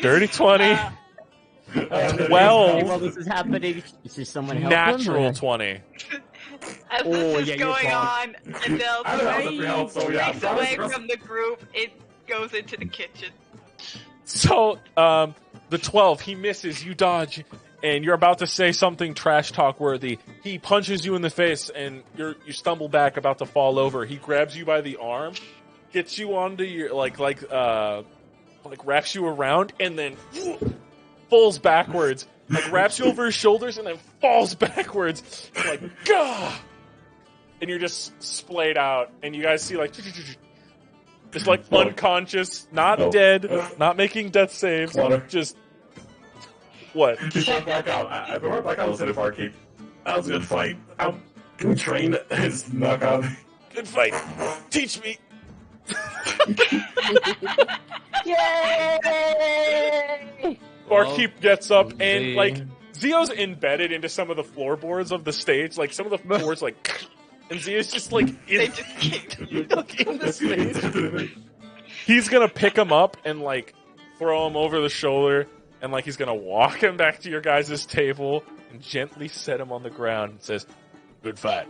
Speaker 1: Dirty 20, 12,
Speaker 6: while this is happening, is there someone help him?
Speaker 1: natural
Speaker 6: or-
Speaker 1: 20.
Speaker 5: As
Speaker 4: Oh,
Speaker 5: this is
Speaker 4: yeah, you're
Speaker 5: going
Speaker 4: fine.
Speaker 5: on, Adele
Speaker 9: I don't know, that's 3 health, so yeah.
Speaker 5: breaks away from the group. It goes into the kitchen.
Speaker 1: So, the 12, he misses, you dodge, and you're about to say something trash talk worthy. He punches you in the face, and you stumble back, about to fall over. He grabs you by the arm, gets you onto your wraps you around, and then falls backwards. Like wraps you over his shoulders, and then falls backwards. Like, gah! And you're just splayed out, and you guys see just unconscious, not dead, not making death saves, just what?
Speaker 9: Just back out. I remember back out was in a barkeep. That was a good fight. I'm gonna train his knockout.
Speaker 1: Good fight. Teach me.
Speaker 6: Yay!
Speaker 1: Barkeep gets up and
Speaker 4: see.
Speaker 1: Zio's embedded into some of the floorboards of the stage. Like some of the floors, and Zio's just
Speaker 5: They
Speaker 1: in
Speaker 5: just kicked me.
Speaker 1: the stage. He's gonna pick him up and throw him over the shoulder, and he's gonna walk him back to your guys' table and gently set him on the ground and says,
Speaker 10: Good fight.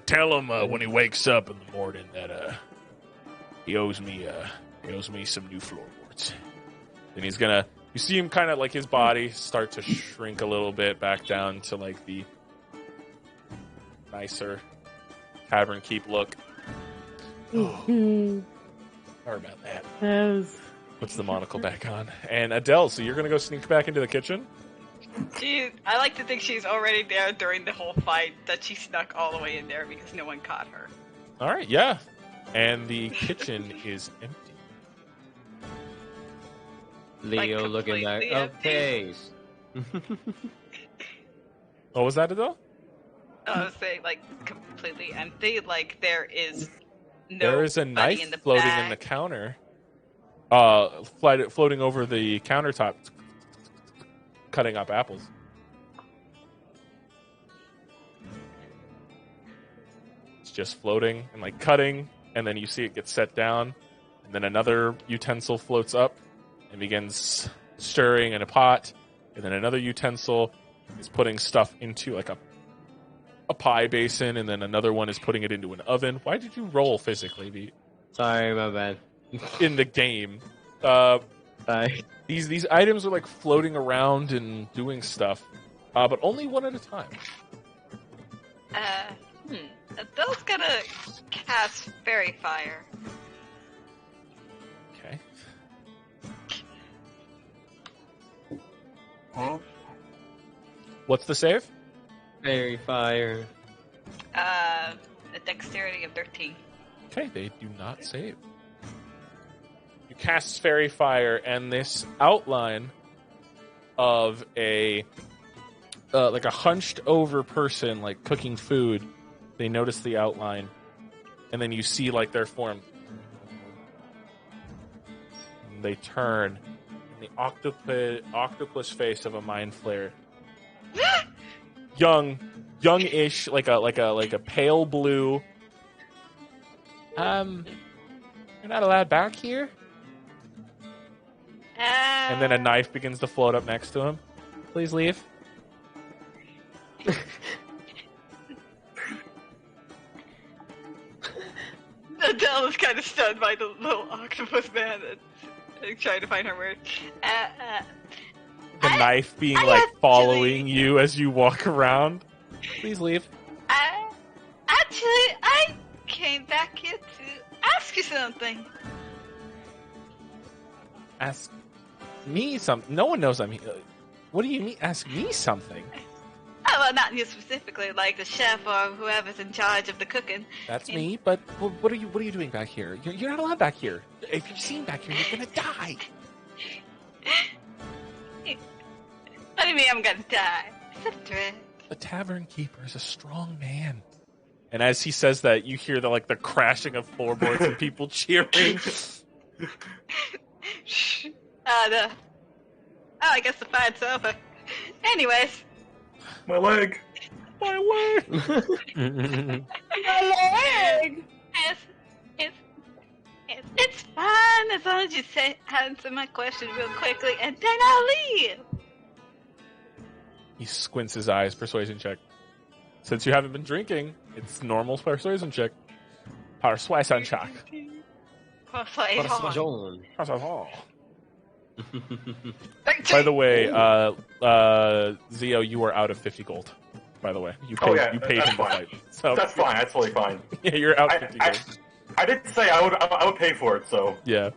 Speaker 10: Tell him when he wakes up in the morning that he owes me some new floorboards. And he's gonna. You see him kind of like his body start to shrink a little bit back down to like the nicer Tavern Keep look. Sorry about that. Puts the monocle back on. And Adele, so you're gonna go sneak back into the kitchen?
Speaker 5: I like to think she's already there during the whole fight, that she snuck all the way in there because no one caught her.
Speaker 1: All right, yeah. And the kitchen is empty.
Speaker 4: Leo looking like, okay.
Speaker 1: What was that, Adele?
Speaker 5: I was saying, like, completely empty. Like, there is no.
Speaker 1: There is a knife floating in the counter. Floating over the countertop, cutting up apples. It's just floating and like cutting, and then you see it get set down, and then another utensil floats up and begins stirring in a pot, and then another utensil is putting stuff into like a pie basin, and then another one is putting it into an oven. Why did you roll physically, Pete?
Speaker 4: Sorry, my bad.
Speaker 1: In the game. These items are like floating around and doing stuff, but only one at a time.
Speaker 5: Adele's gonna cast Fairy Fire.
Speaker 1: Okay. What's the save?
Speaker 4: Fairy Fire.
Speaker 5: A dexterity of 13.
Speaker 1: Okay, they do not save. You cast Fairy Fire, and this outline of a like a hunched over person, like cooking food. They notice the outline, and then you see like their form. And they turn, and the octopus face of a mind flayer. Youngish, like a pale blue. You're not allowed back here. And then a knife begins to float up next to him. Please leave.
Speaker 5: Adele is kind of stunned by the little octopus man and trying to find her words.
Speaker 1: The knife being like following you as you walk around. Please leave.
Speaker 5: I came back here to ask you something.
Speaker 1: Ask me something? No one knows I'm here. What do you mean, ask me something?
Speaker 5: Oh, well, not you specifically, like the chef or whoever's in charge of the cooking.
Speaker 1: That's me, but what are you doing back here? You're not allowed back here. If you're seen back here, you're gonna die.
Speaker 5: What do you mean I'm gonna die? It's a threat.
Speaker 1: The tavern keeper is a strong man. And as he says that, you hear the crashing of floorboards and people cheering.
Speaker 5: I guess the fight's over. Anyways.
Speaker 9: My leg.
Speaker 1: My leg.
Speaker 5: My leg. It's fine as long as you answer my question real quickly, and then I'll leave.
Speaker 1: He squints his eyes. Persuasion check. Since you haven't been drinking, it's normal persuasion check. Persuasion check.
Speaker 4: Persuasion.
Speaker 1: By the way, Zio, you are out of 50 gold. By the way, you paid him to fight. So
Speaker 9: that's fine. That's totally fine.
Speaker 1: Yeah, you're out 50 gold.
Speaker 9: I did say I would pay for it. So
Speaker 1: yeah.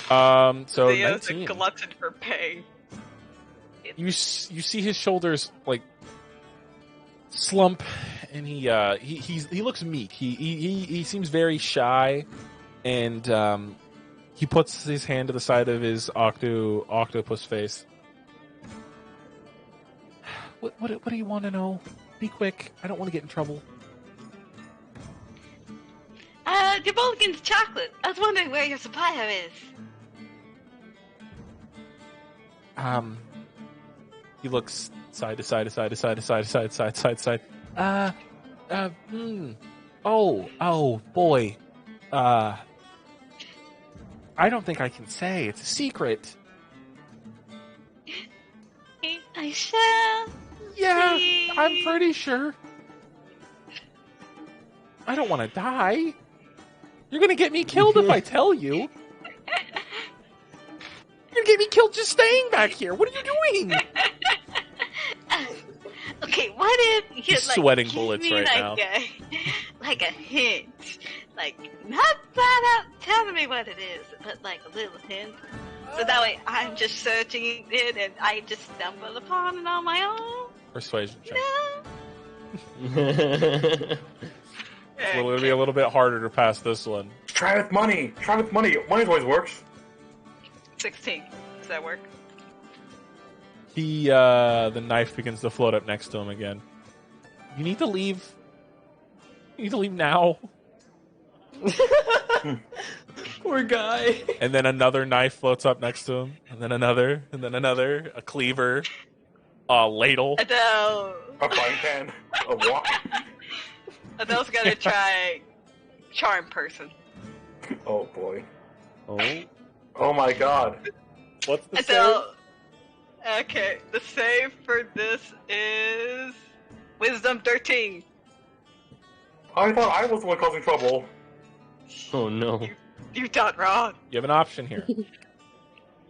Speaker 1: So
Speaker 5: Zio's
Speaker 1: 19.
Speaker 5: a glutton for pay.
Speaker 1: You see his shoulders like slump, and he looks meek. He seems very shy, and he puts his hand to the side of his octopus face. What do you want to know? Be quick. I don't want to get in trouble.
Speaker 5: Your Mulligan's chocolate. I was wondering where your supplier is.
Speaker 1: He looks side to side to side to side to side to side to side. Oh boy. I don't think I can say. It's a secret.
Speaker 5: I shall.
Speaker 1: Yeah,
Speaker 5: see.
Speaker 1: I'm pretty sure. I don't want to die. You're gonna get me killed if I tell you. You're gonna get me killed just staying back here. What are you doing?
Speaker 5: Okay, what if you
Speaker 1: He's sweating bullets
Speaker 5: give me
Speaker 1: right now.
Speaker 5: Like a hint, like not flat out telling me what it is, but like a little hint. So that way I'm just searching it and I just stumble upon it on my own.
Speaker 1: Persuasion check.
Speaker 5: No.
Speaker 1: It's going to be a little bit harder to pass this one.
Speaker 9: Try with money. Try with money. Money always works.
Speaker 5: 16. Does that work?
Speaker 1: The knife begins to float up next to him again. You need to leave. You need to leave now.
Speaker 4: Poor guy.
Speaker 1: And then another knife floats up next to him, and then another, a cleaver, a ladle,
Speaker 5: Adele.
Speaker 9: A frying pan. A wok.
Speaker 5: Adele's gonna try charm person.
Speaker 9: Oh boy.
Speaker 4: Oh.
Speaker 9: Oh my god.
Speaker 1: What's the
Speaker 5: Adele. Okay, the save for this is Wisdom 13.
Speaker 9: I thought I was the one causing trouble.
Speaker 4: Oh no.
Speaker 5: You done wrong.
Speaker 1: You have an option here.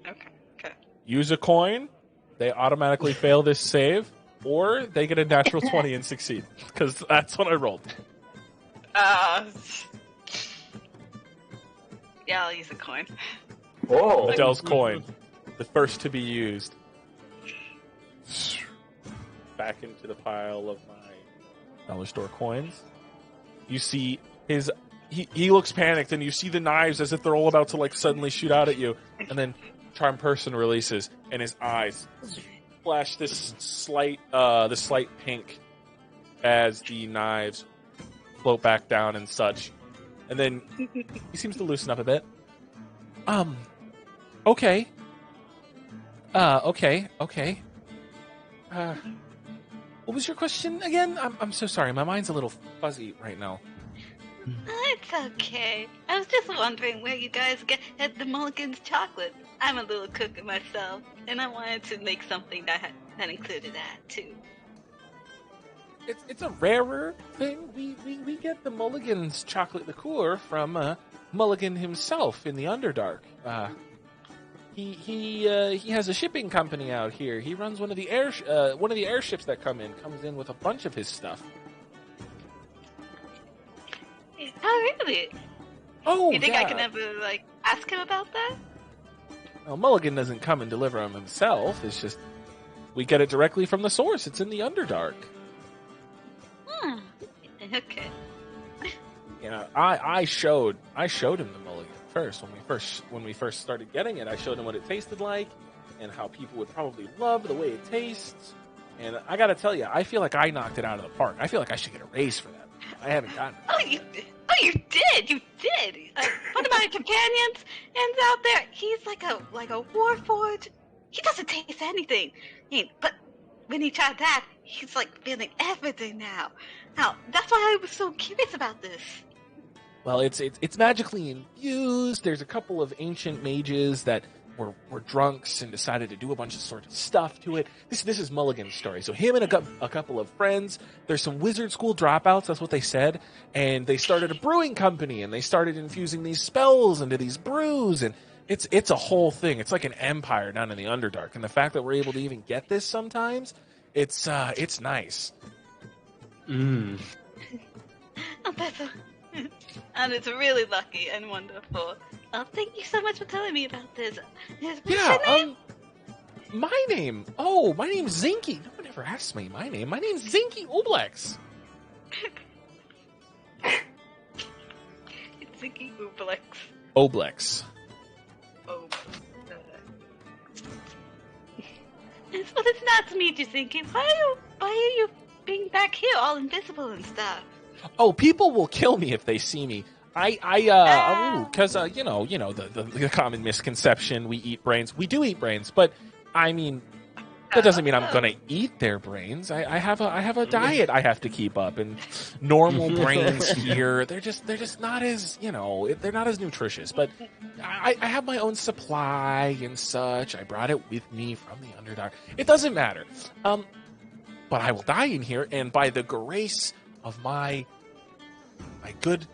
Speaker 5: Okay.
Speaker 1: Use a coin. They automatically fail this save, or they get a natural 20 and succeed. Because that's what I rolled.
Speaker 5: Yeah, I'll use a coin.
Speaker 9: Oh.
Speaker 1: Adele's coin, the first to be used. Back into the pile of my dollar store coins. You see his. He looks panicked, and you see the knives as if they're all about to like suddenly shoot out at you. And then Charm Person releases, and his eyes flash this slight pink as the knives float back down and such. And then he seems to loosen up a bit. Okay. Okay. What was your question again? I'm so sorry. My mind's a little fuzzy right now.
Speaker 5: It's okay. I was just wondering where you guys get the Mulligan's chocolate. I'm a little cooker myself, and I wanted to make something that included that too.
Speaker 1: It's a rarer thing. We get the Mulligan's chocolate liqueur from Mulligan himself in the Underdark. He has a shipping company out here. He runs one of the airships that comes in with a bunch of his stuff.
Speaker 5: Oh, really?
Speaker 1: Oh,
Speaker 5: you think
Speaker 1: yeah.
Speaker 5: I can ever ask him about that?
Speaker 1: Well, Mulligan doesn't come and deliver them himself. It's just we get it directly from the source. It's in the Underdark.
Speaker 5: Okay.
Speaker 1: You know, I showed him the Mulligan first when we first started getting it. I showed him what it tasted like and how people would probably love the way it tastes. And I got to tell you, I feel like I knocked it out of the park. I feel like I should get a raise for that. I haven't gotten it.
Speaker 5: You did. One of my companions ends out there. He's like a warforged. He doesn't taste anything. But when he tried that, he's like feeling everything now. Now that's why I was so curious about this.
Speaker 1: Well, it's magically infused. There's a couple of ancient mages that were drunks and decided to do a bunch of sort of stuff to it. This is Mulligan's story. So him and a couple of friends, there's some wizard school dropouts, that's what they said, and they started a brewing company, and they started infusing these spells into these brews, and it's a whole thing. It's like an empire down in the Underdark, and the fact that we're able to even get this sometimes, it's nice.
Speaker 5: Oh, and it's really lucky and wonderful. Oh, thank you so much for telling me about this. What's your name?
Speaker 1: My name? Oh, my name's Zinky. No one ever asks me my name. My name's Zinky Oblex.
Speaker 5: It's Zinky Oblex.
Speaker 1: Oblex.
Speaker 5: Well, it's not to meet you, Zinky. Why are you being back here, all invisible and stuff?
Speaker 1: Oh, people will kill me if they see me. Because you know the common misconception, we eat brains. We do eat brains, but I mean, that doesn't mean I'm gonna eat their brains. I have a diet I have to keep up, and normal brains here, they're just not as, they're not as nutritious. But I have my own supply and such. I brought it with me from the Underdark. It doesn't matter. But I will die in here, and by the grace of my my good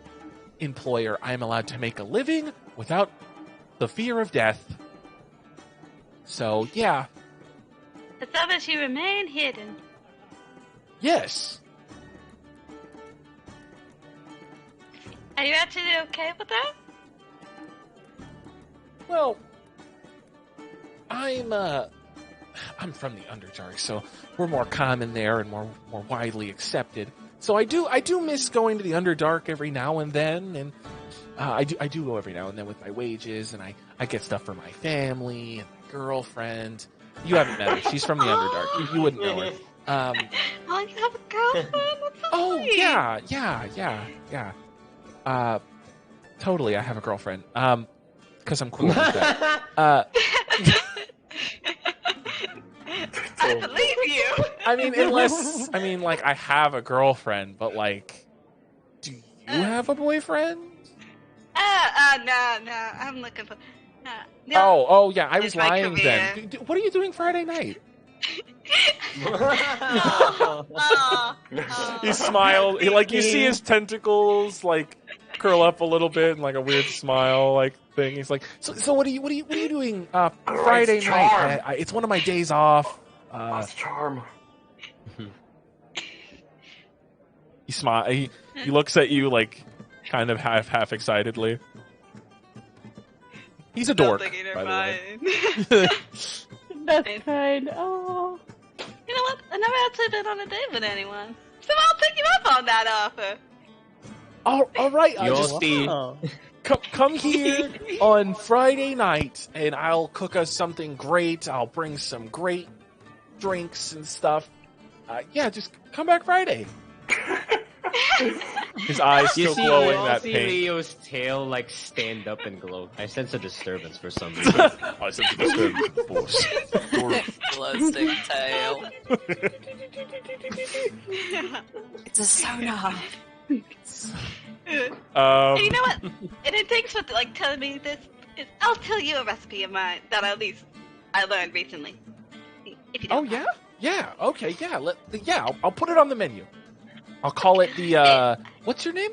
Speaker 1: employer, I am allowed to make a living without the fear of death. So, yeah.
Speaker 11: As long as you remain hidden.
Speaker 1: Yes.
Speaker 11: Are you actually okay with that?
Speaker 1: Well, I'm from the Underdark, so we're more common there and more widely accepted. So I do miss going to the Underdark every now and then, and I do go every now and then with my wages, and I get stuff for my family and my girlfriend. You haven't met her; she's from the Underdark. You wouldn't know her.
Speaker 11: Oh, you have a girlfriend? That's so
Speaker 1: Oh
Speaker 11: sweet.
Speaker 1: yeah. Totally, I have a girlfriend. Because I'm cool with that.
Speaker 5: I believe you.
Speaker 1: I mean, like, I have a girlfriend, but, like, do you have a boyfriend?
Speaker 11: No, I'm looking for...
Speaker 1: No. Oh, yeah, I was
Speaker 11: It's my
Speaker 1: lying
Speaker 11: career.
Speaker 1: then. What are you doing Friday night? He smiled. You see his tentacles, like, curl up a little bit and, like, a weird smile, like, thing. He's like, so what are you doing Friday night? It's one of my days off.
Speaker 9: That's charm.
Speaker 1: He smile. He looks at you like kind of half excitedly. He's a dork, by the way.
Speaker 3: That's kind. Oh.
Speaker 11: You know what? I never actually been on a date with anyone. So I'll take you up on that offer.
Speaker 1: All right.
Speaker 4: You'll see.
Speaker 1: Come here on Friday night, and I'll cook us something great. I'll bring some great drinks and stuff. Yeah, just come back Friday. His eyes still glowing that
Speaker 4: see
Speaker 1: pink.
Speaker 4: Leo's tail like stand up and glow. I sense a disturbance for some reason.
Speaker 1: I sense a disturbance.
Speaker 7: Plastic tail. It's a sonar.
Speaker 11: And you know what? And it takes what like telling me this is I'll tell you a recipe of mine that at least I learned recently. If you don't mind.
Speaker 1: Yeah. Okay. Yeah. I'll put it on the menu. I'll call it the. What's your name?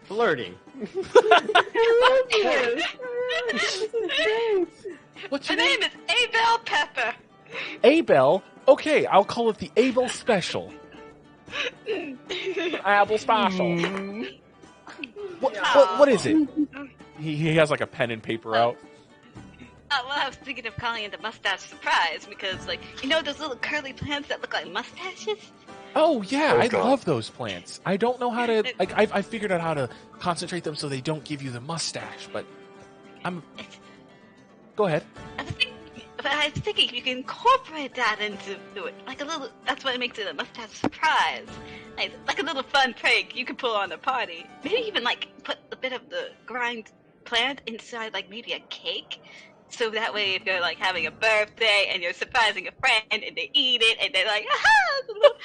Speaker 4: Flirting.
Speaker 1: What's your
Speaker 11: My name is Abel Pepper.
Speaker 1: Abel. Okay, I'll call it the Abel Special. Abel Special. What is it? He has like a pen and paper out.
Speaker 11: Well, I was thinking of calling it the mustache surprise because, like, you know those little curly plants that look like mustaches?
Speaker 1: Oh yeah, I
Speaker 9: God.
Speaker 1: love those plants. I don't know how to like. I figured out how to concentrate them so they don't give you the mustache. But Go ahead.
Speaker 11: I was thinking you can incorporate that into it, like a little. That's what makes it a mustache surprise, like a little fun prank you could pull on a party. Maybe even like put a bit of the grind plant inside, like maybe a cake. So that way, if you're like having a birthday and you're surprising a friend and they eat it and they're like, aha, little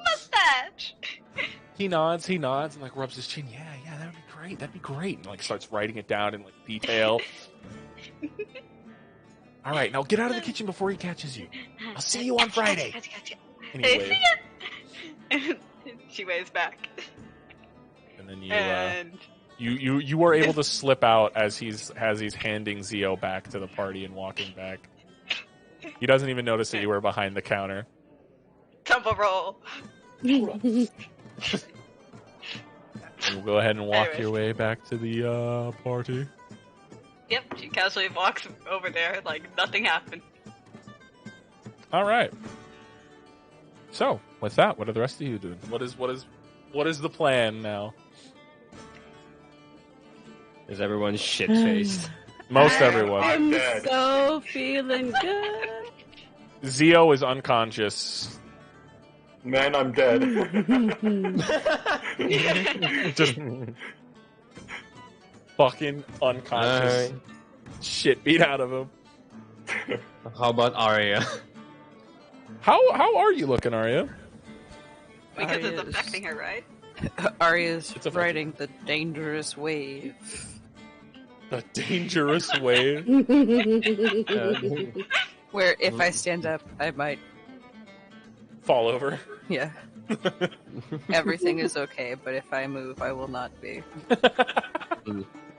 Speaker 11: mustache.
Speaker 1: He nods and like rubs his chin. Yeah, that'd be great. And like starts writing it down in like detail. All right, now get out of the kitchen before he catches you. I'll see you on Friday.
Speaker 11: Gotcha.
Speaker 1: Anyway,
Speaker 5: She waves back.
Speaker 1: and then you are able to slip out as he's handing Zio back to the party and walking back. He doesn't even notice that you were behind the counter.
Speaker 5: Tumble roll.
Speaker 1: You'll go ahead and walk
Speaker 5: Anyways.
Speaker 1: your way back to the party.
Speaker 5: Yep, she casually walks over there like nothing happened.
Speaker 1: All right. So, with that, what are the rest of you doing? What is the plan now?
Speaker 4: Is everyone shit faced?
Speaker 1: Most everyone.
Speaker 3: I'm
Speaker 9: dead.
Speaker 3: so feeling good.
Speaker 1: Zio is unconscious.
Speaker 9: Man, I'm dead.
Speaker 1: Just fucking unconscious. Shit beat out of him.
Speaker 4: How about Arya?
Speaker 1: How are you looking, Arya?
Speaker 5: Because it's
Speaker 7: Arya's-
Speaker 5: affecting her, right?
Speaker 7: Arya's
Speaker 1: It's a
Speaker 7: riding the dangerous wave.
Speaker 1: The dangerous wave.
Speaker 7: Where if I stand up, I might
Speaker 1: fall over.
Speaker 7: Yeah. Everything is okay, but if I move, I will not be.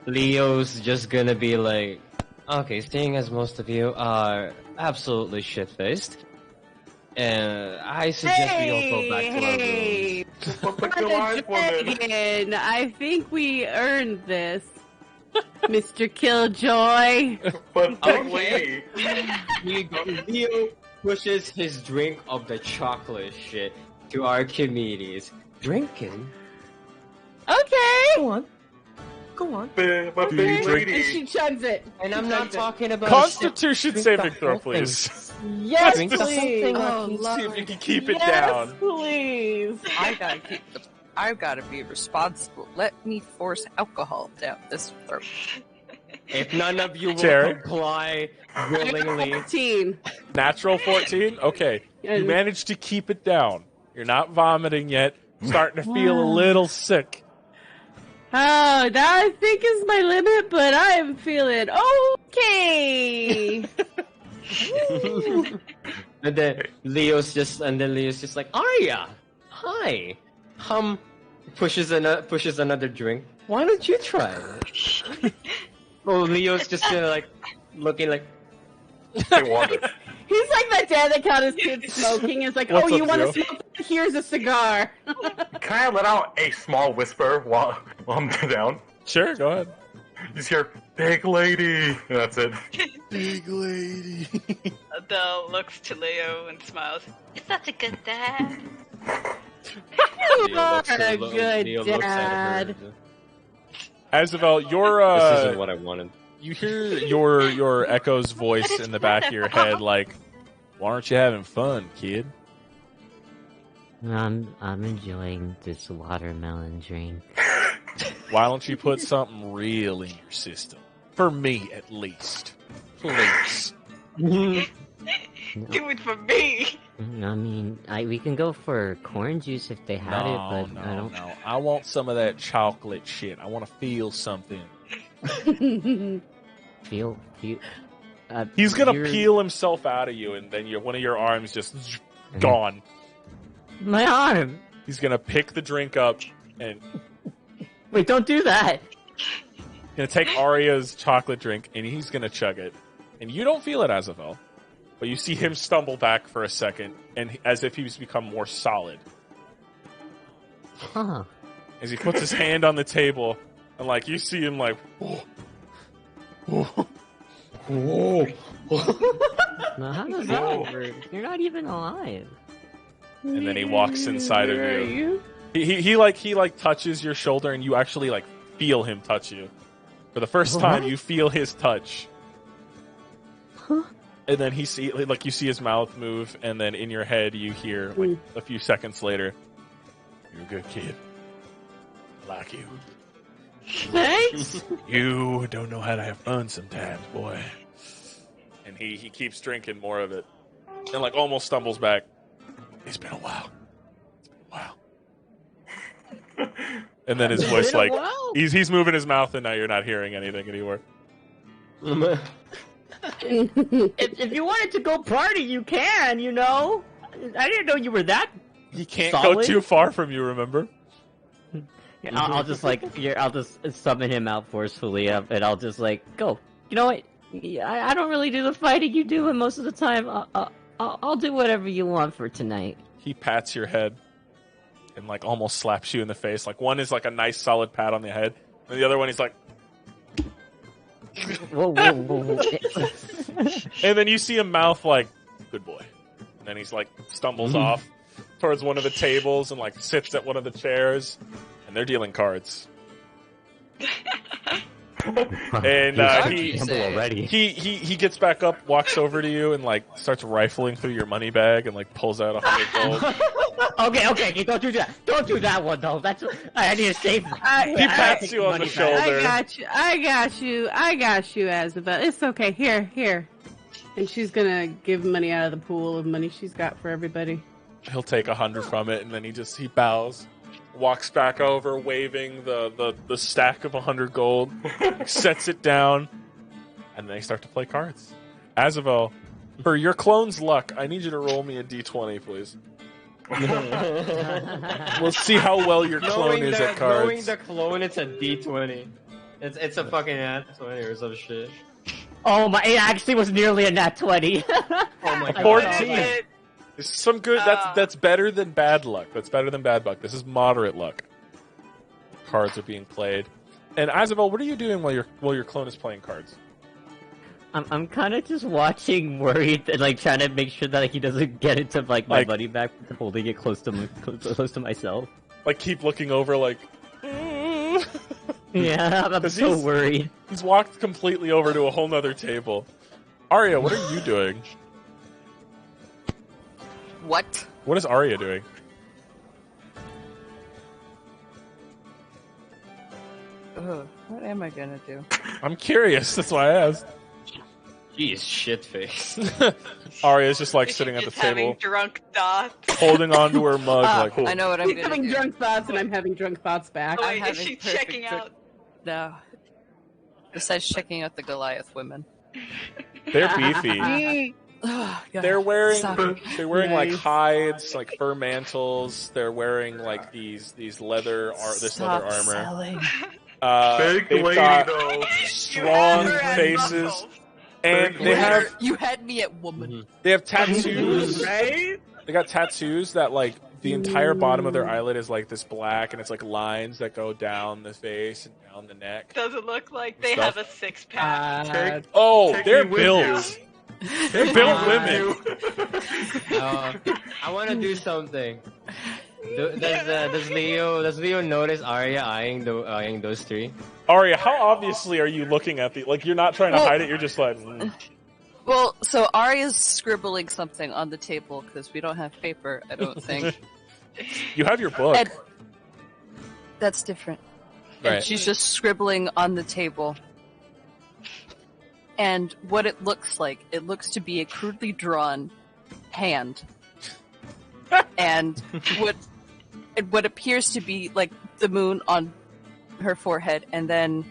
Speaker 4: Leo's just gonna be like, okay, seeing as most of you are absolutely shit-faced, I suggest we all go back to our rooms.
Speaker 3: Dragon, I think we earned this, Mr. Killjoy.
Speaker 9: But
Speaker 4: Okay. Leo pushes his drink of the chocolate shit to Archimedes. Drinking?
Speaker 3: Okay.
Speaker 4: Go on.
Speaker 9: But big
Speaker 3: And
Speaker 9: lady.
Speaker 3: she chugs it.
Speaker 4: And I'm not talking about
Speaker 1: Constitution
Speaker 4: drink
Speaker 1: saving
Speaker 4: the
Speaker 1: throw,
Speaker 4: whole thing.
Speaker 1: please.
Speaker 3: Yes,
Speaker 4: Drink the whole
Speaker 3: please.
Speaker 4: thing,
Speaker 3: Oh,
Speaker 4: Archimedes.
Speaker 3: Lord.
Speaker 1: See if you can keep it
Speaker 3: Yes,
Speaker 1: down.
Speaker 3: please.
Speaker 7: I've got to be responsible. Let me force alcohol down this throat.
Speaker 4: If none of you will
Speaker 1: Jared?
Speaker 4: comply willingly,
Speaker 3: 14.
Speaker 1: Natural 14? Okay. You managed to keep it down. You're not vomiting yet. Starting to feel a little sick.
Speaker 3: Oh, that I think is my limit, but I am feeling okay.
Speaker 4: and then Leo's just like, Arya, hi. Pushes another drink. Why don't you try it? Oh, Leo's just gonna like looking like.
Speaker 9: Hey, water.
Speaker 3: He's like that dad that caught his kid smoking. It's like,
Speaker 1: What's
Speaker 3: oh, you
Speaker 1: up,
Speaker 3: want to
Speaker 1: Joe?
Speaker 3: smoke? Here's a cigar.
Speaker 9: Can I let out a small whisper while I'm down?
Speaker 1: Sure, go ahead.
Speaker 9: You just hear, big lady. That's it.
Speaker 1: Big lady.
Speaker 5: Adele looks to Leo and smiles.
Speaker 11: You're such a good dad.
Speaker 3: You are a good dad.
Speaker 1: Azabel, your
Speaker 4: This isn't what I wanted.
Speaker 1: you hear your Echo's voice in the back of your head, like, "Why aren't you having fun, kid?"
Speaker 6: I'm enjoying this watermelon drink.
Speaker 1: Why don't you put something real in your system? For me, at least. Please.
Speaker 5: Do it for me.
Speaker 6: I mean, we can go for corn juice if they had it, but I don't.
Speaker 1: No. I want some of that chocolate shit. I want to feel something.
Speaker 6: Feel.
Speaker 1: He's gonna
Speaker 6: you're-
Speaker 1: peel himself out of you, and then one of your arms just gone.
Speaker 6: My arm.
Speaker 1: He's gonna pick the drink up and
Speaker 6: Wait, don't do that.
Speaker 1: gonna take Arya's chocolate drink, and he's gonna chug it. And you don't feel it, Azabel, but you see him stumble back for a second, and as if he's become more solid.
Speaker 6: Huh.
Speaker 1: As he puts his hand on the table, and like you see him like, whoa, whoa.
Speaker 6: Now, how does that work? You're not even alive.
Speaker 1: And then he walks inside of you. He touches your shoulder, and you actually like feel him touch you. For the first time, you feel his touch.
Speaker 6: Huh?
Speaker 1: And then you see his mouth move, and then in your head you hear like a few seconds later, "You're a good kid. I like you.
Speaker 3: Thanks.
Speaker 1: You don't know how to have fun sometimes, boy." And he keeps drinking more of it, and like almost stumbles back. It's been a while. And then his voice like he's moving his mouth, and now you're not hearing anything anymore.
Speaker 8: If you wanted to go party, you can. You know, I didn't know you were that.
Speaker 1: He can't
Speaker 8: solid.
Speaker 1: go too far from you. Remember?
Speaker 6: Yeah, I'll just I'll just summon him out forcefully, and I'll just like go. You know what? I don't really do the fighting you do, and most of the time, I'll do whatever you want for tonight.
Speaker 1: He pats your head and like almost slaps you in the face. Like one is like a nice solid pat on the head, and the other one he's like,
Speaker 6: Whoa, whoa, whoa.
Speaker 1: and then you see him mouth like, "Good boy," and then he's like stumbles off towards one of the tables and like sits at one of the chairs, and they're dealing cards. And he gets back up, walks over to you, and like starts rifling through your money bag and like pulls out 100 gold.
Speaker 8: Okay, don't do that. Don't do that one though. I need to save.
Speaker 1: He pats you on the shoulder.
Speaker 3: I got you, Azabel. It's okay. Here. And she's gonna give money out of the pool of money she's got for everybody.
Speaker 1: He'll take 100 from it, and then he bows, walks back over, waving the stack of 100 gold, sets it down, and then they start to play cards. Azabel, for your clone's luck, I need you to roll me a d20, please. We'll see how well your clone is at cards.
Speaker 4: Knowing the clone, it's a D20. It's a fucking nat 20 or some shit.
Speaker 8: Oh my! It actually was nearly a nat 20.
Speaker 4: Oh my god.
Speaker 1: 14. This is some good. That's better than bad luck. That's better than bad luck. This is moderate luck. Cards are being played. And Isabel, what are you doing while your clone is playing cards?
Speaker 8: I'm kind of just watching, worried, and like trying to make sure that he doesn't get into my buddy back, holding it close to myself.
Speaker 1: Like keep looking over, like.
Speaker 8: Yeah, I'm so worried.
Speaker 1: He's walked completely over to a whole nother table. Arya, what are you doing?
Speaker 7: What?
Speaker 1: What is Arya doing?
Speaker 7: What am I gonna do?
Speaker 1: I'm curious. That's why I asked.
Speaker 4: Jeez, shit face.
Speaker 1: Arya's just like sitting at the
Speaker 5: having
Speaker 1: table,
Speaker 5: drunk thoughts.
Speaker 1: holding onto her mug. Like,
Speaker 7: I know what I'm
Speaker 3: He's
Speaker 7: gonna
Speaker 3: having
Speaker 7: do.
Speaker 3: drunk thoughts, and I'm having drunk thoughts back.
Speaker 5: Oh,
Speaker 7: I'm
Speaker 5: wait, is
Speaker 7: having
Speaker 5: she
Speaker 7: perfect
Speaker 5: checking
Speaker 7: drunk-
Speaker 5: out?
Speaker 7: No. Besides checking out the Goliath women.
Speaker 1: they're beefy.
Speaker 7: Oh, God.
Speaker 1: They're wearing
Speaker 7: Stop.
Speaker 1: like hides, like fur mantles. They're wearing like these leather
Speaker 7: Stop
Speaker 1: armor.
Speaker 7: selling.
Speaker 9: Big
Speaker 1: They've
Speaker 9: lady,
Speaker 1: got
Speaker 9: though.
Speaker 1: strong
Speaker 5: You never had
Speaker 1: faces,
Speaker 5: muscles.
Speaker 1: and
Speaker 7: You
Speaker 1: they have
Speaker 7: had me at woman.
Speaker 1: they have tattoos.
Speaker 3: Right?
Speaker 1: They got tattoos that like the entire bottom of their eyelid is like this black, and it's like lines that go down the face and down the neck.
Speaker 5: Doesn't look like they
Speaker 1: Stuff.
Speaker 5: have a six-pack.
Speaker 1: They're
Speaker 9: me with
Speaker 1: built. They're built women.
Speaker 4: I want to do something. Does Leo notice Arya eyeing those three?
Speaker 1: Arya, how obviously are you looking at the? Like, you're not trying to hide it. You're just like.
Speaker 7: Well, so Arya's scribbling something on the table because we don't have paper, I don't think.
Speaker 1: You have your book.
Speaker 7: And that's different.
Speaker 1: Right.
Speaker 7: And she's just scribbling on the table. And what it looks to be a crudely drawn hand. And what appears to be like the moon on her forehead, and then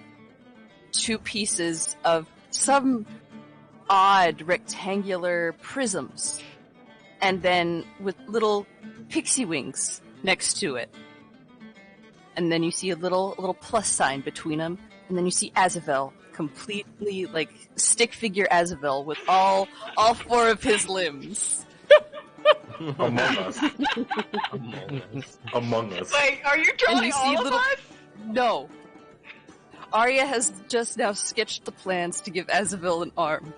Speaker 7: two pieces of some odd rectangular prisms, and then with little pixie wings next to it. And then you see a little plus sign between them, and then you see Azavel, completely like stick figure Azavel with all four of his limbs.
Speaker 9: Among us. Among us.
Speaker 5: Wait, are you drawing
Speaker 7: you see
Speaker 5: all of
Speaker 7: little-
Speaker 5: us?
Speaker 7: No. Arya has just now sketched the plans to give Azavel an arm.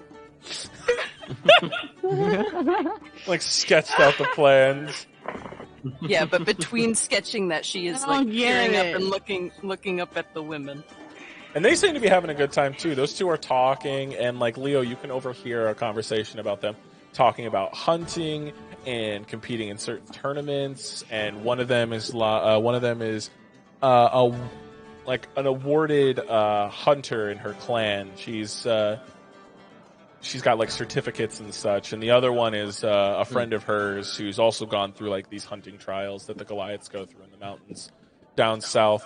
Speaker 1: Like sketched out the plans.
Speaker 7: Yeah, but between sketching that, she is like peering up and looking up at the women.
Speaker 1: And they seem to be having a good time too. Those two are talking, and like Leo, you can overhear a conversation about them talking about hunting and competing in certain tournaments. And one of them is like an awarded hunter in her clan. She's got like certificates and such. And the other one is a friend of hers who's also gone through like these hunting trials that the Goliaths go through in the mountains down south.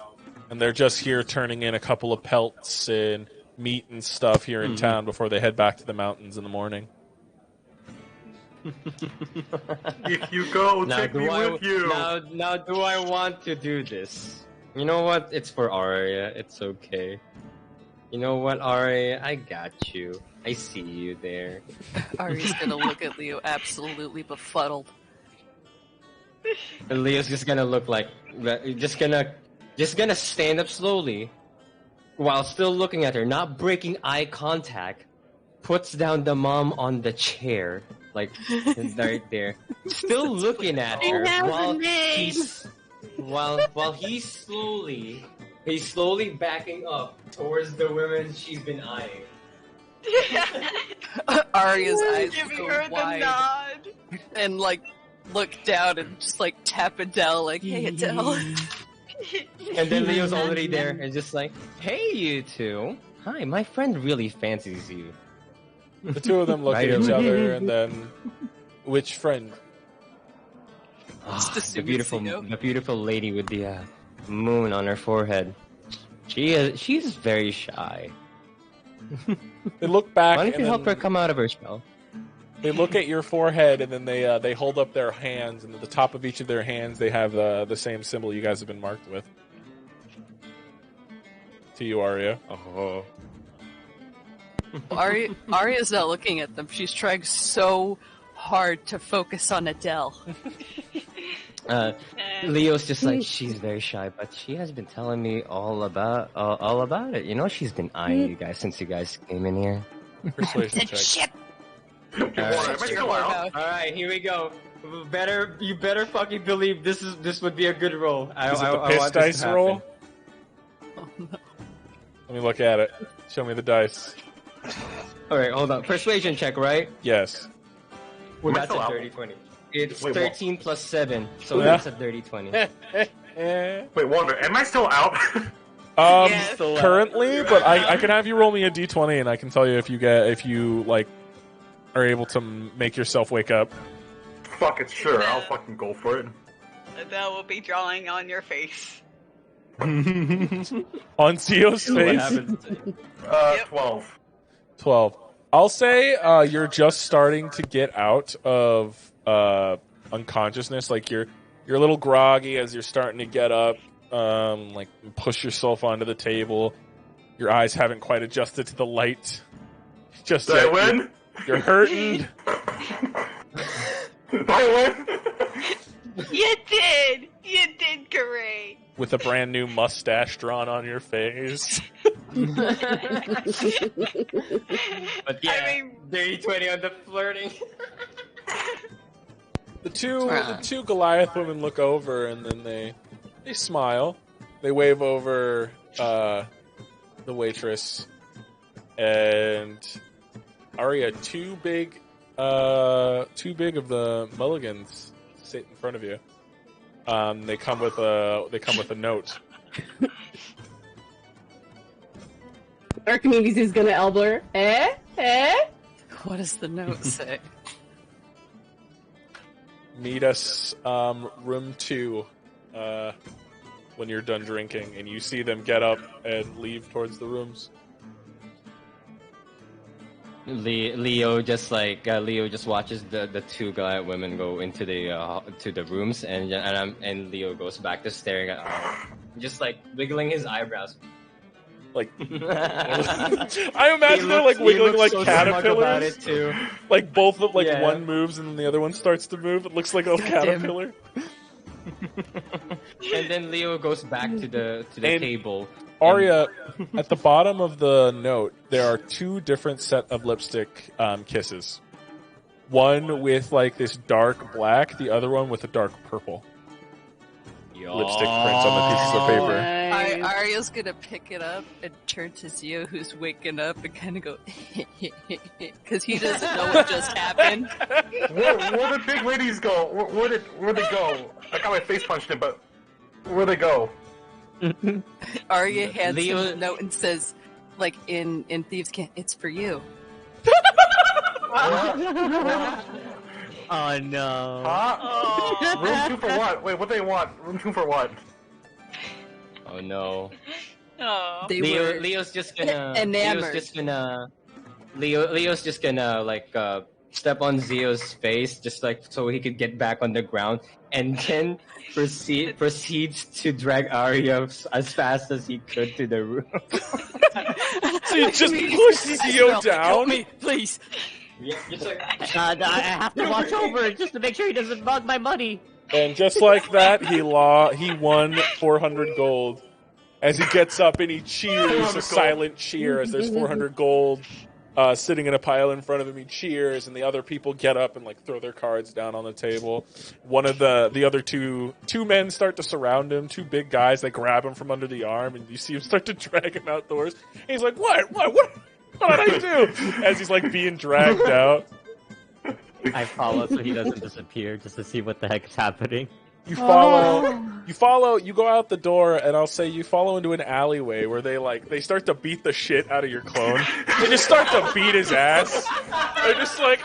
Speaker 1: And they're just here turning in a couple of pelts and meat and stuff here in town before they head back to the mountains in the morning.
Speaker 9: If you go,
Speaker 4: Now,
Speaker 9: take me with you.
Speaker 4: Now, do I want to do this? You know what? It's for Arya. It's okay. You know what, Arya? I got you. I see you there.
Speaker 7: Arya's gonna look at Leo absolutely befuddled.
Speaker 4: And Leo's just gonna look like, just gonna stand up slowly, while still looking at her, not breaking eye contact. Puts down the mom on the chair, like right there, still looking at her while he's slowly backing up towards the women she's been eyeing.
Speaker 7: Arya's eyes
Speaker 5: Giving
Speaker 7: go
Speaker 5: her the
Speaker 7: wide
Speaker 5: nod.
Speaker 7: and like look down and just like tap Adele, like, "Hey Adele."
Speaker 4: And then Leo's already there and just like, "Hey, you two. Hi, my friend really fancies you."
Speaker 1: The two of them look
Speaker 4: Right
Speaker 1: at each
Speaker 4: over.
Speaker 1: other, and then which friend?
Speaker 7: Just
Speaker 4: The
Speaker 7: assuming
Speaker 4: beautiful,
Speaker 7: Zio.
Speaker 4: the beautiful lady with the moon on her forehead. She's very shy.
Speaker 1: They look back.
Speaker 4: Why don't you
Speaker 1: and
Speaker 4: help her
Speaker 1: then
Speaker 4: come out of her shell?
Speaker 1: They look at your forehead, and then they hold up their hands, and at the top of each of their hands, they have the same symbol you guys have been marked with. To you, Arya.
Speaker 4: Oh.
Speaker 7: Arya's not looking at them. She's trying so hard to focus on Adele.
Speaker 4: Leo's just like, she's very shy, but she has been telling me all about it. You know, she's been eyeing you guys since you guys came in here.
Speaker 1: Persuasion check.
Speaker 7: Shit.
Speaker 4: All right, here we go. You better fucking believe this would be a good roll.
Speaker 1: Is it the piss dice roll?
Speaker 7: Oh, no.
Speaker 1: Let me look at it. Show me the dice.
Speaker 4: All right, hold on. Persuasion check, right?
Speaker 1: Yes.
Speaker 4: Well, that's a dirty 20. It's 13 plus 7, so
Speaker 1: Yeah.
Speaker 4: that's a dirty 20.
Speaker 9: Wait, Wander, am I still out?
Speaker 5: Yes.
Speaker 1: Currently, but I can have you roll me a d20, and I can tell you if you like are able to make yourself wake up.
Speaker 9: Fuck it, sure. I'll fucking go for it.
Speaker 5: Adele will be drawing on your face.
Speaker 1: On Theo's
Speaker 4: What
Speaker 1: face.
Speaker 4: happens?
Speaker 9: 12.
Speaker 1: 12. I'll say you're just starting to get out of unconsciousness. Like you're a little groggy as you're starting to get up. Like push yourself onto the table. Your eyes haven't quite adjusted to the light. Just
Speaker 9: Did I win?
Speaker 1: You're hurting.
Speaker 9: Did I win?
Speaker 5: You did! You did great!
Speaker 1: With a brand new mustache drawn on your face.
Speaker 4: But yeah,
Speaker 5: I mean-
Speaker 4: dirty 20 on the flirting.
Speaker 1: The two Goliath women look over, and then they smile. They wave over the waitress, and Arya, two big of the mulligans sit in front of you. They come with a note.
Speaker 3: Archimedes is gonna elbow her.
Speaker 7: What does the note say?
Speaker 1: Meet us room 2 when you're done drinking, and you see them get up and leave towards the rooms.
Speaker 4: Leo just watches the two Goliath women go into the rooms, and Leo goes back to staring at just like wiggling his eyebrows.
Speaker 1: Like I imagine they're like wiggling like
Speaker 4: so
Speaker 1: caterpillars.
Speaker 4: about it too.
Speaker 1: Like both of
Speaker 4: Yeah.
Speaker 1: one moves and then the other one starts to move. It looks like a caterpillar.
Speaker 4: And then Leo goes back to the
Speaker 1: And
Speaker 4: table.
Speaker 1: Arya, at the bottom of the note, there are two different set of lipstick kisses. One with like this dark black, the other one with a dark purple. Lipstick prints on the pieces of paper.
Speaker 3: Nice.
Speaker 7: Arya's gonna pick it up and turn to Zio, who's waking up, and kind of go, because he doesn't know what just happened.
Speaker 9: Where the big ladies go? Where'd they go? I got my face punched in, but where'd they go?
Speaker 7: Arya hands
Speaker 4: Leo-
Speaker 7: him a note and says, like in Thieves' Camp, it's for you.
Speaker 6: Oh no.
Speaker 9: Huh? Room 2 for what? Wait, what do they want? Room 2 for what?
Speaker 4: Oh no.
Speaker 5: Oh.
Speaker 7: They were
Speaker 4: Leo's just gonna
Speaker 7: enamored.
Speaker 4: Leo's just gonna like step on Zio's face just like so he could get back on the ground, and then proceeds to drag Arya as fast as he could to the room.
Speaker 1: So you just push Zio down?
Speaker 7: Help me, please.
Speaker 4: Yeah, just like
Speaker 6: I have to watch over it just to make sure he doesn't mug my money.
Speaker 1: And just like that, he won 400 gold. As he gets up and he cheers, a silent cheer, as there's 400 gold sitting in a pile in front of him. He cheers, and the other people get up and like throw their cards down on the table. One of the other two men start to surround him. Two big guys, they grab him from under the arm, and you see him start to drag him outdoors. And he's like, "What did I do?" As he's like being dragged out.
Speaker 6: I follow so he doesn't disappear just to see what the heck is happening.
Speaker 1: You follow, you go out the door, and I'll say you follow into an alleyway where they start to beat the shit out of your clone. They just start to beat his ass. They're just like,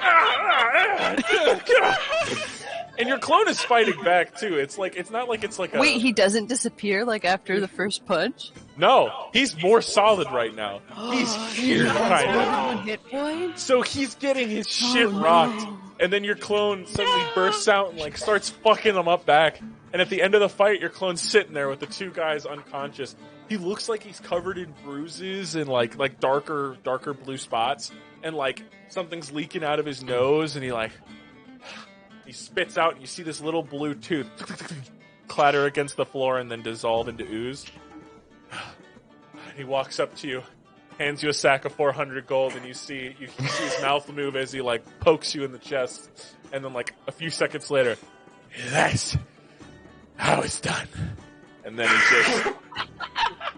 Speaker 1: and your clone is fighting back too. It's not like it's like a...
Speaker 7: Wait, he doesn't disappear like after the first punch?
Speaker 1: No, he's more solid right now. He's here, kind of.
Speaker 7: 1 hit point?
Speaker 1: So he's getting his shit rocked, and then your clone suddenly bursts out and like starts fucking him up back. And at the end of the fight, your clone's sitting there with the two guys unconscious. He looks like he's covered in bruises and like darker blue spots, and like something's leaking out of his nose, and he spits out, and you see this little blue tooth clatter against the floor and then dissolve into ooze. He walks up to you, hands you a sack of 400 gold, and you see his mouth move as he like pokes you in the chest, and then like a few seconds later, that's how it's done. And then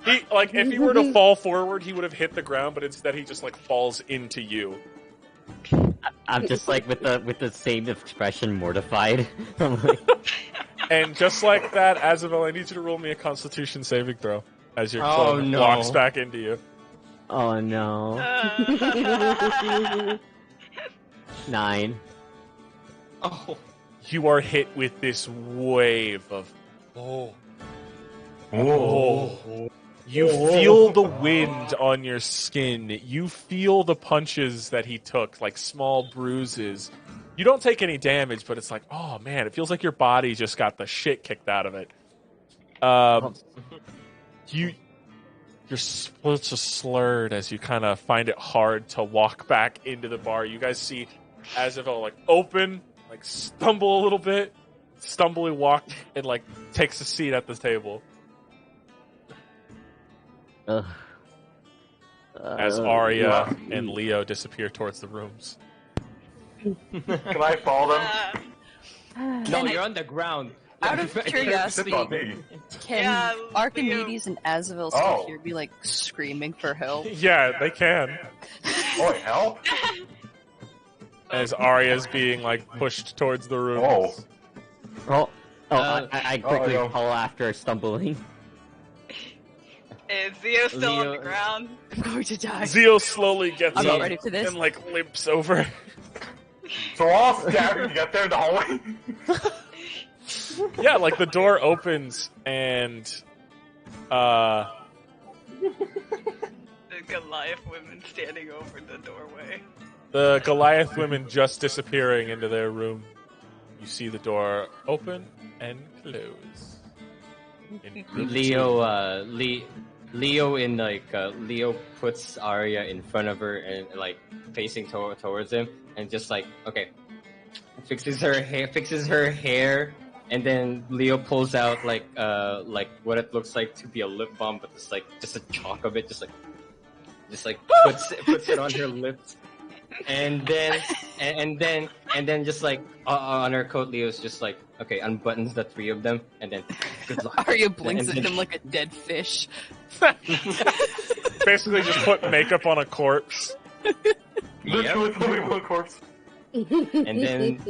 Speaker 1: if he were to fall forward, he would have hit the ground, but instead he just like falls into you.
Speaker 6: I'm just like with the same expression, mortified. I'm like,
Speaker 1: And just like that, Azabel, I need you to roll me a Constitution saving throw as your clone walks back into you.
Speaker 6: oh no. 9.
Speaker 4: Oh.
Speaker 1: You are hit with this wave of You feel the wind on your skin. You feel the punches that he took, like small bruises. You don't take any damage, but it's like, oh man, it feels like your body just got the shit kicked out of it. Your splits are slurred as you kind of find it hard to walk back into the bar. You guys see Azabel like open, like stumble a little bit, stumbly walk, and like takes a seat at the table. As Arya and Leo disappear towards the rooms.
Speaker 9: Can I follow them?
Speaker 4: No, you're on the ground.
Speaker 7: Out of curiosity,
Speaker 9: Sit on me.
Speaker 7: can Archimedes and Azabel still hear me like screaming for help?
Speaker 1: Yeah, they can.
Speaker 9: Oh, help!
Speaker 1: As Arya's being like pushed towards the rooms.
Speaker 6: I quickly call after stumbling.
Speaker 5: Is Zio still on
Speaker 4: Leo-
Speaker 5: the ground?
Speaker 7: I'm going to die.
Speaker 1: Zio slowly gets
Speaker 7: I'm
Speaker 1: up
Speaker 7: not ready for this.
Speaker 1: and like limps over.
Speaker 9: So I'll stab you to get there in the hallway.
Speaker 1: Yeah, like the door opens and
Speaker 5: The Goliath women standing over the doorway.
Speaker 1: the Goliath women just disappearing into their room. You see the door open and close.
Speaker 4: Leo puts Arya in front of her and like facing towards him, and just like fixes her hair, and then Leo pulls out like what it looks like to be a lip balm, but just a chalk of it, just puts it on her lips, and then just like on her coat, Leo's just like unbuttons the 3 of them, and then good luck.
Speaker 7: Arya blinks at him like a dead fish.
Speaker 1: Basically just put makeup on a corpse.
Speaker 9: Literally putting one corpse.
Speaker 4: And then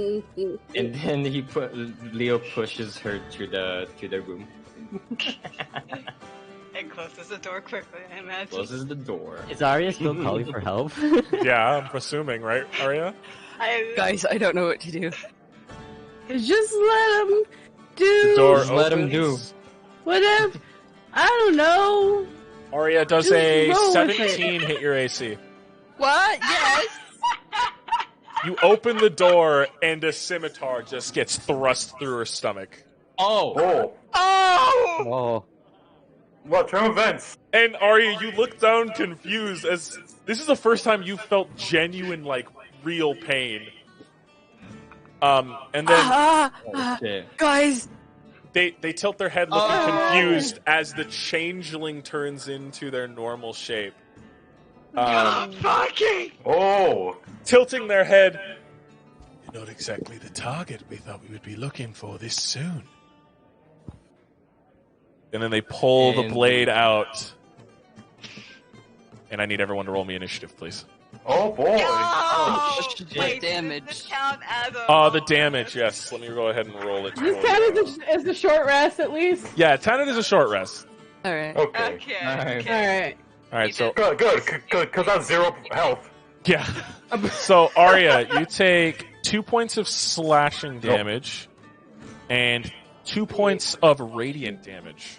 Speaker 4: Leo pushes her to the room.
Speaker 5: And closes the door quickly, I imagine.
Speaker 4: Closes the door.
Speaker 6: Is Arya still calling for help?
Speaker 1: Yeah, I'm assuming, right, Arya?
Speaker 7: Guys, I don't know what to do.
Speaker 3: Just let him do
Speaker 1: The door
Speaker 4: Just let him
Speaker 1: opens.
Speaker 4: do.
Speaker 3: whatever. I don't know.
Speaker 1: Arya does
Speaker 3: Just
Speaker 1: a
Speaker 3: roll with it.
Speaker 1: 17 hit your AC.
Speaker 7: What? Yes.
Speaker 1: You open the door and a scimitar just gets thrust through her stomach.
Speaker 4: Oh!
Speaker 6: Oh.
Speaker 9: What? Turn events.
Speaker 1: And Arya, you look down confused as this is the first time you felt genuine, like, real pain. And then
Speaker 4: Shit.
Speaker 7: Guys,
Speaker 1: they tilt their head looking confused as the changeling turns into their normal shape. Tilting their head. You're not exactly the target we thought we would be looking for this soon. And then they pull the blade out. And I need everyone to roll me initiative, please.
Speaker 9: Oh boy.
Speaker 5: Wait,
Speaker 7: damage.
Speaker 5: does this count as a...
Speaker 1: The damage, yes. Let me go ahead and roll it.
Speaker 3: This kind as a short rest, at least.
Speaker 1: Yeah, 10 is a short rest.
Speaker 7: all right.
Speaker 9: Okay.
Speaker 5: Okay.
Speaker 3: All right.
Speaker 1: So
Speaker 9: Good, because that's 0 health.
Speaker 1: yeah. So Arya, you take 2 points of slashing damage and 2 points of radiant damage.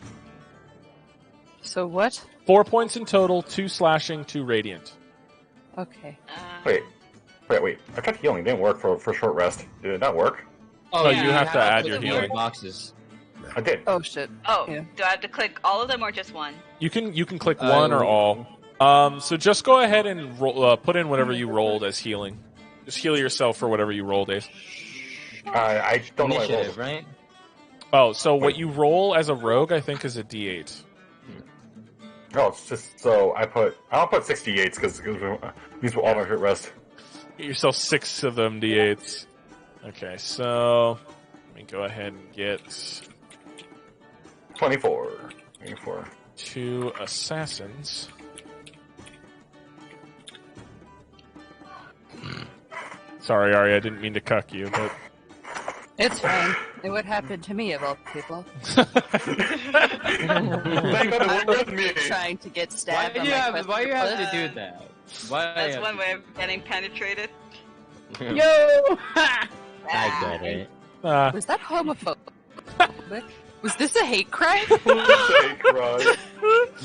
Speaker 7: So what?
Speaker 1: 4 points in total, 2 slashing, 2 radiant.
Speaker 7: Okay.
Speaker 9: Wait. I tried healing. It didn't work for short rest. Did it not work?
Speaker 1: Oh, you have to add your
Speaker 4: put
Speaker 1: healing.
Speaker 4: boxes.
Speaker 9: I did.
Speaker 7: Oh shit.
Speaker 5: Oh,
Speaker 7: Yeah.
Speaker 5: do I have to click all of them or just one?
Speaker 1: You can click one or all. So just go ahead and put in whatever you rolled as healing. Just heal yourself for whatever you rolled, Ace.
Speaker 9: I don't know what I
Speaker 4: Initiative,
Speaker 9: rolled.
Speaker 4: right?
Speaker 1: Oh, so what you roll as a rogue, I think, is a D8.
Speaker 9: Oh, it's just so I'll put 68s because these were all my short rest.
Speaker 1: Get yourself 6 of them D8s. Okay, so let me go ahead and get
Speaker 9: 24.
Speaker 1: 2 assassins. Sorry, Ari, I didn't mean to cuck you, but
Speaker 7: It's fine. And what happened to me of all people?
Speaker 9: Thank God it
Speaker 7: I'm
Speaker 9: wasn't me.
Speaker 7: trying to get
Speaker 4: Why
Speaker 7: stabbed.
Speaker 4: do
Speaker 7: on
Speaker 4: you
Speaker 7: my
Speaker 4: have?
Speaker 7: quest
Speaker 4: Why
Speaker 7: for
Speaker 4: you have
Speaker 7: blood.
Speaker 4: to do that? Why?
Speaker 5: That's one way of getting penetrated.
Speaker 8: Yo!
Speaker 6: I
Speaker 5: Ah.
Speaker 6: get it.
Speaker 7: Was that homophobic? Was this a hate crime?
Speaker 9: Thank God.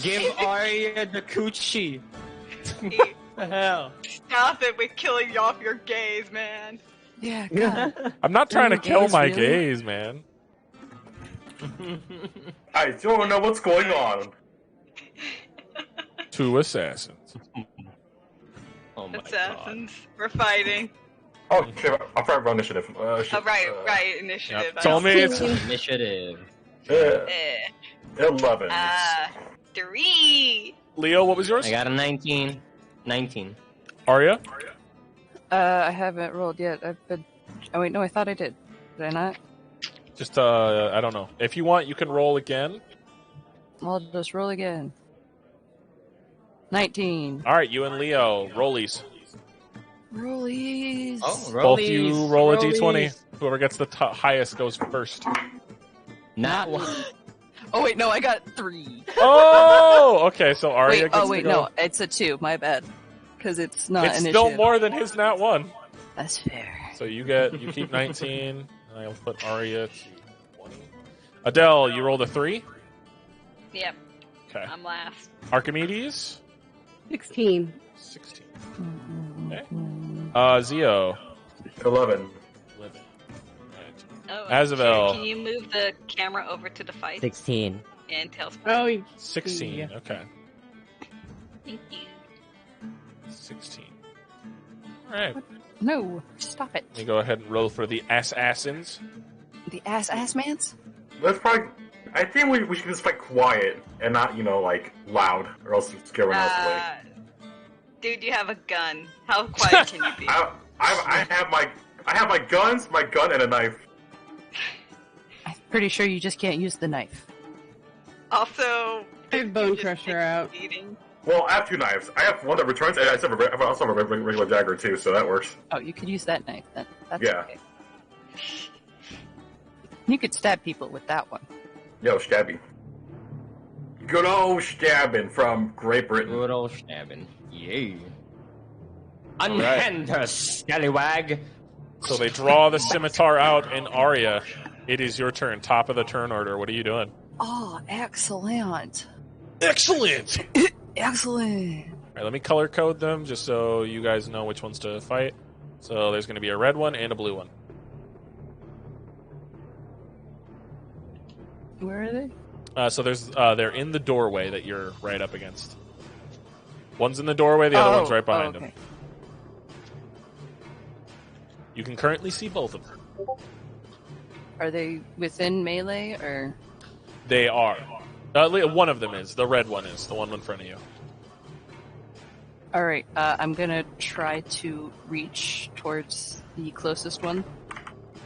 Speaker 4: Give Arya the coochie. The hell?
Speaker 5: Stop it with killing off your gays, man.
Speaker 7: Yeah, God.
Speaker 1: I'm not trying to
Speaker 7: Your
Speaker 1: kill
Speaker 7: gaze,
Speaker 1: my
Speaker 7: really?
Speaker 1: gaze, man.
Speaker 9: I don't know what's going on.
Speaker 1: 2 assassins.
Speaker 4: Oh my
Speaker 5: Assassins, we're fighting.
Speaker 9: Oh, shit, I'll try to run initiative. Shit.
Speaker 5: Oh, right, initiative.
Speaker 1: Yep. Told me it's
Speaker 4: god. Initiative.
Speaker 9: Yeah,
Speaker 5: Eh.
Speaker 9: 11.
Speaker 5: 3.
Speaker 1: Leo. What was yours?
Speaker 4: I got a 19. 19.
Speaker 1: Arya.
Speaker 7: I haven't rolled yet. I've been. Oh wait, no, I thought I did. Did I not?
Speaker 1: Just I don't know. If you want, you can roll again.
Speaker 7: I'll just roll again. 19.
Speaker 1: All right, you and Leo, rollies.
Speaker 7: Rollies.
Speaker 4: Oh,
Speaker 1: Both you roll a
Speaker 4: rollies.
Speaker 1: d20. Whoever gets the highest goes first.
Speaker 4: Not one.
Speaker 7: Oh wait, no, I got 3.
Speaker 1: Oh, okay. So Arya
Speaker 7: Wait,
Speaker 1: gets
Speaker 7: oh wait,
Speaker 1: to go.
Speaker 7: no, it's a 2. My bad. Because it's not
Speaker 1: It's
Speaker 7: initiative.
Speaker 1: still more than his nat 1.
Speaker 7: That's fair.
Speaker 1: So you keep 19, and I'll put Arya to 20. Adele, you rolled a 3.
Speaker 5: Yep,
Speaker 1: Okay.
Speaker 5: I'm last.
Speaker 1: Archimedes,
Speaker 3: 16.
Speaker 1: 16. Okay. Zio,
Speaker 9: 11.
Speaker 1: 11.
Speaker 5: Oh,
Speaker 1: Azabel.
Speaker 5: Can you move the camera over to the fight
Speaker 8: 16.
Speaker 5: and tell?
Speaker 3: Oh,
Speaker 1: 16.
Speaker 3: Yeah.
Speaker 1: Okay.
Speaker 5: Thank you.
Speaker 1: 16. All right.
Speaker 7: No, stop it.
Speaker 1: Let me go ahead and roll for the assassins.
Speaker 7: The ass mans?
Speaker 9: Let's probably. I think we should just fight quiet and not, like, loud, or else it's scare everyone else away.
Speaker 5: Dude, you have a gun. How quiet can you be?
Speaker 9: I have my guns, my gun, and a knife.
Speaker 7: I'm pretty sure you just can't use the knife.
Speaker 5: Also,
Speaker 3: I have Bone Crusher out.
Speaker 5: eating.
Speaker 9: Well, I have 2 knives. I have one that returns, and I also have a regular dagger too, so that works.
Speaker 7: Oh, you could use that knife then. That's
Speaker 9: Yeah.
Speaker 7: okay. You could stab people with that one.
Speaker 9: Yo, stabby. Good old stabbing from Great Britain.
Speaker 4: Good old stabbing. Yay.
Speaker 1: right.
Speaker 4: Unhand her, scallywag.
Speaker 1: So they draw the scimitar out, and Arya, it is your turn. Top of the turn order. What are you doing?
Speaker 7: Oh, excellent.
Speaker 1: Excellent!
Speaker 7: Excellent.
Speaker 1: All right, let me color code them just so you guys know which ones to fight. So there's going to be a red one and a blue one.
Speaker 7: Where are they?
Speaker 1: So they're in the doorway that you're right up against. One's in the doorway, the other one's right behind
Speaker 7: okay.
Speaker 1: him. You can currently see both of them.
Speaker 7: Are they within melee or?
Speaker 1: They are. One of them is. The red one is. The one in front of you.
Speaker 7: All right. I'm gonna try to reach towards the closest one,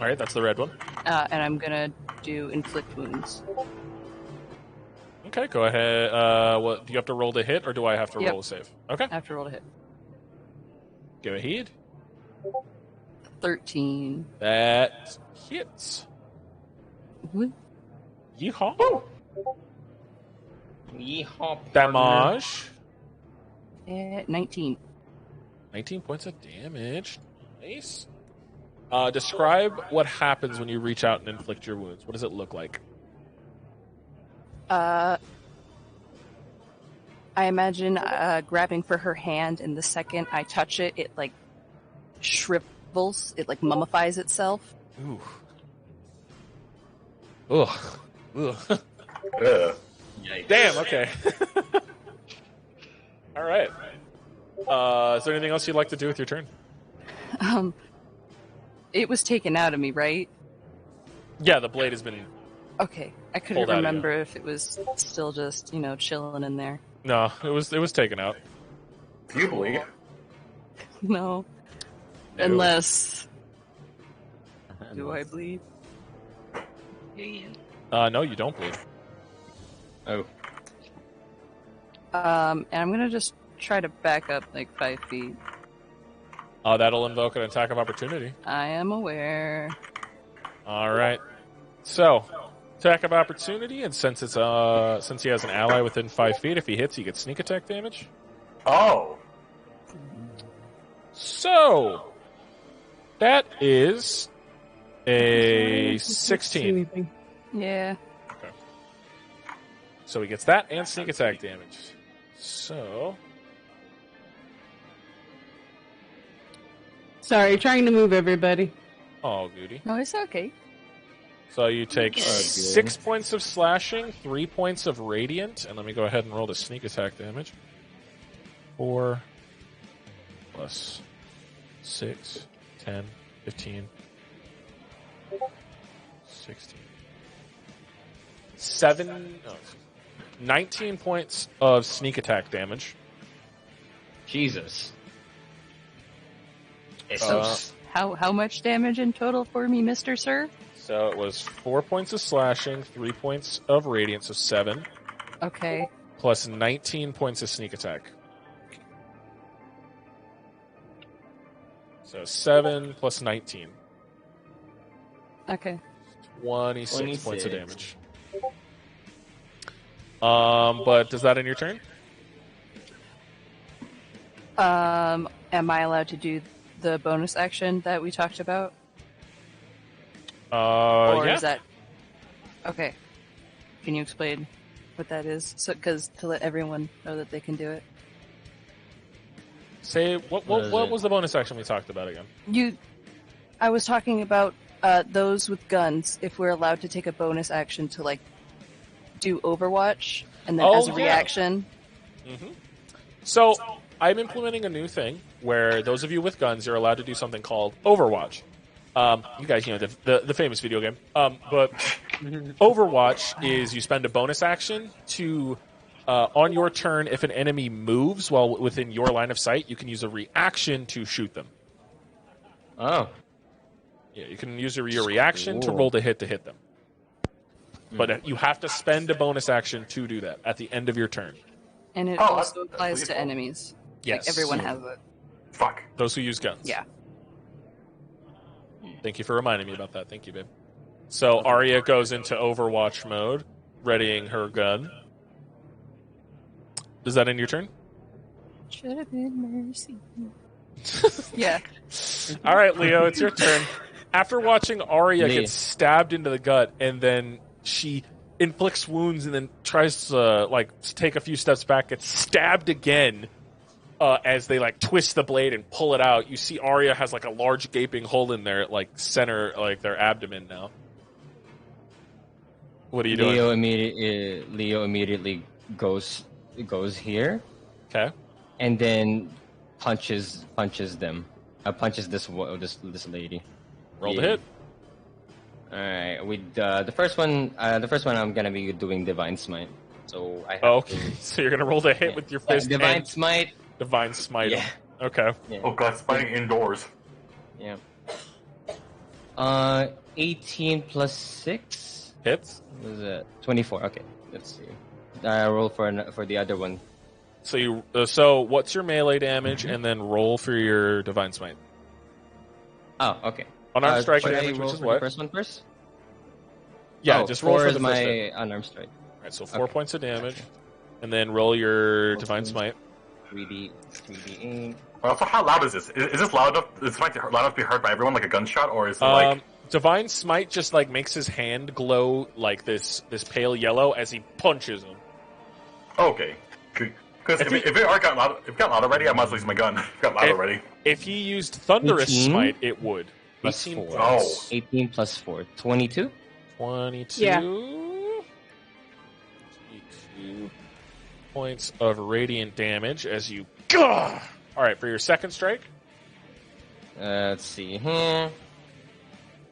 Speaker 1: All right, that's the red one.
Speaker 7: and I'm gonna do inflict wounds.
Speaker 1: Okay, go ahead. What do you have to roll to hit, or do I have to
Speaker 7: Yep.
Speaker 1: roll a save? Okay,
Speaker 7: I have to roll to hit.
Speaker 1: go ahead.
Speaker 7: 13.
Speaker 1: That hits.
Speaker 7: Woo.
Speaker 1: Yeehaw!
Speaker 4: Yeehaw.
Speaker 1: Damage.
Speaker 7: 19.
Speaker 1: 19 points of damage. Nice. Describe what happens when you reach out and inflict your wounds. What does it look like?
Speaker 7: I imagine grabbing for her hand, and the second I touch it, it like shrivels. It like mummifies itself.
Speaker 10: Ooh. Ugh. Ugh. Damn. Okay. All right. Is there anything else you'd like to do with your turn?
Speaker 7: It was taken out of me, right?
Speaker 10: Yeah, the blade has been.
Speaker 7: Okay, I couldn't
Speaker 10: Pulled out of you.
Speaker 7: remember if it was still just chilling in there.
Speaker 10: No, it was taken out.
Speaker 9: Do you bleed?
Speaker 7: No,
Speaker 10: No.
Speaker 7: unless do I bleed?
Speaker 11: Do you?
Speaker 10: No, you don't bleed.
Speaker 4: Oh.
Speaker 7: And I'm gonna just try to back up like 5 feet.
Speaker 10: That'll invoke an attack of opportunity.
Speaker 7: I am aware.
Speaker 10: All right. So, attack of opportunity, and since it's since he has an ally within 5 feet, if he hits, he gets sneak attack damage.
Speaker 9: Oh.
Speaker 10: So, that is a 16.
Speaker 3: Yeah.
Speaker 10: So he gets that and sneak attack damage. So,
Speaker 3: Sorry, trying to move everybody.
Speaker 10: oh goody.
Speaker 7: No, it's okay.
Speaker 10: So you take 6 points of slashing, 3 points of radiant, and let me go ahead and roll the sneak attack damage. 4 plus 6, 10, 15, 16. 19 points of sneak attack damage.
Speaker 4: Jesus.
Speaker 7: How much damage in total for me, Mr. Sir?
Speaker 10: So it was 4 points of slashing, 3 points of radiant, so 7,
Speaker 7: Okay.
Speaker 10: plus 19 points of sneak attack. So 7 plus 19.
Speaker 7: Okay.
Speaker 10: 26 points of damage. But does that end your turn?
Speaker 7: Am I allowed to do the bonus action that we talked about? Or
Speaker 10: Yeah.
Speaker 7: is that okay? Can you explain what that is? So, because to let everyone know that they can do it.
Speaker 10: Say what was the bonus action we talked about again?
Speaker 7: I was talking about those with guns. If we're allowed to take a bonus action to like do Overwatch, and then as a reaction.
Speaker 10: Mm-hmm. So I'm implementing a new thing where those of you with guns are allowed to do something called Overwatch. You guys, the famous video game. But Overwatch is you spend a bonus action to, on your turn, if an enemy moves while within your line of sight, you can use a reaction to shoot them.
Speaker 4: Oh.
Speaker 10: Yeah, you can use your reaction to roll to hit them. But you have to spend a bonus action to do that at the end of your turn.
Speaker 7: And it also applies to enemies.
Speaker 10: Yes.
Speaker 7: Like everyone has it.
Speaker 9: Fuck.
Speaker 10: Those who use guns.
Speaker 7: Yeah.
Speaker 10: Thank you for reminding me about that. Thank you, babe. So Arya goes into Overwatch mode, readying her gun. Does that end your turn?
Speaker 7: Should have been mercy. Yeah.
Speaker 10: All right, Leo, it's your turn. After watching Arya get stabbed into the gut, and then she inflicts wounds, and then tries to take a few steps back, gets stabbed again. As they twist the blade and pull it out, you see Arya has a large gaping hole in their center, their abdomen now. What are you doing?
Speaker 4: Leo immediately goes here.
Speaker 10: Okay.
Speaker 4: And then punches them. Punches this lady.
Speaker 10: Roll the hit.
Speaker 4: All right. With the first one, I'm gonna be doing Divine Smite. So I have
Speaker 10: okay. So you're gonna roll the hit with your fist.
Speaker 4: Divine Smite.
Speaker 10: Divine Smite.
Speaker 4: Yeah.
Speaker 10: Okay.
Speaker 4: Yeah.
Speaker 9: Oh god, fighting indoors.
Speaker 4: Yeah. 18 plus 6
Speaker 10: hits.
Speaker 4: What was it? 24. Okay. Let's see. I roll for the other one.
Speaker 10: So you so what's your melee damage, and then roll for your Divine Smite.
Speaker 4: Oh, okay.
Speaker 10: Unarmed strike
Speaker 4: should
Speaker 10: damage,
Speaker 4: I roll
Speaker 10: which is
Speaker 4: for
Speaker 10: what?
Speaker 4: The first one first?
Speaker 10: Yeah, just roll for the
Speaker 4: my
Speaker 10: first hit.
Speaker 4: unarmed strike.
Speaker 10: All right, so 4 points of damage, and then roll your Divine Smite.
Speaker 4: 3d8.
Speaker 9: So how loud is this? Is this loud enough? Is it loud enough to be heard by everyone, like a gunshot, or is it
Speaker 10: Divine Smite just makes his hand glow like this pale yellow as he punches him.
Speaker 9: Okay, good Because if it already got loud already, I might as well use my gun. If it got loud already.
Speaker 1: If he used Thunderous
Speaker 6: 18?
Speaker 1: Smite, it would.
Speaker 6: Plus
Speaker 1: 18
Speaker 6: 4.
Speaker 1: points.
Speaker 6: 18 plus 4. 22?
Speaker 1: 22.
Speaker 3: Yeah.
Speaker 1: 22 points of radiant damage as you. Gah! All right, for your second strike.
Speaker 6: Let's see here.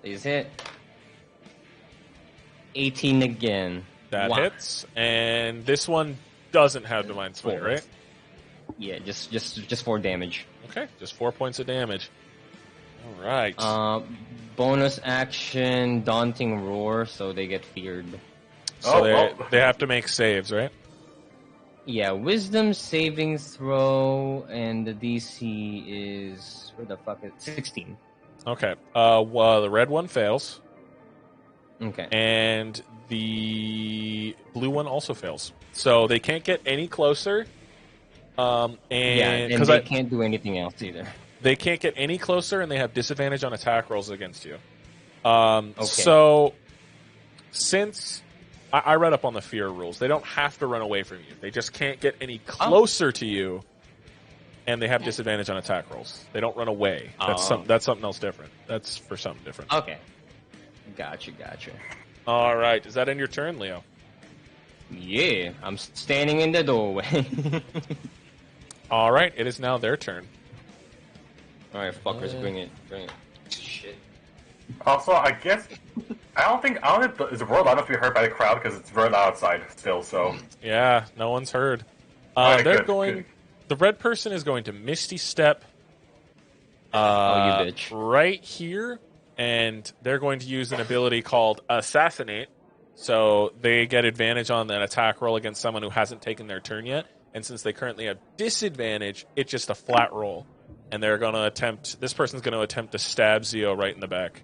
Speaker 6: Please hit. 18 again.
Speaker 1: That
Speaker 6: Wow.
Speaker 1: hits, and this one doesn't have Divine Smite, right?
Speaker 6: Yeah, just 4 damage.
Speaker 1: Okay, just 4 points of damage. All right.
Speaker 6: Bonus action, Daunting Roar, so they get feared.
Speaker 1: So they have to make saves, right?
Speaker 6: Yeah, Wisdom saving throw, and the DC is where the fuck is 16.
Speaker 1: Okay. Well, the red one fails,
Speaker 6: Okay.
Speaker 1: and the blue one also fails. So they can't get any closer. And
Speaker 6: they can't do anything else either.
Speaker 1: They can't get any closer, and they have disadvantage on attack rolls against you.
Speaker 6: Okay.
Speaker 1: So, since I read up on the fear rules, they don't have to run away from you. They just can't get any closer to you, and they have disadvantage on attack rolls. They don't run away. That's something else different. That's for something different.
Speaker 6: Okay. Gotcha.
Speaker 1: All right. Is that in your turn, Leo?
Speaker 6: Yeah, I'm standing in the doorway.
Speaker 1: All right. It is now their turn.
Speaker 6: All right, fuckers, bring it. Shit.
Speaker 9: Also, I guess I don't think is the world loud enough to be heard by the crowd because it's very loud outside still. So
Speaker 1: Yeah, no one's heard.
Speaker 9: Alright,
Speaker 1: They're
Speaker 9: good,
Speaker 1: going.
Speaker 9: good.
Speaker 1: The red person is going to Misty Step.
Speaker 6: You bitch.
Speaker 1: Right here, and they're going to use an ability called Assassinate. So they get advantage on an attack roll against someone who hasn't taken their turn yet. And since they currently have disadvantage, it's just a flat roll. And they're going to attempt. This person's going to attempt to stab Zio right in the back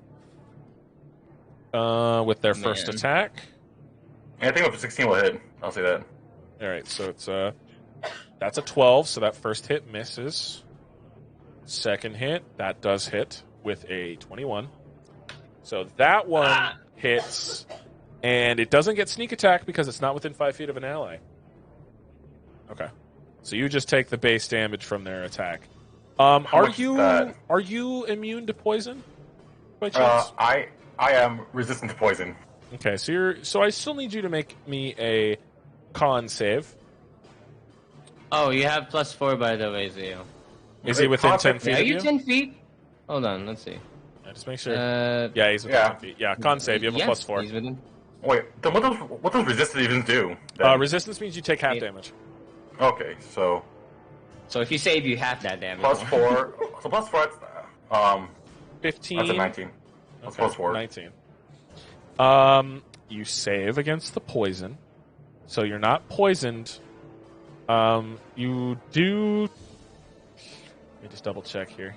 Speaker 1: with their first attack.
Speaker 9: I think with 16 will hit. I'll say that.
Speaker 1: All right, so it's that's a 12. So that first hit misses. Second hit, that does hit with a 21. So that one hits, and it doesn't get sneak attack because it's not within 5 feet of an ally. Okay, so you just take the base damage from their attack. Are
Speaker 9: much is that?
Speaker 1: you immune to poison by chance?
Speaker 9: I am resistant to poison.
Speaker 1: Okay, so I still need you to make me a con save.
Speaker 6: Oh, you have +4 by the way, Zio.
Speaker 1: Is he within 10 feet
Speaker 6: Are
Speaker 1: of
Speaker 6: you
Speaker 1: you?
Speaker 6: 10 feet? Hold on, let's see.
Speaker 1: Yeah, just make sure.
Speaker 6: Yeah,
Speaker 1: He's within 10 feet. Yeah, con save. You have a +4.
Speaker 6: He's within.
Speaker 9: Wait, then what does resistance even do?
Speaker 1: Resistance means you take half damage.
Speaker 9: Okay, so
Speaker 6: if you save, you half that damage.
Speaker 9: +4. So +4.
Speaker 1: 15.
Speaker 9: That's a 19. That's +4.
Speaker 1: 19. You save against the poison, so you're not poisoned. You do. Let me just double check here.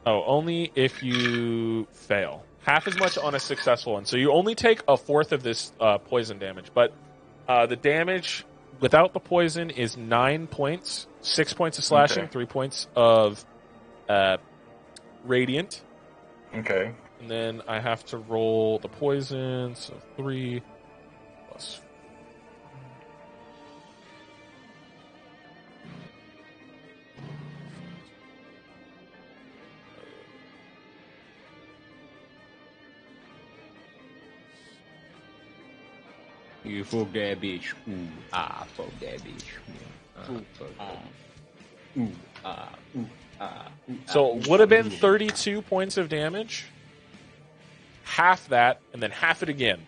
Speaker 1: Oh, only if you fail. Half as much on a successful one. So you only take a fourth of this poison damage. But the damage without the poison is 9 points. 6 points of slashing, 3 points of radiant.
Speaker 9: Okay.
Speaker 1: And then I have to roll the poison. So 3 plus.
Speaker 6: You fuck that bitch. Ooh, fuck that bitch.
Speaker 1: So it would have been 32 points of damage. Half that, and then half it again.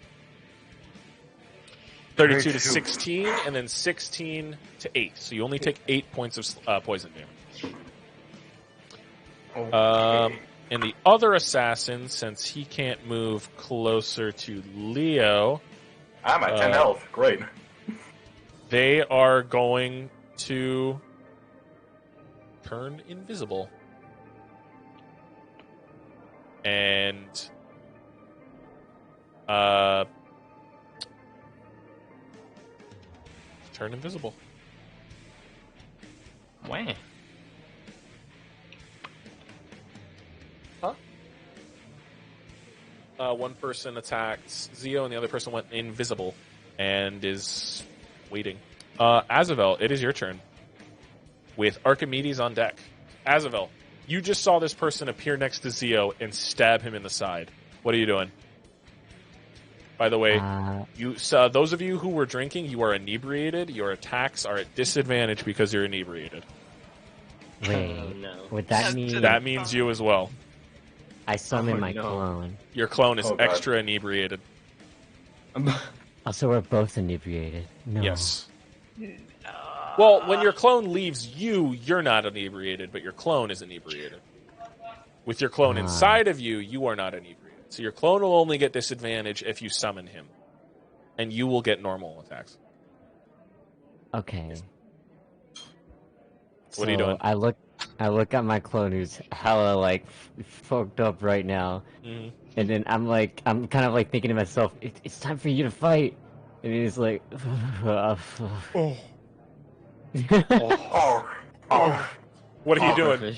Speaker 1: 32 to 16, and then 16 to 8. So you only take 8 points of poison damage.
Speaker 9: Okay.
Speaker 1: And the other assassin, since he can't move closer to Leo,
Speaker 9: I'm at 10 health. Great.
Speaker 1: they are going to turn invisible. And turn invisible.
Speaker 6: Wow.
Speaker 1: One person attacked Zio, and the other person went invisible, and is waiting. Azavel, it is your turn. With Archimedes on deck. Azavel, you just saw this person appear next to Zio and stab him in the side. What are you doing? By the way, those of you who were drinking, you are inebriated. Your attacks are at disadvantage because you're inebriated.
Speaker 6: Wait,
Speaker 4: no.
Speaker 6: would that mean
Speaker 1: That means you as well.
Speaker 6: I summon my clone?
Speaker 1: Your clone is
Speaker 9: God.
Speaker 1: extra inebriated.
Speaker 6: Also, we're both inebriated. No.
Speaker 1: Yes. Well, when your clone leaves you, you're not inebriated, but your clone is inebriated. With your clone inside of you, you are not inebriated. So your clone will only get disadvantage if you summon him. And you will get normal attacks.
Speaker 6: Okay.
Speaker 1: What are you doing?
Speaker 6: I look at my clone who's hella like fucked up right now, and then I'm kind of like thinking to myself, it's time for you to fight, and he's like,
Speaker 1: What are you doing?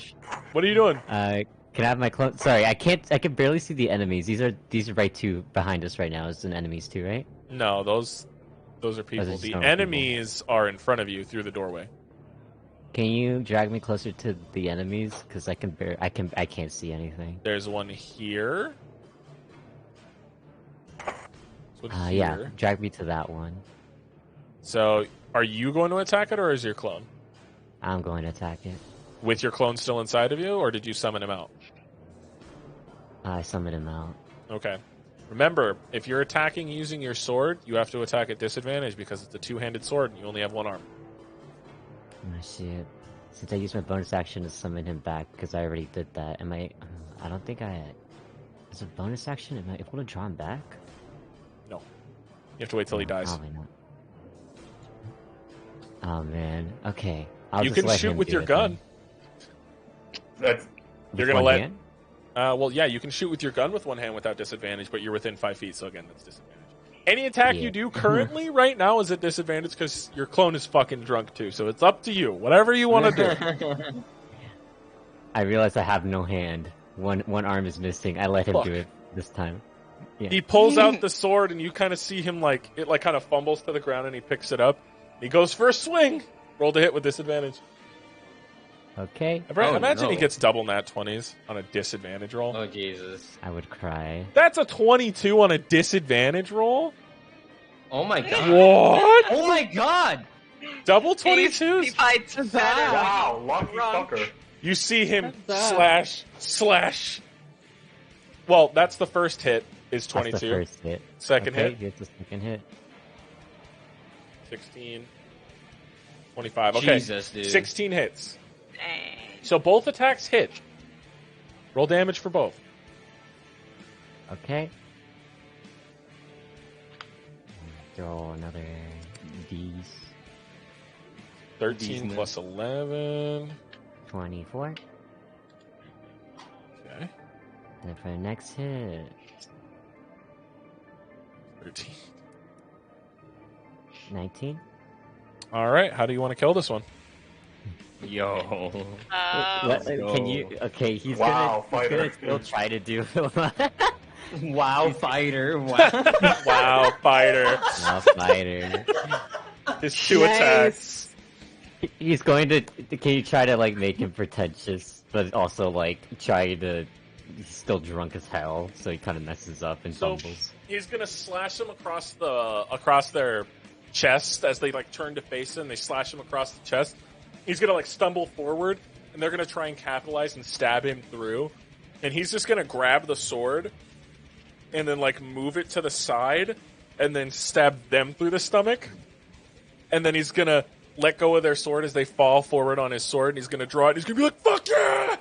Speaker 1: What are you doing?
Speaker 6: Can I have my clone? Sorry, I can't. I can barely see the enemies. These are right two behind us right now. It's an enemies too, right?
Speaker 1: No, those are people.
Speaker 6: just
Speaker 1: The
Speaker 6: some
Speaker 1: enemies are in front of you through the doorway.
Speaker 6: Can you drag me closer to the enemies? Because I can't see anything.
Speaker 1: There's one here. There's one
Speaker 6: Yeah,
Speaker 1: here.
Speaker 6: drag me to that one.
Speaker 1: So, are you going to attack it, or is your clone?
Speaker 6: I'm going to attack it.
Speaker 1: With your clone still inside of you, or did you summon him out?
Speaker 6: I summoned him out.
Speaker 1: Okay. Remember, if you're attacking using your sword, you have to attack at disadvantage because it's a two-handed sword and you only have one arm.
Speaker 6: Oh shit. Since I used my bonus action to summon him back, because I already did that, I don't think as a bonus action, am I able to draw him back?
Speaker 1: No. You have to wait till he dies.
Speaker 6: Probably not. Oh man. Okay.
Speaker 1: You can shoot with your gun. You're gonna let... well, yeah, you can shoot with your gun with one hand without disadvantage, but you're within 5 feet, so again, that's disadvantage. Any attack you do currently right now is at disadvantage because your clone is fucking drunk too, so it's up to you. Whatever you want to do.
Speaker 6: I realize I have no hand. One arm is missing. I let him do it this time. Yeah.
Speaker 1: He pulls out the sword, and you kind of see him it kind of fumbles to the ground, and he picks it up. He goes for a swing. Roll to hit with disadvantage.
Speaker 6: Okay.
Speaker 1: Imagine he gets double nat 20s on a disadvantage roll.
Speaker 4: Oh, Jesus.
Speaker 6: I would cry.
Speaker 1: That's a 22 on a disadvantage roll?
Speaker 4: Oh, my God.
Speaker 1: What?
Speaker 4: Oh, my God.
Speaker 1: Double 22s?
Speaker 5: He fights better.
Speaker 9: Wow, lucky fucker.
Speaker 1: You see him slash. Well, that's the first hit, is 22.
Speaker 6: That's the first hit.
Speaker 1: Second hit?
Speaker 6: It's the second hit.
Speaker 1: 16. 25. Okay.
Speaker 4: Jesus, dude.
Speaker 1: 16 hits.
Speaker 5: Dang.
Speaker 1: So both attacks hit. Roll damage for both.
Speaker 6: Okay. Throw another D's.
Speaker 1: 13 plus 11.
Speaker 6: 24.
Speaker 1: Okay.
Speaker 6: And for the next hit,
Speaker 1: 13.
Speaker 6: 19.
Speaker 1: All right. How do you want to kill this one?
Speaker 4: Yo.
Speaker 6: Can you? Okay, he's
Speaker 9: Wow,
Speaker 6: gonna still try to do.
Speaker 4: Wow, fighter. Wow.
Speaker 1: Wow, fighter.
Speaker 6: Wow, fighter.
Speaker 1: His two attacks.
Speaker 6: He's going to. Can you try to make him pretentious, but also try to? He's still drunk as hell, so he kind of messes up and fumbles.
Speaker 1: He's gonna slash them across their chest as they turn to face him. They slash him across the chest. He's gonna stumble forward, and they're gonna try and capitalize and stab him through. And he's just gonna grab the sword, and then move it to the side, and then stab them through the stomach. And then he's gonna let go of their sword as they fall forward on his sword, and he's gonna draw it. And he's gonna be like, "Fuck yeah!"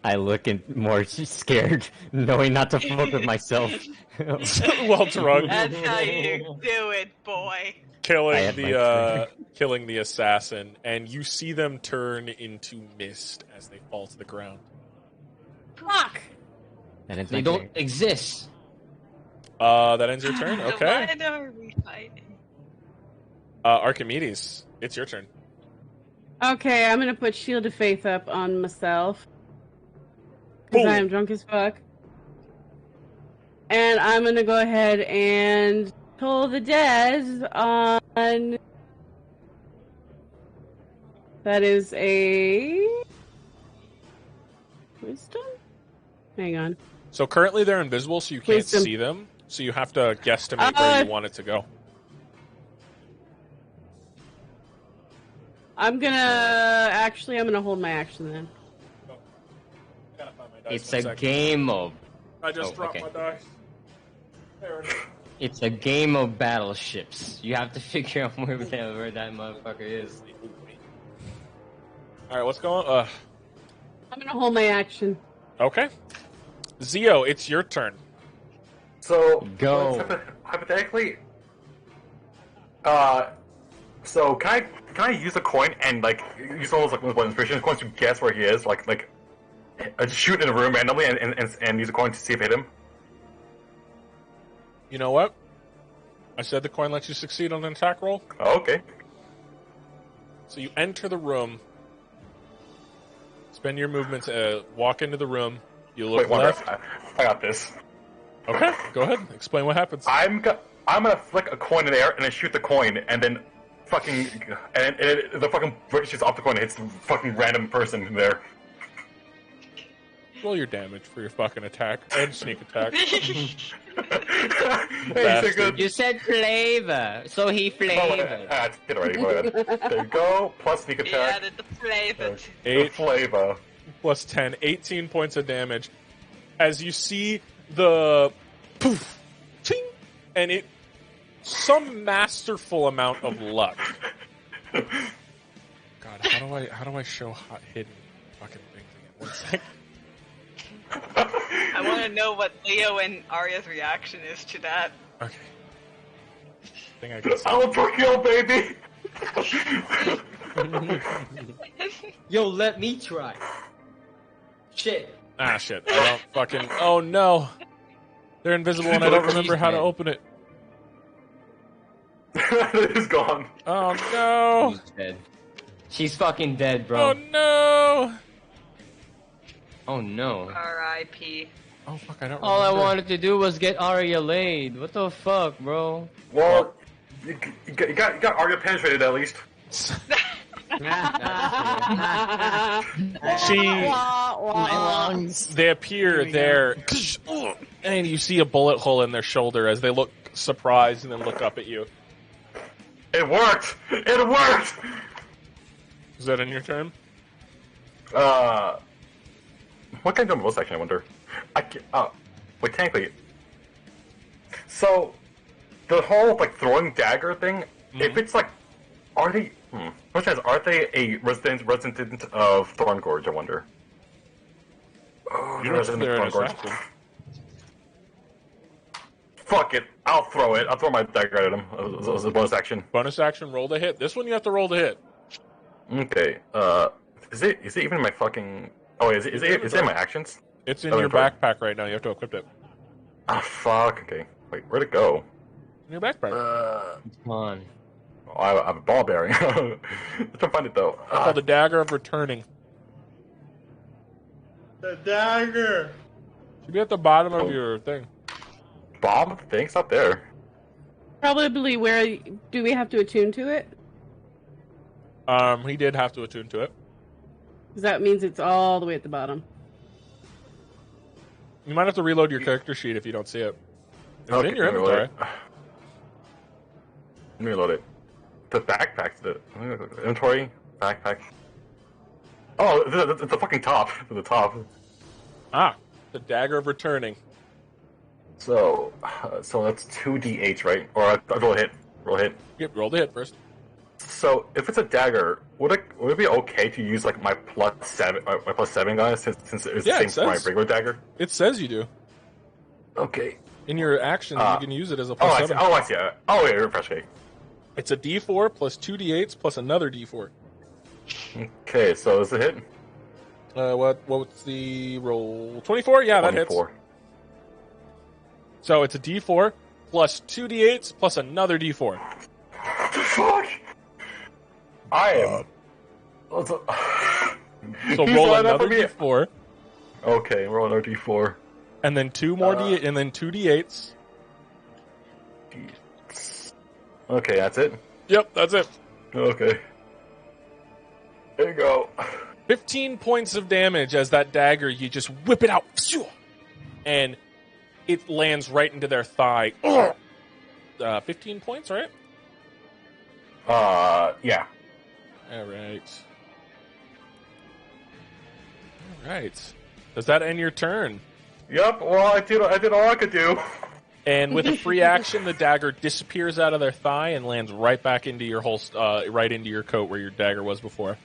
Speaker 6: I look more scared, knowing not to fuck with myself.
Speaker 1: Well drunk.
Speaker 5: That's how you do it, boy.
Speaker 1: Killing the assassin, and you see them turn into mist as they fall to the ground.
Speaker 5: Fuck!
Speaker 6: And
Speaker 4: They don't exist.
Speaker 1: That ends your turn? Okay.
Speaker 5: Why are we fighting?
Speaker 1: Archimedes, it's your turn.
Speaker 3: Okay, I'm gonna put Shield of Faith up on myself. Because I am drunk as fuck. And I'm gonna go ahead and Toll the Dead on... That is a... Wisdom? Hang on.
Speaker 1: So currently they're invisible, so you can't
Speaker 3: Wisdom.
Speaker 1: see them. So you have to guesstimate where you want it to go.
Speaker 3: I'm gonna hold my action then.
Speaker 4: It's a game of.
Speaker 1: I just dropped
Speaker 4: okay.
Speaker 1: my dice. There it is.
Speaker 4: It's a game of battleships. You have to figure out where that motherfucker is.
Speaker 1: All right, what's going on?
Speaker 3: I'm gonna hold my action.
Speaker 1: Okay. Zio, it's your turn.
Speaker 9: So
Speaker 4: Go.
Speaker 9: Hypothetically, so can I use a coin and like use all those like inspiration coins to guess where he is? Like just shoot in a room randomly and use a coin to see if I hit him.
Speaker 1: You know what? I said the coin lets you succeed on an attack roll.
Speaker 9: Oh, okay.
Speaker 1: So you enter the room. Spend your movement to walk into the room. You look
Speaker 9: Wait,
Speaker 1: left.
Speaker 9: I got this.
Speaker 1: Okay, go ahead. Explain what happens.
Speaker 9: I'm gonna flick a coin in the air and then shoot the coin and then fucking the fucking ricochets off the coin and hits the fucking random person there.
Speaker 1: Roll your damage for your fucking attack and sneak attack.
Speaker 9: Hey,
Speaker 1: Bastard.
Speaker 4: You said flavor, so he flavored.
Speaker 9: That's it already. Go ahead. There you go. Plus sneak
Speaker 5: He
Speaker 9: attack.
Speaker 5: added the flavor.
Speaker 9: The flavor.
Speaker 1: Plus 10, 18 points of damage. As you see the poof, ting, and it some masterful amount of luck. God, how do I show hot hidden fucking things again? 1 sec.
Speaker 5: I want to know what Leo and Arya's reaction is to that.
Speaker 1: Okay. I think I can see.
Speaker 9: Overkill, baby.
Speaker 4: Yo, let me try. Shit.
Speaker 1: Ah, shit. I don't fucking... Oh, no. They're invisible and I don't remember how to open it.
Speaker 9: It's gone.
Speaker 1: Oh, no.
Speaker 4: She's dead. She's fucking dead, bro.
Speaker 1: Oh, no.
Speaker 4: Oh, no.
Speaker 5: R.I.P.
Speaker 1: Oh, fuck, I don't remember.
Speaker 4: All I wanted to do was get Arya laid. What the fuck, bro?
Speaker 9: Well, you got Arya penetrated at least.
Speaker 1: They appear there, and you see a bullet hole in their shoulder as they look surprised and then look up at you.
Speaker 9: It worked! It worked!
Speaker 1: Is that in your turn?
Speaker 9: What can I do in bonus action, I wonder? Wait, technically. So, the whole, like, throwing dagger thing, if it's like, are they, are they a resident of Thorn Gorge, I wonder? Oh,
Speaker 1: You
Speaker 9: they're
Speaker 1: don't think
Speaker 9: resident
Speaker 1: they're an
Speaker 9: of Thorn Gorge.
Speaker 1: assassin.
Speaker 9: Fuck it, I'll throw it. I'll throw my dagger at him as a bonus action.
Speaker 1: Bonus action, roll to hit. This one you have to roll to hit.
Speaker 9: Okay, is it even in my fucking... Oh, is it in my actions?
Speaker 1: It's in your backpack right now. You have to equip it.
Speaker 9: Ah, fuck, okay. Wait, where'd it go?
Speaker 1: In your backpack.
Speaker 4: Come on.
Speaker 9: Oh, I have a ball bearing. Let's try to find it, though.
Speaker 1: It's called the Dagger of Returning.
Speaker 9: The dagger!
Speaker 1: Should be at the bottom of your thing.
Speaker 9: Bob? Thanks, not there.
Speaker 3: Probably where do we have to attune to it?
Speaker 1: He did have to attune to it.
Speaker 3: Because that means it's all the way at the bottom.
Speaker 1: You might have to reload your character sheet if you don't see it. It's
Speaker 9: Okay,
Speaker 1: in your
Speaker 9: let me reload
Speaker 1: inventory.
Speaker 9: Let me reload it. The backpack, the inventory, backpack. Oh, the fucking top. The top.
Speaker 1: Ah, the Dagger of Returning.
Speaker 9: So that's 2d8, right? Or I roll a hit. Roll a hit.
Speaker 1: Yep, roll the hit first.
Speaker 9: So if it's a dagger, would it be okay to use like my +7 gun since it's the same for my regular dagger?
Speaker 1: It says you do.
Speaker 9: Okay.
Speaker 1: In your actions, you can use it as a
Speaker 9: I see.
Speaker 1: +7.
Speaker 9: Oh, I see. Oh, yeah, refresh. Okay.
Speaker 1: It's a D4 plus 2 D8s plus another D4.
Speaker 9: Okay, so is it hit?
Speaker 1: What's the roll? 24? Yeah, that hits.
Speaker 9: 24.
Speaker 1: So it's a D4 plus 2 D8s plus another D4.
Speaker 9: Fuck! I am.
Speaker 1: So roll another D4.
Speaker 9: Okay, roll another D4.
Speaker 1: And then 2 more D8, and then 2 D8s.
Speaker 9: Okay, that's it?
Speaker 1: Yep, that's it.
Speaker 9: Okay. There you go.
Speaker 1: 15 points of damage as that dagger, you just whip it out. And it lands right into their thigh. 15 points, right?
Speaker 9: Yeah.
Speaker 1: All right. All right. Does that end your turn?
Speaker 9: Yep, well, I did all I could do.
Speaker 1: And with a free action, the dagger disappears out of their thigh and lands right back into your right into your coat where your dagger was before.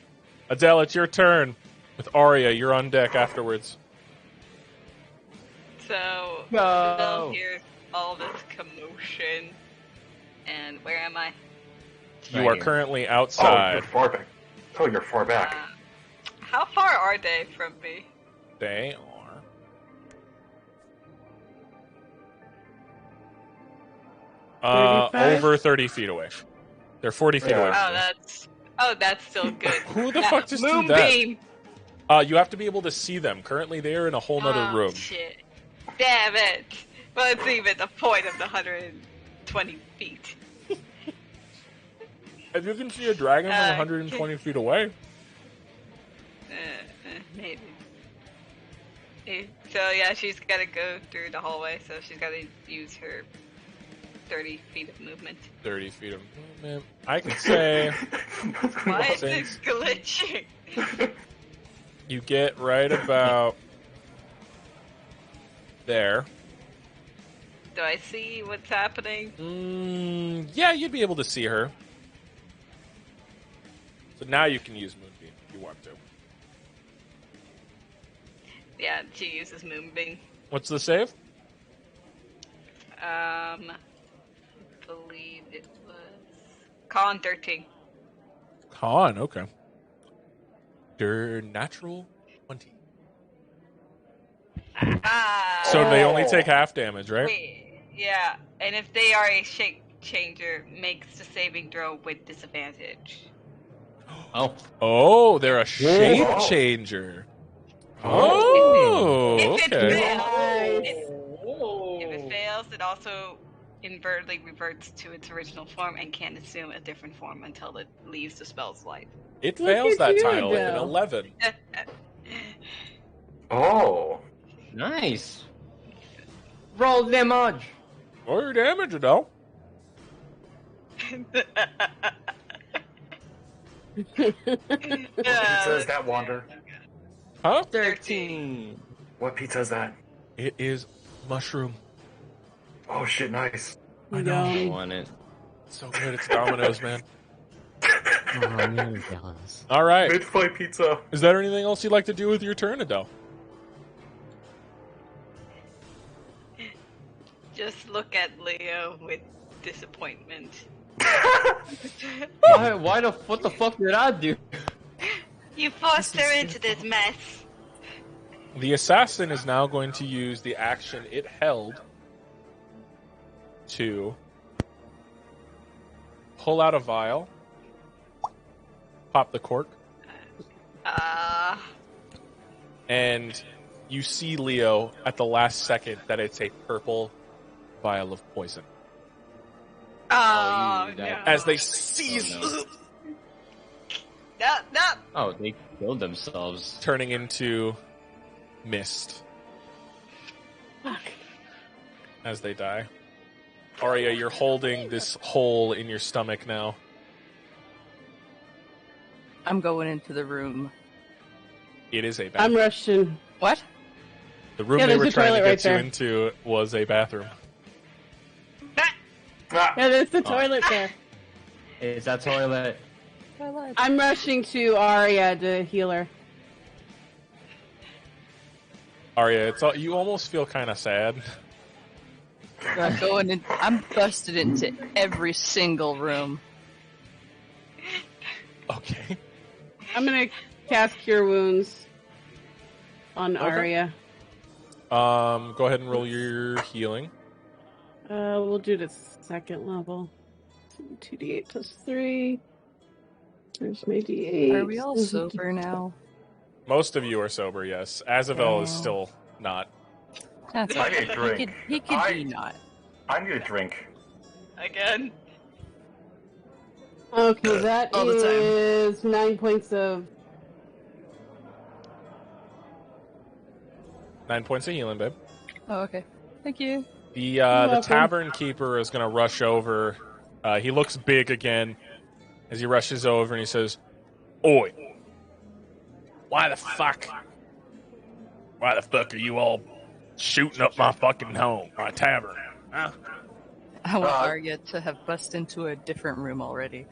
Speaker 1: Adele, it's your turn. With Arya, you're on deck afterwards.
Speaker 5: So,
Speaker 6: No.
Speaker 5: Bill hears all this commotion. And where am I?
Speaker 1: You are currently outside.
Speaker 9: You're far back. Oh, you're far back.
Speaker 5: How far are they from me?
Speaker 1: They are
Speaker 3: 35?
Speaker 1: over 30 feet away. They're 40 feet away.
Speaker 5: That's still good.
Speaker 1: Who the fuck just did that?
Speaker 5: Moonbeam!
Speaker 1: You have to be able to see them. Currently, they're in a whole nother room.
Speaker 5: Shit. Damn it! Well, it's even the point of the 120 feet.
Speaker 1: If you can see a dragon from 120 feet away.
Speaker 5: Maybe. So yeah, she's gotta go through the hallway, so she's gotta use her 30 feet of movement.
Speaker 1: 30 feet of movement. I can say...
Speaker 5: Why is it glitching?
Speaker 1: You get right about... there.
Speaker 5: Do I see what's happening?
Speaker 1: Yeah, you'd be able to see her. So now you can use Moonbeam if you want to.
Speaker 5: Yeah, she uses Moonbeam.
Speaker 1: What's the save?
Speaker 5: Believe it was Con 13.
Speaker 1: Con, okay. Your natural 20. So they only take half damage, right?
Speaker 5: Wait, yeah, and if they are a shape changer, makes the saving throw with disadvantage.
Speaker 1: Oh, they're a shape changer. Oh,
Speaker 5: If it
Speaker 1: okay.
Speaker 5: fails, if it fails, it also invertedly reverts to its original form and can't assume a different form until it leaves the spell's life.
Speaker 1: It fails that tile with an
Speaker 3: Adele.
Speaker 1: 11.
Speaker 9: Oh.
Speaker 4: Nice. Roll damage.
Speaker 1: Roll your damage, Adele.
Speaker 9: What pizza is that, Wander?
Speaker 1: Huh?
Speaker 4: 13.
Speaker 9: What pizza is that?
Speaker 1: It is mushroom.
Speaker 9: Oh shit, nice.
Speaker 1: I know.
Speaker 4: I want it.
Speaker 1: It's so good. It's Domino's, man.
Speaker 6: Oh, I'm really jealous.
Speaker 1: All right.
Speaker 9: Mid-flight pizza.
Speaker 1: Is there anything else you'd like to do with your turn, Adele?
Speaker 5: Just look at Leo with disappointment.
Speaker 4: What the fuck did I do?
Speaker 5: You forced her into this mess.
Speaker 1: The assassin is now going to use the action it held to pull out a vial, pop the cork, and you see, Leo, at the last second that it's a purple vial of poison.
Speaker 5: Oh, no.
Speaker 1: As they seize,
Speaker 5: No.
Speaker 4: Oh, they killed themselves.
Speaker 1: turning into mist as they die. Arya, you're holding this hole in your stomach now.
Speaker 7: I'm going into the room.
Speaker 1: It is a
Speaker 3: I'm
Speaker 1: bathroom.
Speaker 3: rushing.
Speaker 7: What?
Speaker 1: The room
Speaker 3: Yeah,
Speaker 1: they
Speaker 3: there's
Speaker 1: were
Speaker 3: a
Speaker 1: trying to
Speaker 3: toilet
Speaker 1: get
Speaker 3: right
Speaker 1: you
Speaker 3: there.
Speaker 1: into was a bathroom.
Speaker 3: Yeah, there's the toilet there.
Speaker 4: Is that toilet?
Speaker 3: I'm rushing to Arya to heal her.
Speaker 1: Arya, it's all, you almost feel kind of sad.
Speaker 7: I'm going in. I'm busted into every single room.
Speaker 1: Okay.
Speaker 3: I'm gonna cast Cure Wounds on
Speaker 1: Okay.
Speaker 3: Arya.
Speaker 1: Go ahead and roll your healing.
Speaker 3: We'll do the second level. 2d8 plus 3. There's my d8.
Speaker 7: Are we all sober now?
Speaker 1: Most of you are sober, yes. Azavel is still not.
Speaker 7: That's
Speaker 9: I need a
Speaker 7: okay.
Speaker 9: drink.
Speaker 7: He could be not.
Speaker 9: I need a drink.
Speaker 5: Again.
Speaker 3: Okay, that
Speaker 7: All the time.
Speaker 3: is 9 points of...
Speaker 1: 9 points of healing, babe.
Speaker 7: Oh, okay. Thank you.
Speaker 1: The
Speaker 3: welcome.
Speaker 1: tavern keeper is going to rush over. He looks big again as he rushes over and he says, "Oi, why the fuck are you all shooting up my fucking home, my tavern? Huh?"
Speaker 7: I want Arya to have bust into a different room already.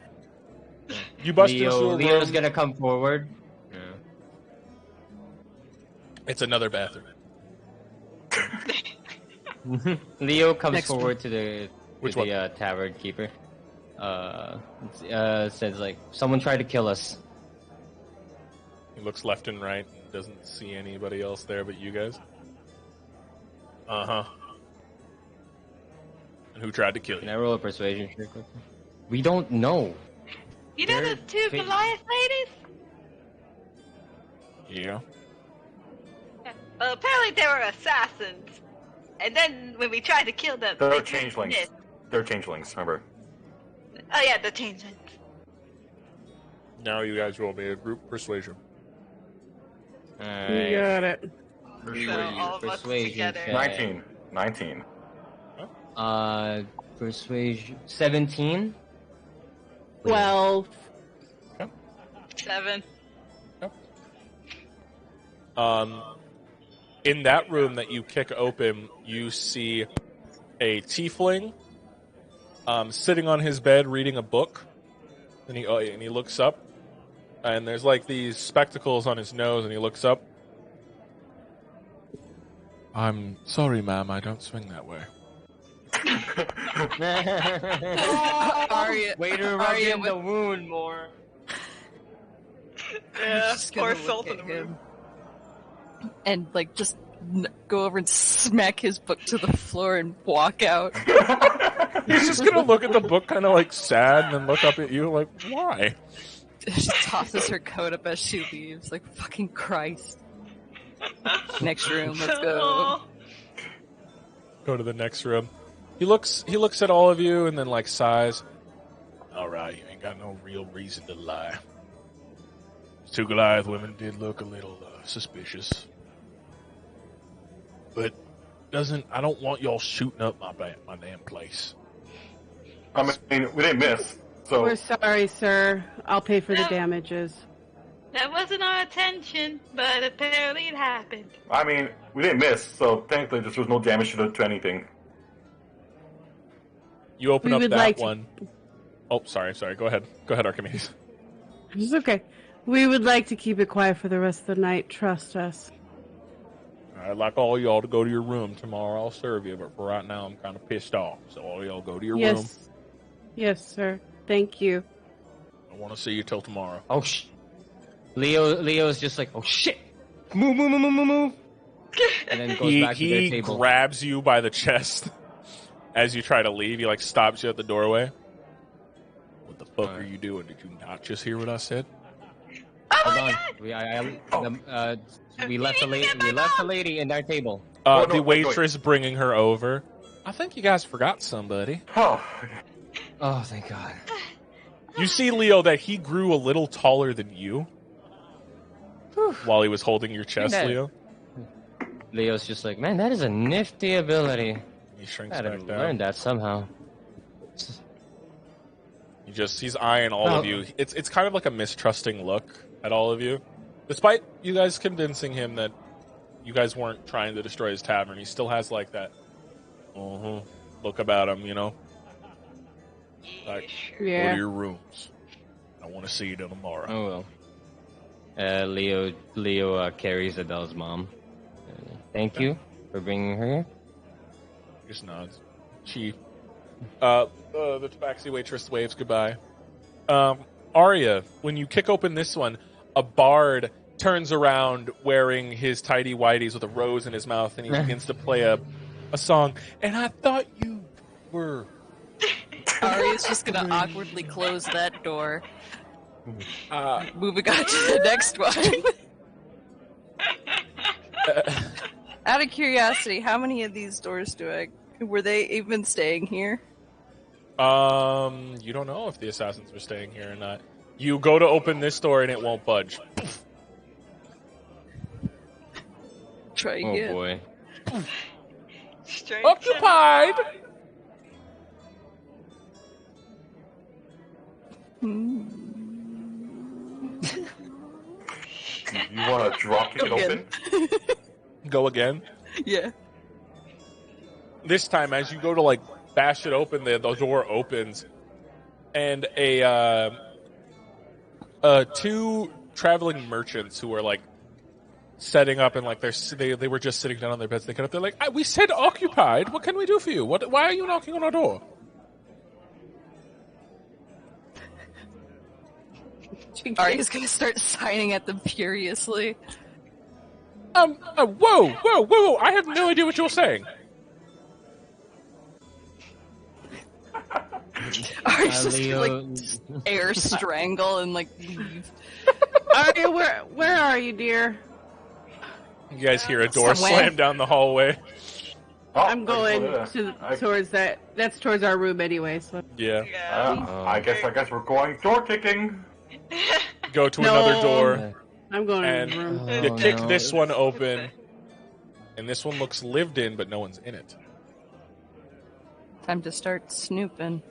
Speaker 1: You bust into a room.
Speaker 4: Leo's gonna come forward. Yeah.
Speaker 1: It's another bathroom.
Speaker 4: Leo comes
Speaker 7: Next
Speaker 4: forward to the tavern keeper. Says like, "Someone tried to kill us."
Speaker 1: He looks left and right and doesn't see anybody else there but you guys. Uh-huh. And who tried to kill
Speaker 4: Can
Speaker 1: you?
Speaker 4: I roll a persuasion check quickly? We don't know.
Speaker 11: You know
Speaker 4: They're
Speaker 11: those two
Speaker 4: fa-
Speaker 11: Goliath ladies?
Speaker 1: Yeah.
Speaker 11: Well, apparently they were assassins. And then when we tried to kill them,
Speaker 9: They're
Speaker 11: they
Speaker 9: changelings.
Speaker 11: missed.
Speaker 9: They're changelings, remember?
Speaker 11: Oh yeah, the changelings.
Speaker 1: Now you guys roll me a group persuasion.
Speaker 4: Alright.
Speaker 3: You got it.
Speaker 11: So all of us
Speaker 4: Persuasion
Speaker 11: together.
Speaker 4: check.
Speaker 9: 19.
Speaker 4: Persuasion 17.
Speaker 3: 12.
Speaker 11: 7.
Speaker 1: In that room that you kick open, you see a tiefling sitting on his bed reading a book, and he looks up, and there's like these spectacles on his nose, and he looks up. "I'm sorry, ma'am, I don't swing that way."
Speaker 7: Arya,
Speaker 4: Way to rub
Speaker 7: Arya
Speaker 4: in the wound more.
Speaker 11: Yeah,
Speaker 7: just gonna
Speaker 11: pour
Speaker 7: look
Speaker 11: salt
Speaker 7: at
Speaker 11: in the room.
Speaker 7: him and like just go over and smack his book to the floor and walk out.
Speaker 1: He's just gonna look at the book, kind of like sad, and then look up at you, like, "Why?"
Speaker 7: She tosses her coat up as she leaves. Like, fucking Christ. Next room, let's go.
Speaker 11: Aw.
Speaker 1: Go to the next room. He looks at all of you, and then like sighs. "All right, you ain't got no real reason to lie. Two Goliath women did look a little suspicious, but I don't want y'all shooting up my damn place."
Speaker 9: I mean, we didn't miss, so...
Speaker 3: We're sorry, sir. I'll pay for the
Speaker 11: No.
Speaker 3: damages.
Speaker 11: That wasn't our intention, but apparently it happened.
Speaker 9: I mean, we didn't miss, so technically there was no damage to anything.
Speaker 1: You open
Speaker 3: We
Speaker 1: up
Speaker 3: would
Speaker 1: that
Speaker 3: like to-
Speaker 1: one. Oh, sorry. Go ahead, Archimedes.
Speaker 3: It's okay. We would like to keep it quiet for the rest of the night. Trust us.
Speaker 1: I'd like all y'all to go to your room tomorrow. I'll serve you, but for right now, I'm kind of pissed off. So all y'all go to your room.
Speaker 3: Yes. Yes, sir. Thank you.
Speaker 1: I want to see you till tomorrow.
Speaker 4: Oh Leo's just like, "Oh shit, move," and then goes back to their
Speaker 1: He
Speaker 4: table.
Speaker 1: grabs you by the chest as you try to leave. He like stops you at the doorway. "What the fuck are you doing? Did you not just hear what I said?"
Speaker 11: Oh
Speaker 4: Hold
Speaker 11: my
Speaker 4: on.
Speaker 11: god!
Speaker 4: We left the lady. We left the lady in our table.
Speaker 9: Oh, no,
Speaker 1: The
Speaker 9: wait.
Speaker 1: waitress bringing her over. "I think you guys forgot somebody."
Speaker 9: Oh,
Speaker 4: Oh, thank God.
Speaker 1: You see, Leo, that he grew a little taller than you while he was holding your chest,
Speaker 4: Yeah.
Speaker 1: Leo.
Speaker 4: Leo's just like, "Man, that is a nifty ability.
Speaker 1: He shrinks
Speaker 4: Gotta
Speaker 1: back
Speaker 4: learn
Speaker 1: down.
Speaker 4: that somehow."
Speaker 1: He's eyeing all of you. It's kind of like a mistrusting look at all of you. Despite you guys convincing him that you guys weren't trying to destroy his tavern, he still has like that look about him, you know? Like, go to
Speaker 3: Yeah.
Speaker 1: your rooms. I want to see you till tomorrow.
Speaker 4: Oh well. Leo carries Adele's mom. Thank you for bringing her here.
Speaker 1: Just nods. She, the tabaxi waitress waves goodbye. Arya, when you kick open this one, a bard turns around wearing his tidy whities with a rose in his mouth, and he begins to play a song. "And I thought you were..."
Speaker 7: Arya's just gonna awkwardly close that door. Moving on to the next one. Out of curiosity, how many of these doors were they even staying here?
Speaker 1: You don't know if the assassins were staying here or not. You go to open this door and it won't budge.
Speaker 7: Try
Speaker 4: Oh
Speaker 7: again.
Speaker 4: boy.
Speaker 5: Strength
Speaker 1: Occupied!
Speaker 9: You want to drop kick it open?
Speaker 1: Go again.
Speaker 7: Yeah.
Speaker 1: This time, as you go to like bash it open, the door opens, and two traveling merchants who are like setting up and like they were just sitting down on their beds. They get up. They're like, "We said occupied. What can we do for you? Why are you knocking on our door?"
Speaker 7: Arya's gonna start signing at them furiously.
Speaker 1: Whoa! I have no idea what you're saying.
Speaker 7: Arya's just
Speaker 4: Leo-
Speaker 7: gonna, like, air strangle and, like, leave.
Speaker 3: Arya, where are you, dear?
Speaker 1: You guys hear a door
Speaker 7: Somewhere.
Speaker 1: slam down the hallway.
Speaker 9: Oh,
Speaker 3: I'm going
Speaker 9: I
Speaker 3: towards that. That's towards our room anyway. So
Speaker 1: Yeah.
Speaker 5: Yeah.
Speaker 9: I guess we're going door kicking.
Speaker 1: Go to
Speaker 3: No.
Speaker 1: another door.
Speaker 3: I'm going
Speaker 1: And
Speaker 3: to the room.
Speaker 1: you
Speaker 4: Oh,
Speaker 1: kick
Speaker 4: no.
Speaker 1: this one open, and this one looks lived in, but no one's in it.
Speaker 7: Time to start snooping.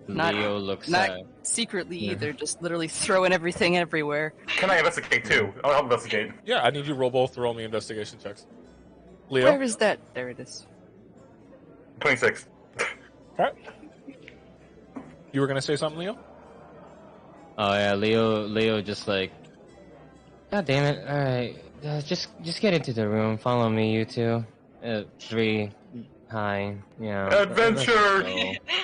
Speaker 7: Not-
Speaker 4: Leo looks
Speaker 7: Not secretly either, just literally throwing everything everywhere.
Speaker 9: Can I investigate too? I'll investigate.
Speaker 1: Yeah, I need you both roll me investigation checks.
Speaker 7: Where
Speaker 1: Leo?
Speaker 7: is that? There it is.
Speaker 9: 26.
Speaker 1: Okay. You were going to say something, Leo?
Speaker 4: Oh yeah, Leo just like, God damn it! All right, just get into the room. Follow me, you two. 3, hi. Yeah.
Speaker 9: Adventure!
Speaker 4: let's go.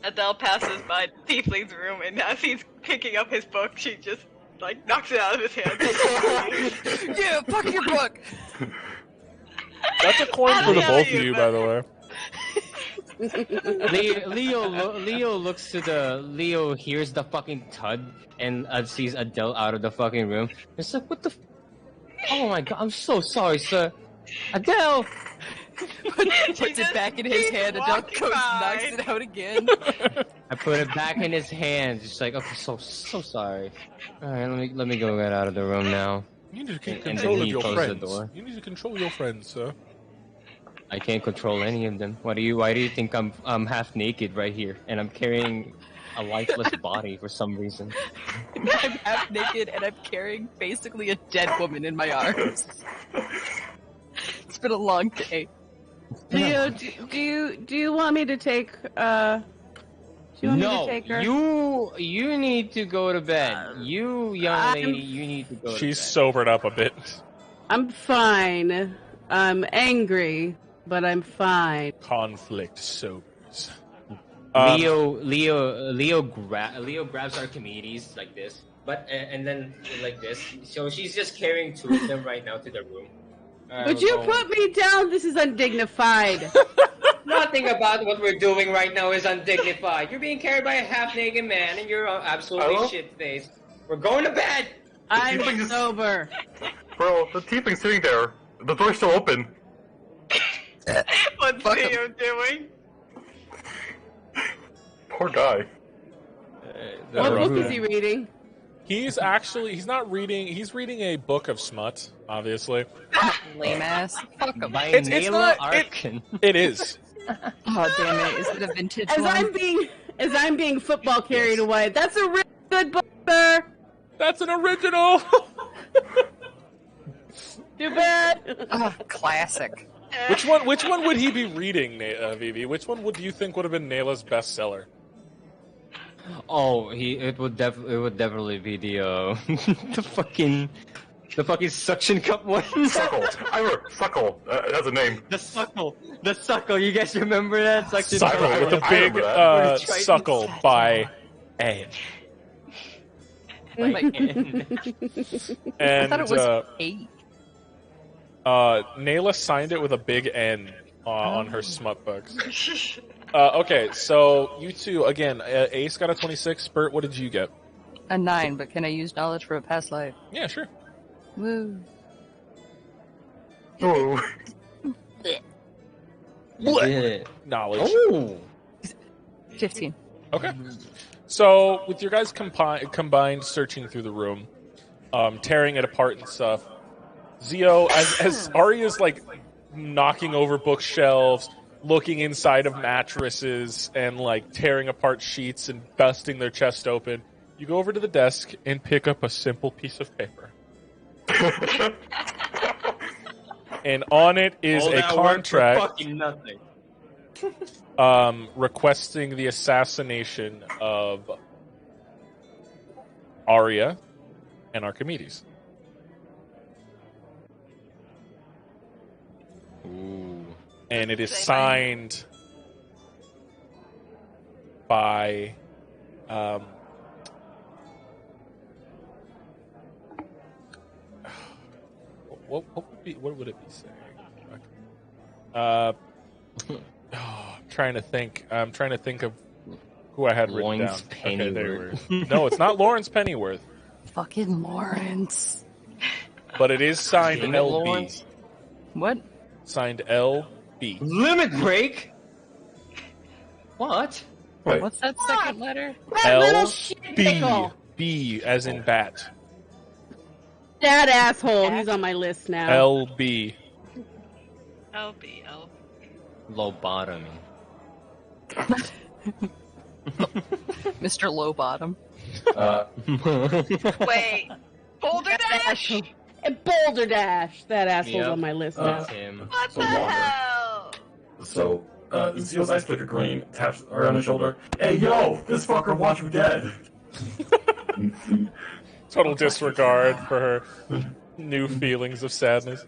Speaker 5: Adele passes by Tiefling's room, and as he's picking up his book, she just like knocks it out of his hand.
Speaker 7: Yeah, fuck your book!
Speaker 1: That's a coin for the
Speaker 5: Yeah,
Speaker 1: both of
Speaker 5: you
Speaker 1: you,
Speaker 5: bet.
Speaker 1: by the way.
Speaker 4: Leo looks to Leo hears the fucking thud and sees Adele out of the fucking room. It's like, what the? Oh my god! I'm so sorry, sir. Adele.
Speaker 7: Puts it back in his hand, and Adele goes, knocks it out again.
Speaker 4: I put it back in his hands. It's like, okay, so sorry. All right, let me go get out of the room now.
Speaker 1: You need to keep
Speaker 4: And
Speaker 1: control
Speaker 4: then
Speaker 1: of
Speaker 4: he
Speaker 1: your
Speaker 4: closed the
Speaker 1: friends.
Speaker 4: door.
Speaker 1: You need to control your friends, sir.
Speaker 4: I can't control any of them. Why do you think I'm half naked right here and I'm carrying a lifeless body for some reason?
Speaker 7: I'm half naked, and I'm carrying basically a dead woman in my arms. It's been a long day.
Speaker 3: Leo, do you want me to take? Do you want me to take her?
Speaker 4: you need to go to bed. You young lady, you need to go to bed.
Speaker 1: She's sobered up a bit.
Speaker 3: I'm fine. I'm angry, but I'm fine.
Speaker 1: Conflict sobers.
Speaker 4: Leo grabs Archimedes like this, but and then like this. So she's just carrying two of them right now to the room.
Speaker 3: Would you put me down? This is undignified.
Speaker 4: Nothing about what we're doing right now is undignified. You're being carried by a half-naked man, and you're absolutely
Speaker 9: Hello?
Speaker 4: shit-faced. We're going to bed.
Speaker 3: I'm
Speaker 9: Tiefling just-
Speaker 3: sober.
Speaker 9: Bro, the tiefling's sitting there. The door's still open.
Speaker 5: What's
Speaker 7: Fuck
Speaker 5: Leo doing?
Speaker 9: Poor guy.
Speaker 3: What book is he reading?
Speaker 1: He's not reading. He's reading a book of smut, obviously.
Speaker 7: Lame ass. Fuck 'em.
Speaker 4: By
Speaker 1: It's
Speaker 4: Nayla
Speaker 1: not-
Speaker 4: Arkin.
Speaker 1: It is.
Speaker 7: Oh damn it! Is it a vintage
Speaker 3: As
Speaker 7: one?
Speaker 3: I'm being football carried away. That's a really good book, sir.
Speaker 1: That's an original.
Speaker 3: Too bad.
Speaker 7: Oh, classic.
Speaker 1: Which one would he be reading, Vivi? Which one do you think would have been Nayla's bestseller?
Speaker 4: Oh, it would definitely be the the fucking suction cup one.
Speaker 9: Suckle. I remember Suckle. That's a name.
Speaker 4: The suckle. You guys remember that suction
Speaker 1: Suckle
Speaker 4: cup?
Speaker 1: with the
Speaker 9: I
Speaker 1: big
Speaker 9: remember that.
Speaker 1: suckle by Ed.
Speaker 7: Like, I
Speaker 1: And
Speaker 7: thought it was 8.
Speaker 1: Nayla signed it with a big N on her smut books. Okay, so you two again. Ace got a 26. Spurt, what did you get?
Speaker 7: A 9, but can I use knowledge for a past life?
Speaker 1: Yeah, sure.
Speaker 7: Woo.
Speaker 9: Oh.
Speaker 4: You did it.
Speaker 1: Knowledge.
Speaker 4: Oh.
Speaker 7: 15.
Speaker 1: Okay. So, with your guys combined searching through the room, tearing it apart and stuff, Zio, as Arya's like knocking over bookshelves, looking inside of mattresses, and like tearing apart sheets and busting their chest open, you go over to the desk and pick up a simple piece of paper. And on it is a contract
Speaker 4: fucking nothing.
Speaker 1: requesting the assassination of Arya and Archimedes.
Speaker 4: Ooh.
Speaker 1: And it is signed by what would it be saying? I'm trying to think of who I had written
Speaker 4: Lawrence
Speaker 1: down.
Speaker 4: Pennyworth.
Speaker 1: Okay, there we no, it's not Lawrence Pennyworth,
Speaker 7: Fucking Lawrence.
Speaker 1: but it is signed
Speaker 4: Damn it,
Speaker 1: LB.
Speaker 4: Lawrence.
Speaker 7: What?
Speaker 1: Signed LB.
Speaker 4: Limit break? What?
Speaker 9: Wait.
Speaker 7: What's that second letter?
Speaker 3: That little
Speaker 1: L
Speaker 3: shit
Speaker 1: B
Speaker 3: pickle.
Speaker 1: B as in bat.
Speaker 3: That asshole. He's on my list now.
Speaker 1: LB.
Speaker 5: LB.
Speaker 4: Lobotomy.
Speaker 7: Mr. Low Bottom.
Speaker 5: Wait. Boulder Dash?
Speaker 3: And Boulder Dash. That asshole's
Speaker 4: Yep.
Speaker 3: on my list now.
Speaker 4: That's him.
Speaker 5: What
Speaker 9: So
Speaker 5: the
Speaker 9: Wander.
Speaker 5: hell?
Speaker 9: So, Zio's eyes flicker green, taps her on the shoulder. Hey, yo, this fucker wants you dead.
Speaker 1: Total disregard for her new feelings of sadness.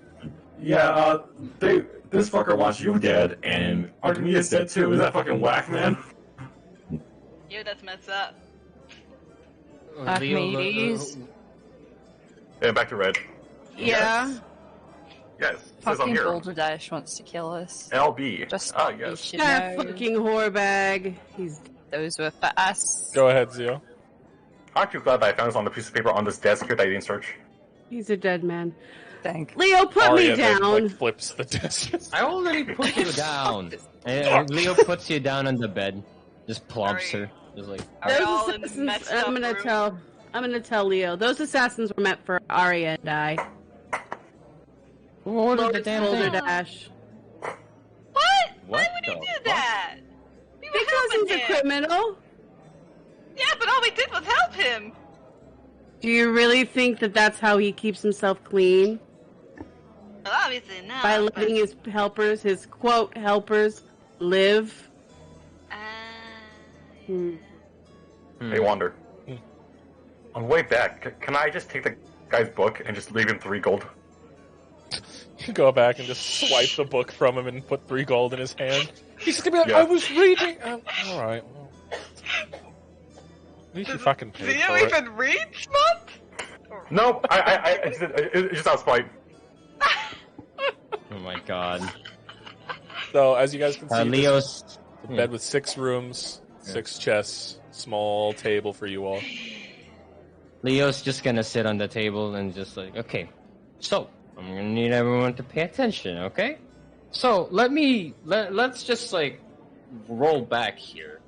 Speaker 9: Yeah, this fucker wants you dead, and Archimedes dead too. Is that fucking whack, man?
Speaker 5: Yo, that's messed up.
Speaker 7: Archimedes.
Speaker 12: And back to red.
Speaker 3: Yeah.
Speaker 12: Yes, it says I'm
Speaker 7: Fucking
Speaker 12: here.
Speaker 7: Boulder Dash wants to kill us.
Speaker 12: LB.
Speaker 7: Just
Speaker 12: Ah,
Speaker 7: you
Speaker 12: yes.
Speaker 7: should
Speaker 3: That
Speaker 7: know.
Speaker 3: fucking whorebag. He's
Speaker 7: Those were for us.
Speaker 1: Go ahead, Zio.
Speaker 12: Aren't you glad that I found this on the piece of paper on this desk here that I didn't search?
Speaker 3: he's a dead man.
Speaker 7: Thank.
Speaker 3: Leo, put
Speaker 1: Arya
Speaker 3: me
Speaker 1: then,
Speaker 3: down.
Speaker 1: like, flips the desk.
Speaker 4: I already put you down. Leo puts you down on the bed. Just plumps her. Just like,
Speaker 5: They're
Speaker 3: Those
Speaker 5: all in
Speaker 3: assassins,
Speaker 5: messed
Speaker 3: I'm
Speaker 5: up
Speaker 3: gonna
Speaker 5: room.
Speaker 3: tell Leo. Those assassins were meant for Arya and I.
Speaker 4: who ordered the damn
Speaker 3: Boulder
Speaker 4: thing?
Speaker 3: Dash.
Speaker 5: What? Why
Speaker 4: What
Speaker 5: would he
Speaker 4: the
Speaker 5: do
Speaker 4: fuck?
Speaker 5: that? We were
Speaker 3: Because
Speaker 5: helping
Speaker 3: he's a
Speaker 5: him.
Speaker 3: criminal.
Speaker 5: Yeah, but all we did was help him.
Speaker 3: Do you really think that that's how he keeps himself clean?
Speaker 5: Well, obviously not.
Speaker 3: By
Speaker 5: but-
Speaker 3: letting his helpers, his quote helpers, live? Hmm.
Speaker 12: Hey, Wander. On the way back, can I just take the guy's book and just leave him 3 gold?
Speaker 1: You go back and just swipe the book from him and put 3 gold in his hand. He's gonna be like,
Speaker 12: Yeah.
Speaker 1: I was reading. Alright, well. At least you fucking
Speaker 5: Do
Speaker 1: paid
Speaker 5: you
Speaker 1: for it.
Speaker 5: even read, Smut?
Speaker 12: No, it's just out of spite.
Speaker 4: Oh my god.
Speaker 1: So, as you guys can see, this
Speaker 4: Leo's.
Speaker 1: is a bed with 6 rooms, 6 chests, small table for you all.
Speaker 4: Leo's just gonna sit on the table and just like, okay, so I'm gonna need everyone to pay attention, okay? So let's just like roll back here.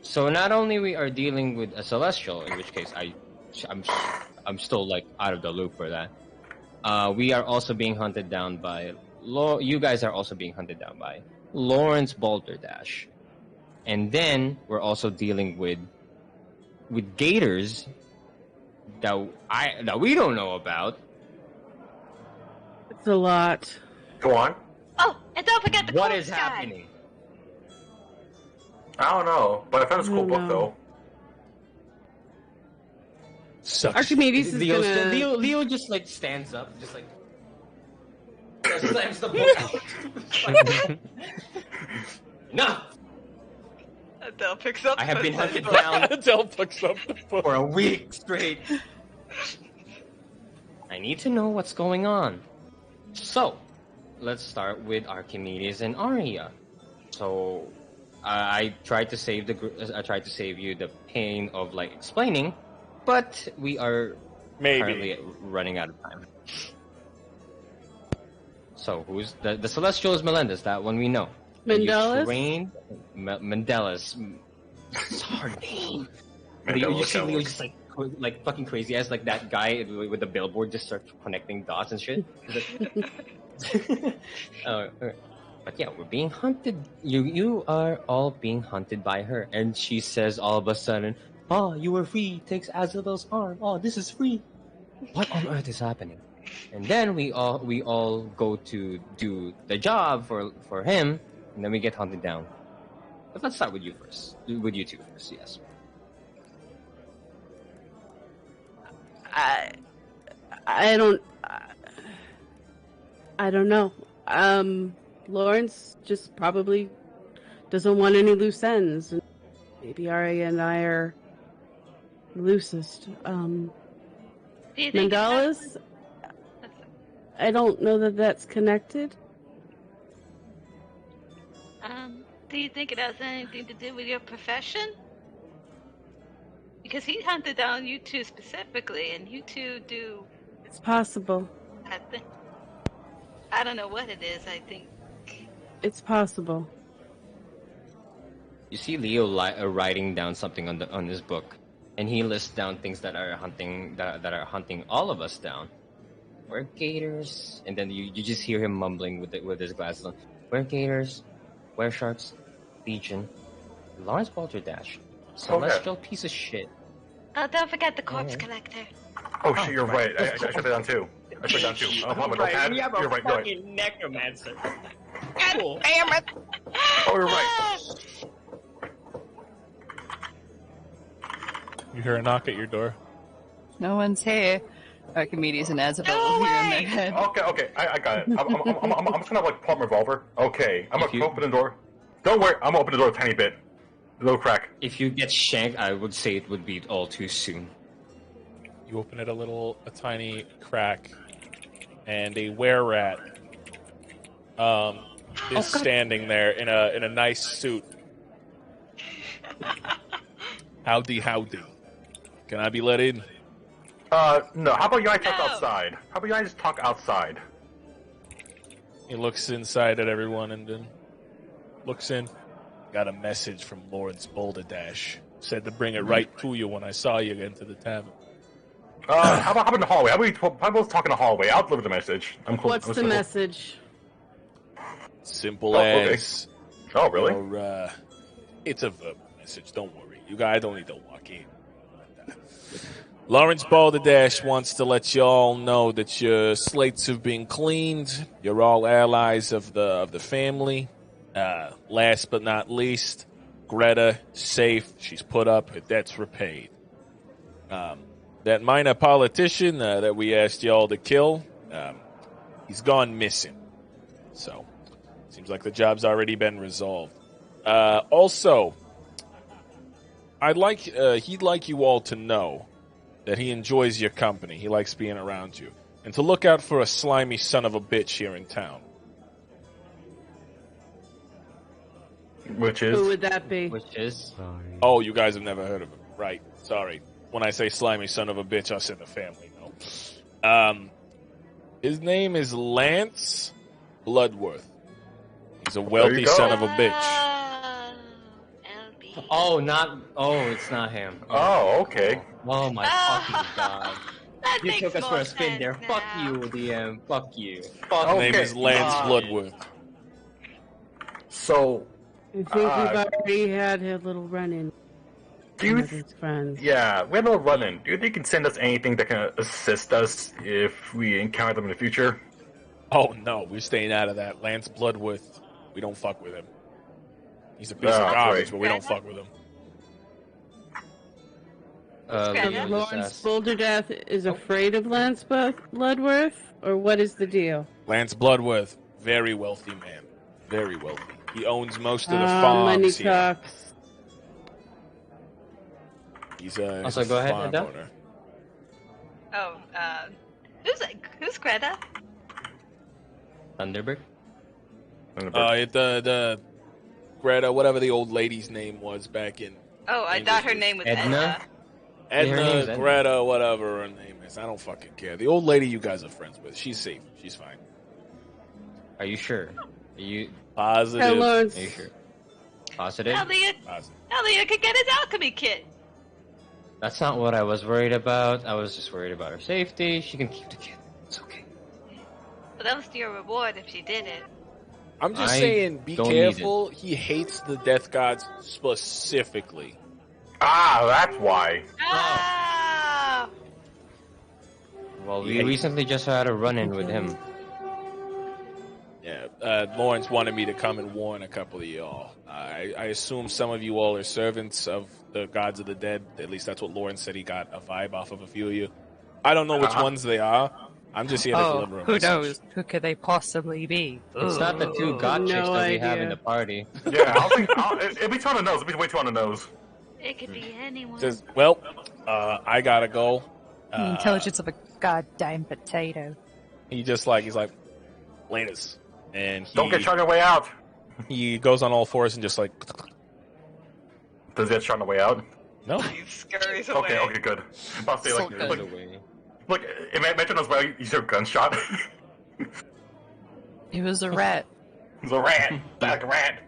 Speaker 4: So not only we are dealing with a celestial, in which case I'm still like out of the loop for that. We are also being hunted down by you guys are also being hunted down by Lawrence Balderdash, and then we're also dealing with gators that we don't know about.
Speaker 3: It's a lot.
Speaker 12: Go on.
Speaker 11: Oh, and don't forget the
Speaker 4: What
Speaker 11: cold
Speaker 4: is
Speaker 11: sky.
Speaker 4: happening?
Speaker 12: I don't know, but I found this cool
Speaker 3: I don't
Speaker 12: book
Speaker 3: know.
Speaker 12: though.
Speaker 1: Sucks.
Speaker 3: Archimedes is gonna...
Speaker 4: Leo just like stands up, just like slams the book out. No,
Speaker 5: Adele picks up.
Speaker 4: I have
Speaker 5: the
Speaker 4: been hunted
Speaker 5: book.
Speaker 4: down
Speaker 1: Adele picks up the book.
Speaker 4: for a week straight. I need to know what's going on. So, let's start with Archimedes and Arya. So, I tried to save you the pain of like explaining, but we are currently running out of time. So, who's the Celestial is Melendez? That one we know. And you
Speaker 3: Mendelis?
Speaker 4: trained Mendelis. Sardine.
Speaker 12: Man,
Speaker 4: You
Speaker 12: look
Speaker 4: see
Speaker 12: how it
Speaker 4: Leo
Speaker 12: looks.
Speaker 4: just like fucking crazy as like that guy with the billboard just starts connecting dots and shit. But yeah, we're being hunted. You are all being hunted by her, and she says all of a sudden, "Oh, you were free." Takes Azabel's arm. Oh, this is free. What on earth is happening? And then we all go to do the job for him, and then we get hunted down. But let's start with you first. With you two first, yes.
Speaker 3: I don't know. Lawrence just probably doesn't want any loose ends. And maybe Arya and I are the loosest.
Speaker 11: Do you think
Speaker 3: Mandala's? I don't know that that's connected.
Speaker 11: Do you think it has anything to do with your profession? Because he hunted down you two specifically, and you two do.
Speaker 3: It's possible.
Speaker 11: I don't know what it is. I think
Speaker 3: It's possible.
Speaker 4: You see Leo writing down something on his book, and he lists down things that are hunting all of us down. We're gators, and then you just hear him mumbling with his glasses on. We're gators, we're sharks, Legion, Lawrence Balderdash, celestial piece of shit.
Speaker 11: Oh, don't forget the corpse collector.
Speaker 12: Oh shit, you're right. I shut it down too. I shut it down too.
Speaker 4: Right, we have a
Speaker 12: you're right.
Speaker 4: fucking necromancer. Cool.
Speaker 11: Damn it!
Speaker 12: Oh, you're right.
Speaker 1: You hear a knock at your door.
Speaker 7: No one's here. Archimedes and Azabel
Speaker 11: No
Speaker 7: will hear in
Speaker 11: way!
Speaker 7: their head.
Speaker 12: Okay, I got it. I'm just gonna like pull out my revolver. Okay, I'm gonna open the door. Don't worry, I'm gonna open the door a tiny bit. A little crack.
Speaker 4: If you get shanked, I would say it would be all too soon.
Speaker 1: You open it a tiny crack, and a were-rat is standing there in a nice suit. Howdy. Can I be let in?
Speaker 12: No. How about you and I talk outside? How about you and I just talk outside?
Speaker 1: He looks inside at everyone and then looks in. Got a message from Lawrence Balderdash. Said to bring it right to you when I saw you into the tavern.
Speaker 12: How about in the hallway? How about we talk in the hallway? I'll deliver the message. I'm cool.
Speaker 3: What's the message?
Speaker 1: Simple as.
Speaker 12: Oh, really?
Speaker 1: Or, it's a verbal message. Don't worry. You guys don't need to walk in. Lawrence Balderdash wants to let you all know that your slates have been cleaned. You're all allies of the family. Last but not least, Greta safe. She's put up. Her debt's repaid. That minor politician that we asked y'all to kill, he's gone missing. So, seems like the job's already been resolved. Also, he'd like you all to know that he enjoys your company. He likes being around you. And to look out for a slimy son of a bitch here in town.
Speaker 12: Which is?
Speaker 3: Who would that be?
Speaker 4: Which is?
Speaker 1: Oh, you guys have never heard of him. Right. Sorry. When I say slimy son of a bitch, I said the family. No. His name is Lance Bloodworth. He's a wealthy son of a bitch.
Speaker 4: Oh, it's not him.
Speaker 12: Oh, okay.
Speaker 4: Oh my fucking god.
Speaker 11: That
Speaker 4: You
Speaker 11: makes
Speaker 4: took us for
Speaker 11: more
Speaker 4: a spin there.
Speaker 11: sense
Speaker 4: Fuck
Speaker 11: now.
Speaker 4: you, DM. Fuck you.
Speaker 1: His name is Lance Bloodworth.
Speaker 12: So,
Speaker 3: I think we've already had a little run-in with his friends.
Speaker 12: Yeah, we had a little run-in. Do you think you can send us anything that can assist us if we encounter them in the future?
Speaker 1: Oh, no. We're staying out of that. Lance Bloodworth. We don't fuck with him. He's a piece of garbage, but we don't fuck with him.
Speaker 3: Lawrence Balderdash is afraid of Lance Bloodworth? Or what is the deal?
Speaker 1: Lance Bloodworth, very wealthy man. Very wealthy. He owns most of the farms
Speaker 3: money
Speaker 1: here.
Speaker 3: talks.
Speaker 1: He's a
Speaker 4: Also, go ahead,
Speaker 1: farm
Speaker 4: Eda.
Speaker 1: owner.
Speaker 11: Oh, who's Greta?
Speaker 4: Thunderbird?
Speaker 1: The Greta, whatever the old lady's name was back in.
Speaker 11: Oh, I thought her name was
Speaker 4: Edna?
Speaker 1: Edna,
Speaker 4: Yeah, her name's Edna.
Speaker 1: Greta, whatever her name is. I don't fucking care. The old lady you guys are friends with. She's safe. She's fine.
Speaker 4: Are you sure? Are you
Speaker 1: positive?
Speaker 3: Hey, Lawrence.
Speaker 4: Are you sure? Positive?
Speaker 11: Elliot could get his alchemy kit.
Speaker 4: That's not what I was worried about. I was just worried about her safety. She can keep the kit. It's okay.
Speaker 11: But that was your reward if she did it.
Speaker 10: I'm just
Speaker 4: I
Speaker 10: saying, be
Speaker 4: don't need
Speaker 10: careful. He hates the death gods specifically.
Speaker 12: Ah, that's why.
Speaker 11: Ah!
Speaker 4: Well, we recently just had a run-in with him.
Speaker 10: Yeah, Lawrence wanted me to come and warn a couple of y'all. I assume some of you all are servants of the gods of the dead. At least that's what Lawrence said. He got a vibe off of a few of you. I don't know which ones they are. I'm just here to deliver a
Speaker 7: who
Speaker 10: message.
Speaker 7: knows? Who could they possibly be?
Speaker 4: It's not the two god chicks that we have in the party.
Speaker 12: Yeah, it'd be too on the nose. It'd be way too on the nose.
Speaker 11: It could be anyone.
Speaker 10: Says, well, I gotta go.
Speaker 7: The intelligence of a goddamn potato.
Speaker 10: He's like, Laters. And
Speaker 12: Don't get shot on your way out.
Speaker 10: He goes on all fours and just like.
Speaker 12: Does he get shot on the way out?
Speaker 10: No.
Speaker 5: He scurries away.
Speaker 12: Okay, good. I'll say
Speaker 7: So
Speaker 12: like,
Speaker 7: good.
Speaker 12: look, imagine us where you hear a gunshot.
Speaker 7: It was a rat.
Speaker 12: It's a rat. Like a rat.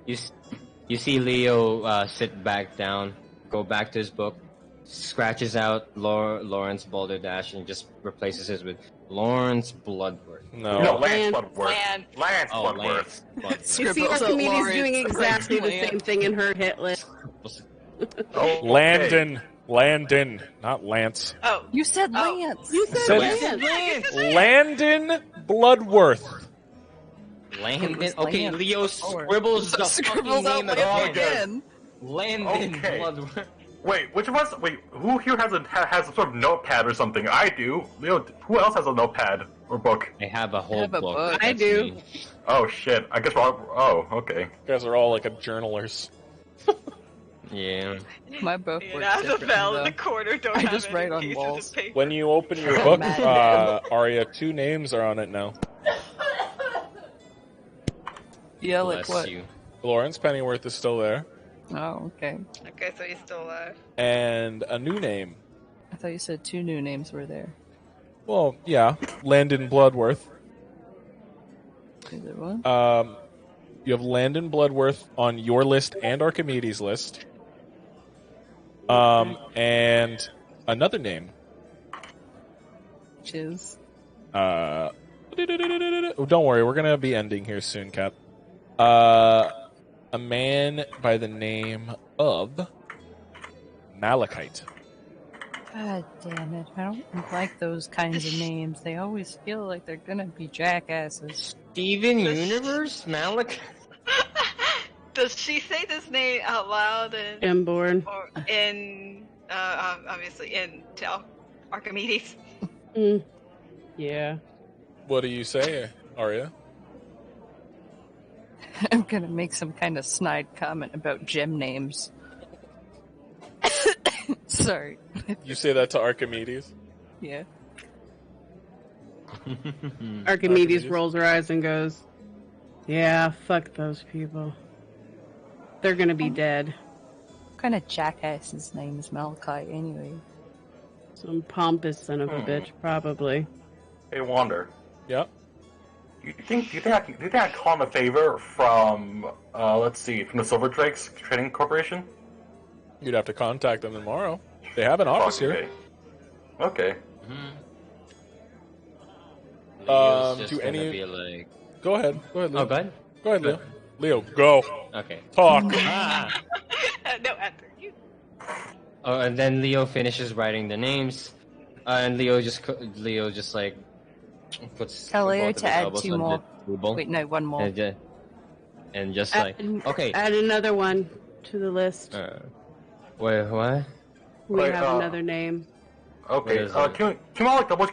Speaker 4: You see Leo sit back down, go back to his book, scratches out Lawrence Balderdash, and just replaces it with Lawrence Bloodworth.
Speaker 12: No, Lance Bloodworth. Lance
Speaker 4: Oh,
Speaker 12: Bloodworth.
Speaker 4: Lance.
Speaker 3: You see
Speaker 7: Scribbles out
Speaker 3: Archimedes
Speaker 7: Lawrence,
Speaker 3: doing exactly the
Speaker 7: Lance.
Speaker 3: same thing in her hit list.
Speaker 12: Oh,
Speaker 10: Landon, not Lance.
Speaker 5: Oh,
Speaker 7: You said Lance.
Speaker 3: You
Speaker 10: Said
Speaker 3: said Lance.
Speaker 10: Landon Bloodworth.
Speaker 4: Landon.
Speaker 7: was
Speaker 4: Okay,
Speaker 7: Lance
Speaker 4: Leo
Speaker 7: before.
Speaker 4: scribbles the
Speaker 7: Scribbles
Speaker 4: fucking
Speaker 7: out
Speaker 4: name
Speaker 7: Lance
Speaker 4: again.
Speaker 7: again.
Speaker 4: Landon
Speaker 12: Okay.
Speaker 4: Bloodworth.
Speaker 12: Wait, which of us? Wait, who here has a sort of notepad or something? I do. Leo, who else has a notepad or book?
Speaker 4: I have a whole
Speaker 7: have a
Speaker 4: book.
Speaker 7: book.
Speaker 3: I
Speaker 4: That's
Speaker 3: do.
Speaker 4: me.
Speaker 12: Oh shit! I guess we're all. Oh, okay.
Speaker 10: You guys are all like a journalers.
Speaker 4: Yeah.
Speaker 7: My book
Speaker 5: and
Speaker 7: works
Speaker 5: Isabel
Speaker 7: differently,
Speaker 5: in the
Speaker 7: though.
Speaker 5: corner don't
Speaker 7: I
Speaker 5: have
Speaker 7: just
Speaker 5: any
Speaker 7: write on
Speaker 5: pieces
Speaker 7: walls.
Speaker 5: of paper.
Speaker 10: When you open your book,
Speaker 7: Mad.
Speaker 10: Arya, 2 names are on it now.
Speaker 7: Yeah, like
Speaker 4: Bless
Speaker 7: what?
Speaker 4: you.
Speaker 10: Lawrence Pennyworth is still there,
Speaker 7: Oh, okay.
Speaker 5: Okay, so he's still alive.
Speaker 10: and a new name.
Speaker 7: I thought you said 2 new names were there.
Speaker 10: Well, yeah, Landon Bloodworth.
Speaker 7: Is there one?
Speaker 10: You have Landon Bloodworth on your list and Archimedes' list. And another name.
Speaker 7: Which is?
Speaker 10: Oh, don't worry, we're gonna be ending here soon, Cap. A man by the name of Malachite.
Speaker 7: God damn it. I don't like those kinds of names. They always feel like they're gonna be jackasses.
Speaker 4: Steven Universe? Malik?
Speaker 5: Does she say this name out loud in,
Speaker 3: Inborn.
Speaker 5: or in obviously in Archimedes?
Speaker 3: Yeah.
Speaker 10: What do you say, Arya?
Speaker 7: I'm gonna make some kind of snide comment about gem names. Sorry.
Speaker 10: You say that to Archimedes?
Speaker 7: Yeah.
Speaker 3: Archimedes rolls her eyes and goes, "Yeah, fuck those people. They're gonna be dead."
Speaker 7: What kind of jackass's name is Malachi anyway?
Speaker 3: Some pompous son of a bitch, probably.
Speaker 12: Hey, Wander.
Speaker 10: Yep.
Speaker 12: Do you think I can call him a favor from let's see, from the Silver Drakes Trading Corporation?
Speaker 10: You'd have to contact them tomorrow. They have an office here.
Speaker 12: Okay.
Speaker 4: Leo's just
Speaker 10: do
Speaker 4: gonna
Speaker 10: any-
Speaker 4: be like...
Speaker 10: Go ahead. Go ahead, Leo.
Speaker 4: Oh, go ahead.
Speaker 10: Go ahead, Leo. Leo, go.
Speaker 4: Okay.
Speaker 10: Talk.
Speaker 5: No, after you.
Speaker 4: Oh, and then Leo finishes writing the names, and Leo just like puts
Speaker 7: Tell Leo
Speaker 4: both of
Speaker 7: to
Speaker 4: his
Speaker 7: add
Speaker 4: elbows
Speaker 7: 2
Speaker 4: on
Speaker 7: more.
Speaker 4: the table,
Speaker 7: Wait, no, 1 more.
Speaker 4: and just like okay.
Speaker 3: Add another one to the list.
Speaker 4: Wait, what?
Speaker 3: We
Speaker 12: Wait,
Speaker 3: have another name.
Speaker 12: Okay.
Speaker 4: What is it?
Speaker 12: Can we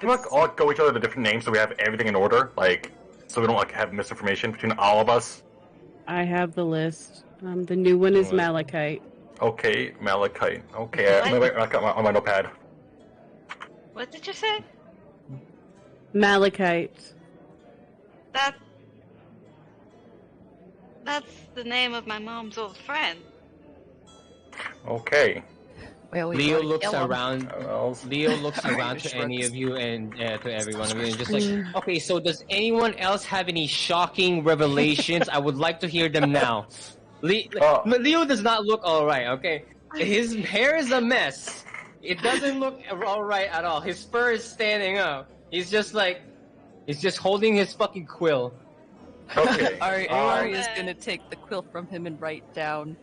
Speaker 12: all all go each other the different names so we have everything in order, like so we don't like have misinformation between all of us?
Speaker 3: I have the list. The new one is
Speaker 4: What?
Speaker 3: Malachite.
Speaker 12: Okay, Malachite. Okay, I got on my notepad.
Speaker 11: What did you say?
Speaker 3: Malachite.
Speaker 11: That's the name of my mom's old friend.
Speaker 12: Okay.
Speaker 7: Well, we
Speaker 4: Leo
Speaker 7: gotta
Speaker 4: looks
Speaker 7: kill 'em.
Speaker 4: around. Leo looks around to any of you and to every one of you, and just like, okay, so does anyone else have any shocking revelations? I would like to hear them now. Leo does not look alright, okay? His hair is a mess. It doesn't look alright at all. His fur is standing up. He's just holding his fucking quill.
Speaker 12: Okay.
Speaker 7: Ari is gonna take the quill from him and write down,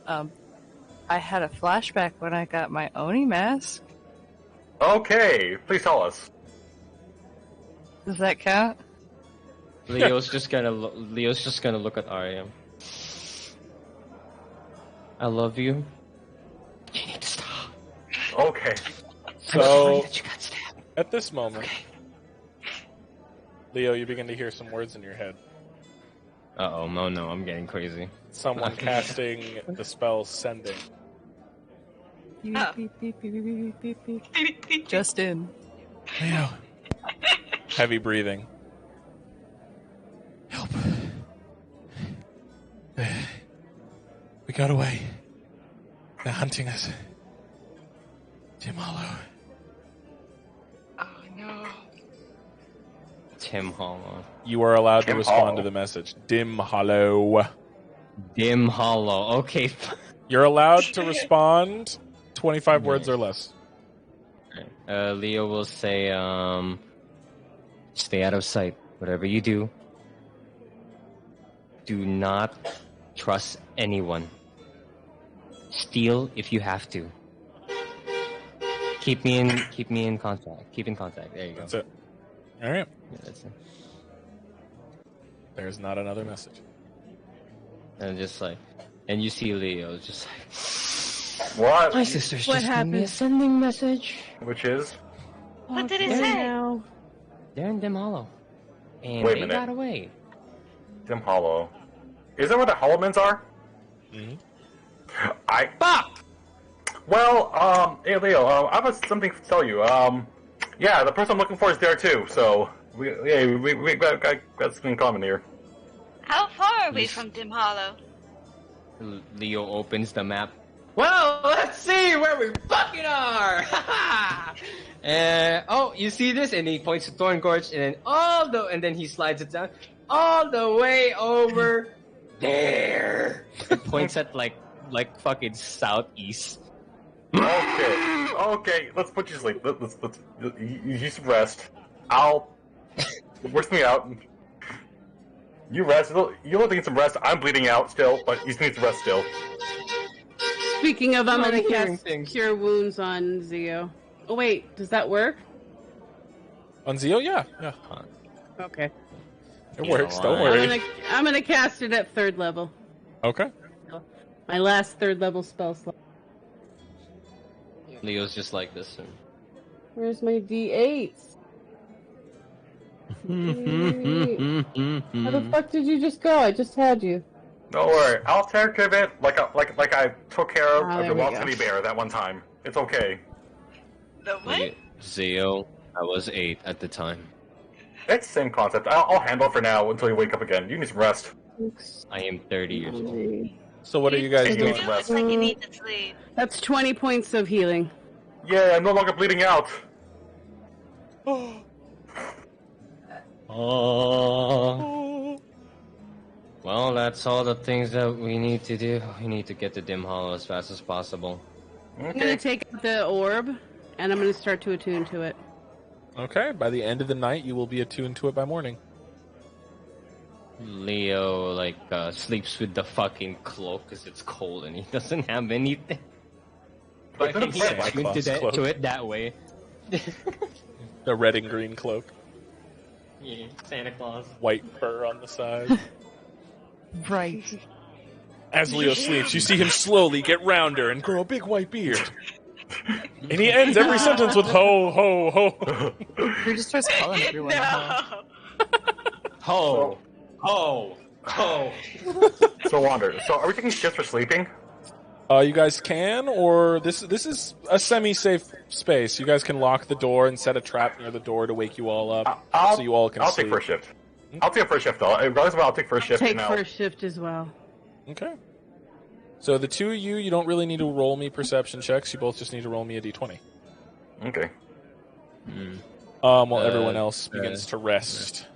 Speaker 7: I had a flashback when I got my Oni mask.
Speaker 12: Okay, please tell us.
Speaker 7: Does that count?
Speaker 4: Leo's just gonna look at Arya. I love you. You need to stop.
Speaker 12: Okay.
Speaker 1: So, at this moment, Leo, you begin to hear some words in your head.
Speaker 4: Uh-oh, no, I'm getting crazy.
Speaker 1: Someone casting the spell Sending.
Speaker 7: Beep, beep, beep, beep, beep, beep, beep. Just in.
Speaker 1: Leo. Heavy breathing. Help. We got away. They're hunting us. Tim Hollow.
Speaker 5: Oh no.
Speaker 4: Tim Hollow.
Speaker 1: You are allowed to
Speaker 12: Dim
Speaker 1: respond
Speaker 12: Hollow.
Speaker 1: to the message. Dim Hollow.
Speaker 4: Dim Hollow. Okay.
Speaker 1: You're allowed to respond 25 words or less.
Speaker 4: Leo will say, stay out of sight. Whatever you do, do not trust anyone. Steal if you have to. Keep me in contact. Keep in contact. There you go.
Speaker 1: That's it. All right.
Speaker 4: Yeah, that's it.
Speaker 1: There's not another message.
Speaker 4: And and you see Leo just like,
Speaker 12: What?
Speaker 4: my sister's
Speaker 3: What
Speaker 4: just giving me a
Speaker 3: happened?
Speaker 4: sending message.
Speaker 12: Which is?
Speaker 5: What did it
Speaker 3: Okay,
Speaker 5: say?
Speaker 3: now.
Speaker 4: They're in Dim Hollow. And
Speaker 12: Wait a
Speaker 4: they
Speaker 12: minute.
Speaker 4: got away.
Speaker 12: Dim Hollow. Is that where the Hollowmans are?
Speaker 1: Mm-hmm.
Speaker 12: Well, hey Leo, I have something to tell you. Yeah, the person I'm looking for is there too, so we got something in common here.
Speaker 11: How far are we from Dim Hollow?
Speaker 4: Leo opens the map. Well, let's see where we fucking are! Oh, you see this? And he points to Thorn Gorge, and then he slides it down all the way over there. It points at like fucking southeast.
Speaker 12: Okay, let's put you to sleep. Let's you need some rest. Works me out. You rest. You look need some rest. I'm bleeding out still, but you need some rest still.
Speaker 3: Speaking of, I'm
Speaker 4: I'm
Speaker 3: gonna
Speaker 4: hearing
Speaker 3: cast
Speaker 4: things.
Speaker 3: Cure Wounds on Zio. Oh wait, does that work?
Speaker 1: On Zio? Yeah.
Speaker 3: Okay.
Speaker 1: It works.
Speaker 4: know
Speaker 1: Don't
Speaker 4: what?
Speaker 1: worry.
Speaker 3: I'm gonna cast it at 3rd level.
Speaker 1: Okay.
Speaker 3: My last 3rd level spell slot.
Speaker 4: Leo's just like this.
Speaker 3: Where's my D8s? How the fuck did you just go? I just had you.
Speaker 12: Don't worry. I'll take care of it like I took care of
Speaker 3: there
Speaker 12: the
Speaker 3: we
Speaker 12: Lost
Speaker 3: go.
Speaker 12: City Bear that one time. It's okay.
Speaker 5: The what?
Speaker 4: Zio, I was 8 at the time.
Speaker 12: It's the same concept. I'll handle it for now until you wake up again. You need some rest.
Speaker 4: I am 30 years old.
Speaker 1: So what are you guys
Speaker 12: You
Speaker 1: doing?
Speaker 12: need some rest.
Speaker 11: Looks like you need to sleep.
Speaker 3: That's 20 points of healing.
Speaker 12: Yeah, I'm no longer bleeding out.
Speaker 4: Well, that's all the things that we need to do. We need to get to Dim Hollow as fast as possible.
Speaker 3: I'm gonna take out the orb, and I'm gonna start to attune to it.
Speaker 1: Okay. By the end of the night, you will be attuned to it by morning.
Speaker 4: Leo, sleeps with the fucking cloak because it's cold and he doesn't have anything. But
Speaker 12: But
Speaker 4: he's
Speaker 12: then it's
Speaker 4: attuned
Speaker 1: Claus cloak.
Speaker 4: to it that way.
Speaker 1: The red and green cloak.
Speaker 4: Yeah, Santa Claus.
Speaker 1: White fur on the side.
Speaker 7: Right.
Speaker 1: As Leo sleeps, you see him slowly get rounder and grow a big white beard. And he ends every sentence with ho, ho, ho.
Speaker 7: He just starts calling everyone.
Speaker 5: No.
Speaker 4: Ho! Ho! Ho!
Speaker 12: So Wander. So are we taking shifts for sleeping?
Speaker 1: You guys can, or this is a semi-safe space. You guys can lock the door and set a trap near the door to wake you all up, so you all can
Speaker 12: I'll
Speaker 1: sleep.
Speaker 12: take first shift. I'll take first shift though. Regardless of what, I'll take first shift
Speaker 3: Take
Speaker 12: now.
Speaker 3: first shift as well.
Speaker 1: Okay. So the two of you don't really need to roll me perception checks. You both just need to roll me a d20.
Speaker 12: Okay.
Speaker 1: While everyone else begins to rest.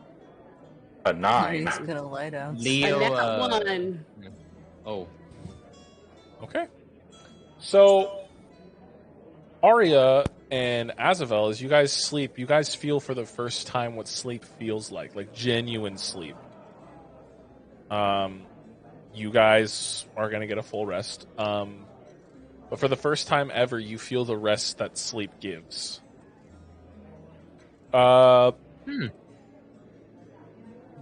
Speaker 12: A 9.
Speaker 7: He's gonna lie down.
Speaker 3: I
Speaker 4: Leo,
Speaker 3: got one.
Speaker 4: Oh.
Speaker 1: Okay. So, Arya and Azavel, as you guys sleep, you guys feel for the first time what sleep feels like genuine sleep. You guys are going to get a full rest. But for the first time ever, you feel the rest that sleep gives. Your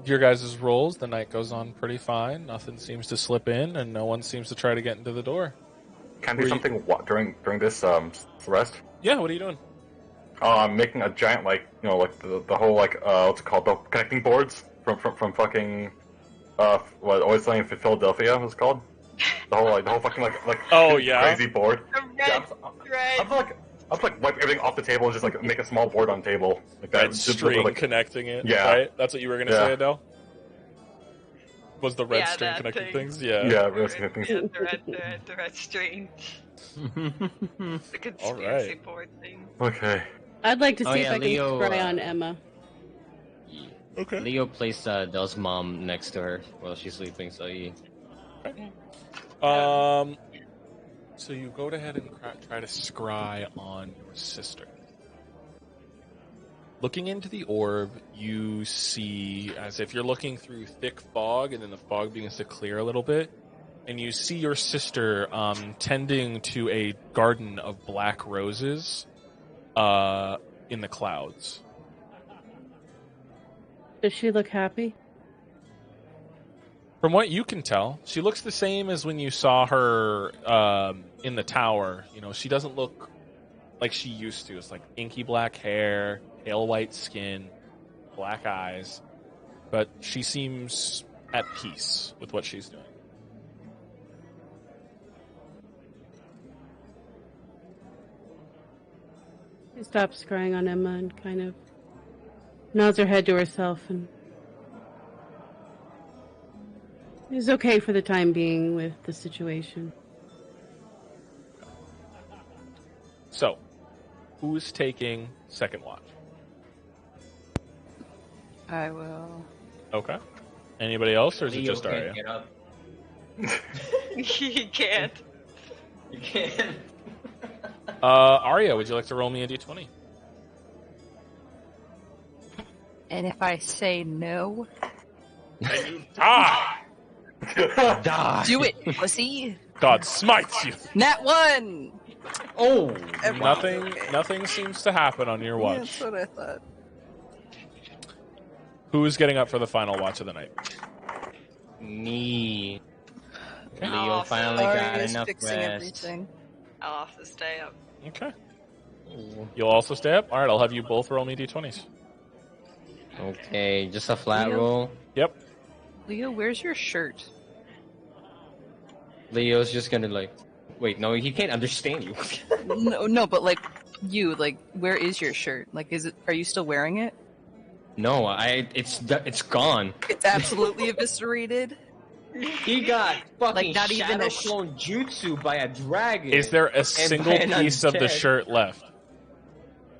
Speaker 1: guys' rolls, the night goes on pretty fine. Nothing seems to slip in, and no one seems to try to get into the door.
Speaker 12: Can I do something during this rest?
Speaker 1: Yeah, what are you doing?
Speaker 12: I'm making a giant the whole what's it called, the connecting boards from fucking what Always Sunny in Philadelphia was called. The whole fucking
Speaker 1: oh yeah,
Speaker 12: crazy board.
Speaker 5: Right.
Speaker 12: I'll wipe everything off the table and just make a small board on the table like that.
Speaker 1: Red string connecting it.
Speaker 12: Yeah,
Speaker 1: right. That's what you were gonna say, Adele. Was the red string connecting things? Yeah.
Speaker 12: Yeah, red string things.
Speaker 5: Yeah, the red string. The conspiracy board thing.
Speaker 12: Okay.
Speaker 3: I'd like to see if I
Speaker 4: Leo,
Speaker 3: can spray on Emma.
Speaker 1: Okay.
Speaker 4: Leo placed Dell's mom next to her while she's sleeping, so he...
Speaker 1: So you go ahead and try to scry on your sister. Looking into the orb, you see, as if you're looking through thick fog, and then the fog begins to clear a little bit, and you see your sister tending to a garden of black roses in the clouds.
Speaker 3: Does she look happy?
Speaker 1: From what you can tell, she looks the same as when you saw her in the tower. You know, she doesn't look like she used to. It's like inky black hair, pale white skin, black eyes. But she seems at peace with what she's doing.
Speaker 3: She stops crying on Emma and kind of nods her head to herself and is okay for the time being with the situation.
Speaker 1: So, who's taking second watch?
Speaker 7: I will.
Speaker 1: Okay. Anybody else, or is it
Speaker 4: Leo
Speaker 1: just
Speaker 4: can't
Speaker 1: Arya?
Speaker 4: get up.
Speaker 5: He can't.
Speaker 4: You can't.
Speaker 1: Arya, would you like to roll me a d20?
Speaker 7: And if I say no,
Speaker 1: And you die!
Speaker 4: Die.
Speaker 7: do it, pussy.
Speaker 1: God smites you!
Speaker 7: Nat 1!
Speaker 4: Oh!
Speaker 1: Nothing seems to happen on your
Speaker 7: Yeah,
Speaker 1: watch.
Speaker 7: that's what I thought.
Speaker 1: Who's getting up for the final watch of the night?
Speaker 4: Me.
Speaker 1: Okay.
Speaker 4: Leo finally got
Speaker 7: Arya's
Speaker 4: enough
Speaker 7: fixing
Speaker 4: rest.
Speaker 7: everything.
Speaker 5: I'll have to stay up.
Speaker 1: Okay. You'll also stay up? Alright, I'll have you both roll me d20s.
Speaker 4: Okay, just a flat
Speaker 7: Leo?
Speaker 4: roll.
Speaker 1: Yep.
Speaker 7: Leo, where's your shirt?
Speaker 4: Leo's just gonna wait, no, he can't understand you.
Speaker 7: No, but where is your shirt? Are you still wearing it?
Speaker 4: No, it's gone.
Speaker 7: It's absolutely eviscerated.
Speaker 4: He got fucking
Speaker 7: not even
Speaker 4: shadow
Speaker 7: a
Speaker 4: clone jutsu by a dragon.
Speaker 1: Is there a single
Speaker 4: by an
Speaker 1: piece of the
Speaker 4: undead.
Speaker 1: shirt left?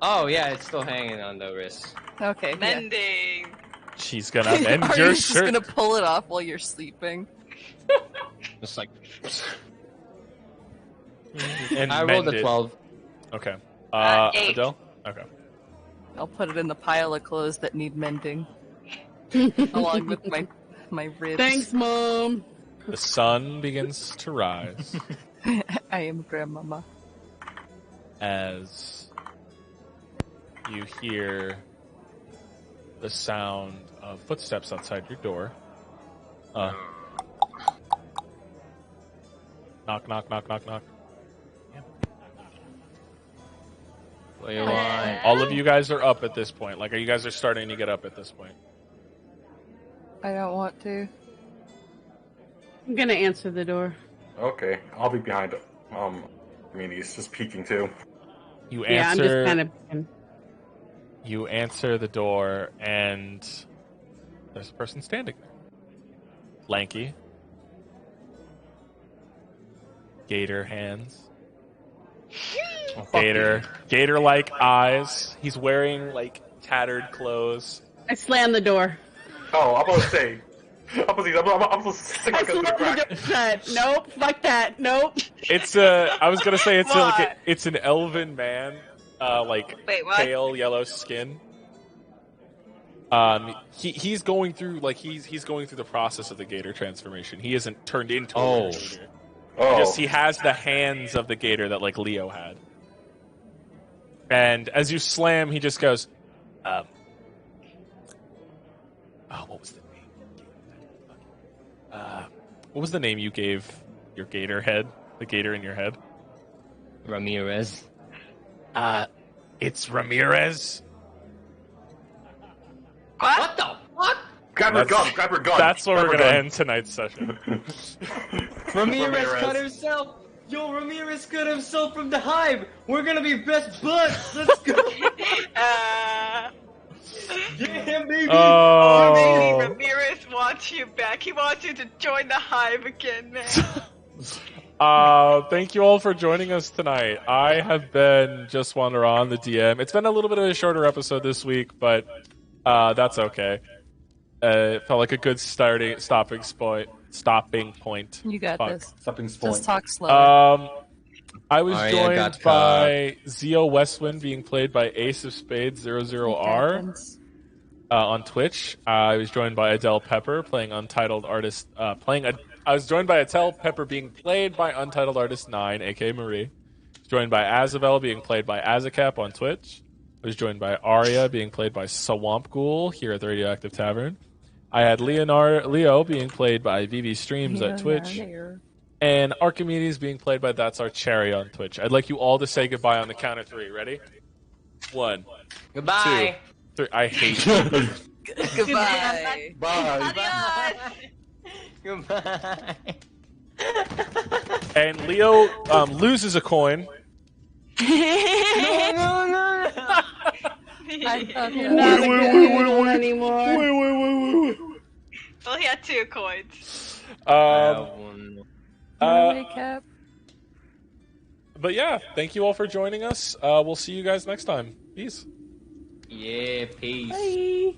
Speaker 4: Oh yeah, it's still hanging on the wrist.
Speaker 7: Okay. Yeah.
Speaker 5: Mending.
Speaker 1: She's gonna mend
Speaker 7: Are
Speaker 1: your
Speaker 7: you just
Speaker 1: shirt.
Speaker 7: gonna pull it off while you're sleeping?
Speaker 4: Just like
Speaker 1: And
Speaker 4: I rolled
Speaker 1: mend
Speaker 4: a
Speaker 1: it.
Speaker 4: 12.
Speaker 1: Okay.
Speaker 5: 8.
Speaker 1: Adele? Okay.
Speaker 7: I'll put it in the pile of clothes that need mending, along with my ribs.
Speaker 3: Thanks, Mom.
Speaker 1: The sun begins to rise
Speaker 7: I am grandmama.
Speaker 1: as you hear the sound of footsteps outside your door. Knock, knock, knock, knock, knock.
Speaker 4: What do you want?
Speaker 1: All of you guys are up at this point. Like, you guys are starting to get up at this point.
Speaker 7: I don't want to.
Speaker 3: I'm gonna answer the door.
Speaker 12: Okay, I'll be behind. He's just peeking too.
Speaker 1: You
Speaker 3: Yeah, I'm
Speaker 1: answer.
Speaker 3: just kind of.
Speaker 1: You answer the door, and there's a person standing there. Lanky. Gator hands. Gator-like eyes. He's wearing, tattered clothes.
Speaker 3: I slam the door.
Speaker 12: Oh, I'm about to say, I'm so sick
Speaker 3: I
Speaker 12: of the crack.
Speaker 3: that. Nope, fuck that. Nope.
Speaker 1: It's I was gonna say it's like
Speaker 5: What?
Speaker 1: it's an elven man, like
Speaker 5: Wait, what?
Speaker 1: pale yellow skin. He's going through he's going through the process of the gator transformation. He isn't turned into a gator.
Speaker 12: Oh.
Speaker 1: He has the hands of the gator that like Leo had. And as you slam, he just goes, what was the name? What was the name you gave your gator head? The gator in your head?
Speaker 4: Ramirez.
Speaker 1: It's Ramirez.
Speaker 4: What the fuck?
Speaker 12: Grab her gun.
Speaker 1: That's where
Speaker 12: Grab
Speaker 1: we're
Speaker 12: her
Speaker 1: gonna
Speaker 12: gun.
Speaker 1: end tonight's session.
Speaker 4: Ramirez cut himself. Yo, Ramirez cut himself from the hive. We're gonna be best buds. Let's go. Yeah, baby.
Speaker 5: Oh,
Speaker 1: Oh.
Speaker 5: baby, Ramirez wants you back. He wants you to join the hive again, man.
Speaker 1: Thank you all for joining us tonight. I have been Just Wander On, the DM. It's been a little bit of a shorter episode this week, but that's okay. It felt like a good stopping point.
Speaker 7: You got
Speaker 1: Fuck.
Speaker 7: this.
Speaker 2: Stopping
Speaker 7: Just
Speaker 2: point.
Speaker 7: talk slower.
Speaker 1: I was
Speaker 4: Arya
Speaker 1: joined
Speaker 4: got
Speaker 1: by Zio Westwind, being played by Ace of Spades 00R on Twitch. I was joined by Adele Pepper, playing Untitled Artist. I was joined by Adele Pepper, being played by Untitled Artist 9, aka Marie. Joined by Azavel, being played by Azakap on Twitch. I was joined by Arya, being played by Swamp Ghoul here at the Radioactive Tavern. I had Leo being played by VV Streams at Twitch. And Archimedes being played by That's Our Cherry on Twitch. I'd like you all to say goodbye on the count of 3. Ready? 1.
Speaker 4: Goodbye.
Speaker 1: 2, 3. I hate you.
Speaker 7: Goodbye.
Speaker 2: Bye.
Speaker 4: Goodbye.
Speaker 1: And Leo loses a coin.
Speaker 4: No.
Speaker 7: I thought
Speaker 3: You're
Speaker 7: that
Speaker 3: not
Speaker 7: was
Speaker 3: a
Speaker 7: good.
Speaker 3: good one anymore.
Speaker 1: Wait.
Speaker 5: Well, he had 2 coins.
Speaker 7: Recap.
Speaker 1: But yeah, thank you all for joining us. We'll see you guys next time. Peace.
Speaker 4: Yeah, peace.
Speaker 3: Bye.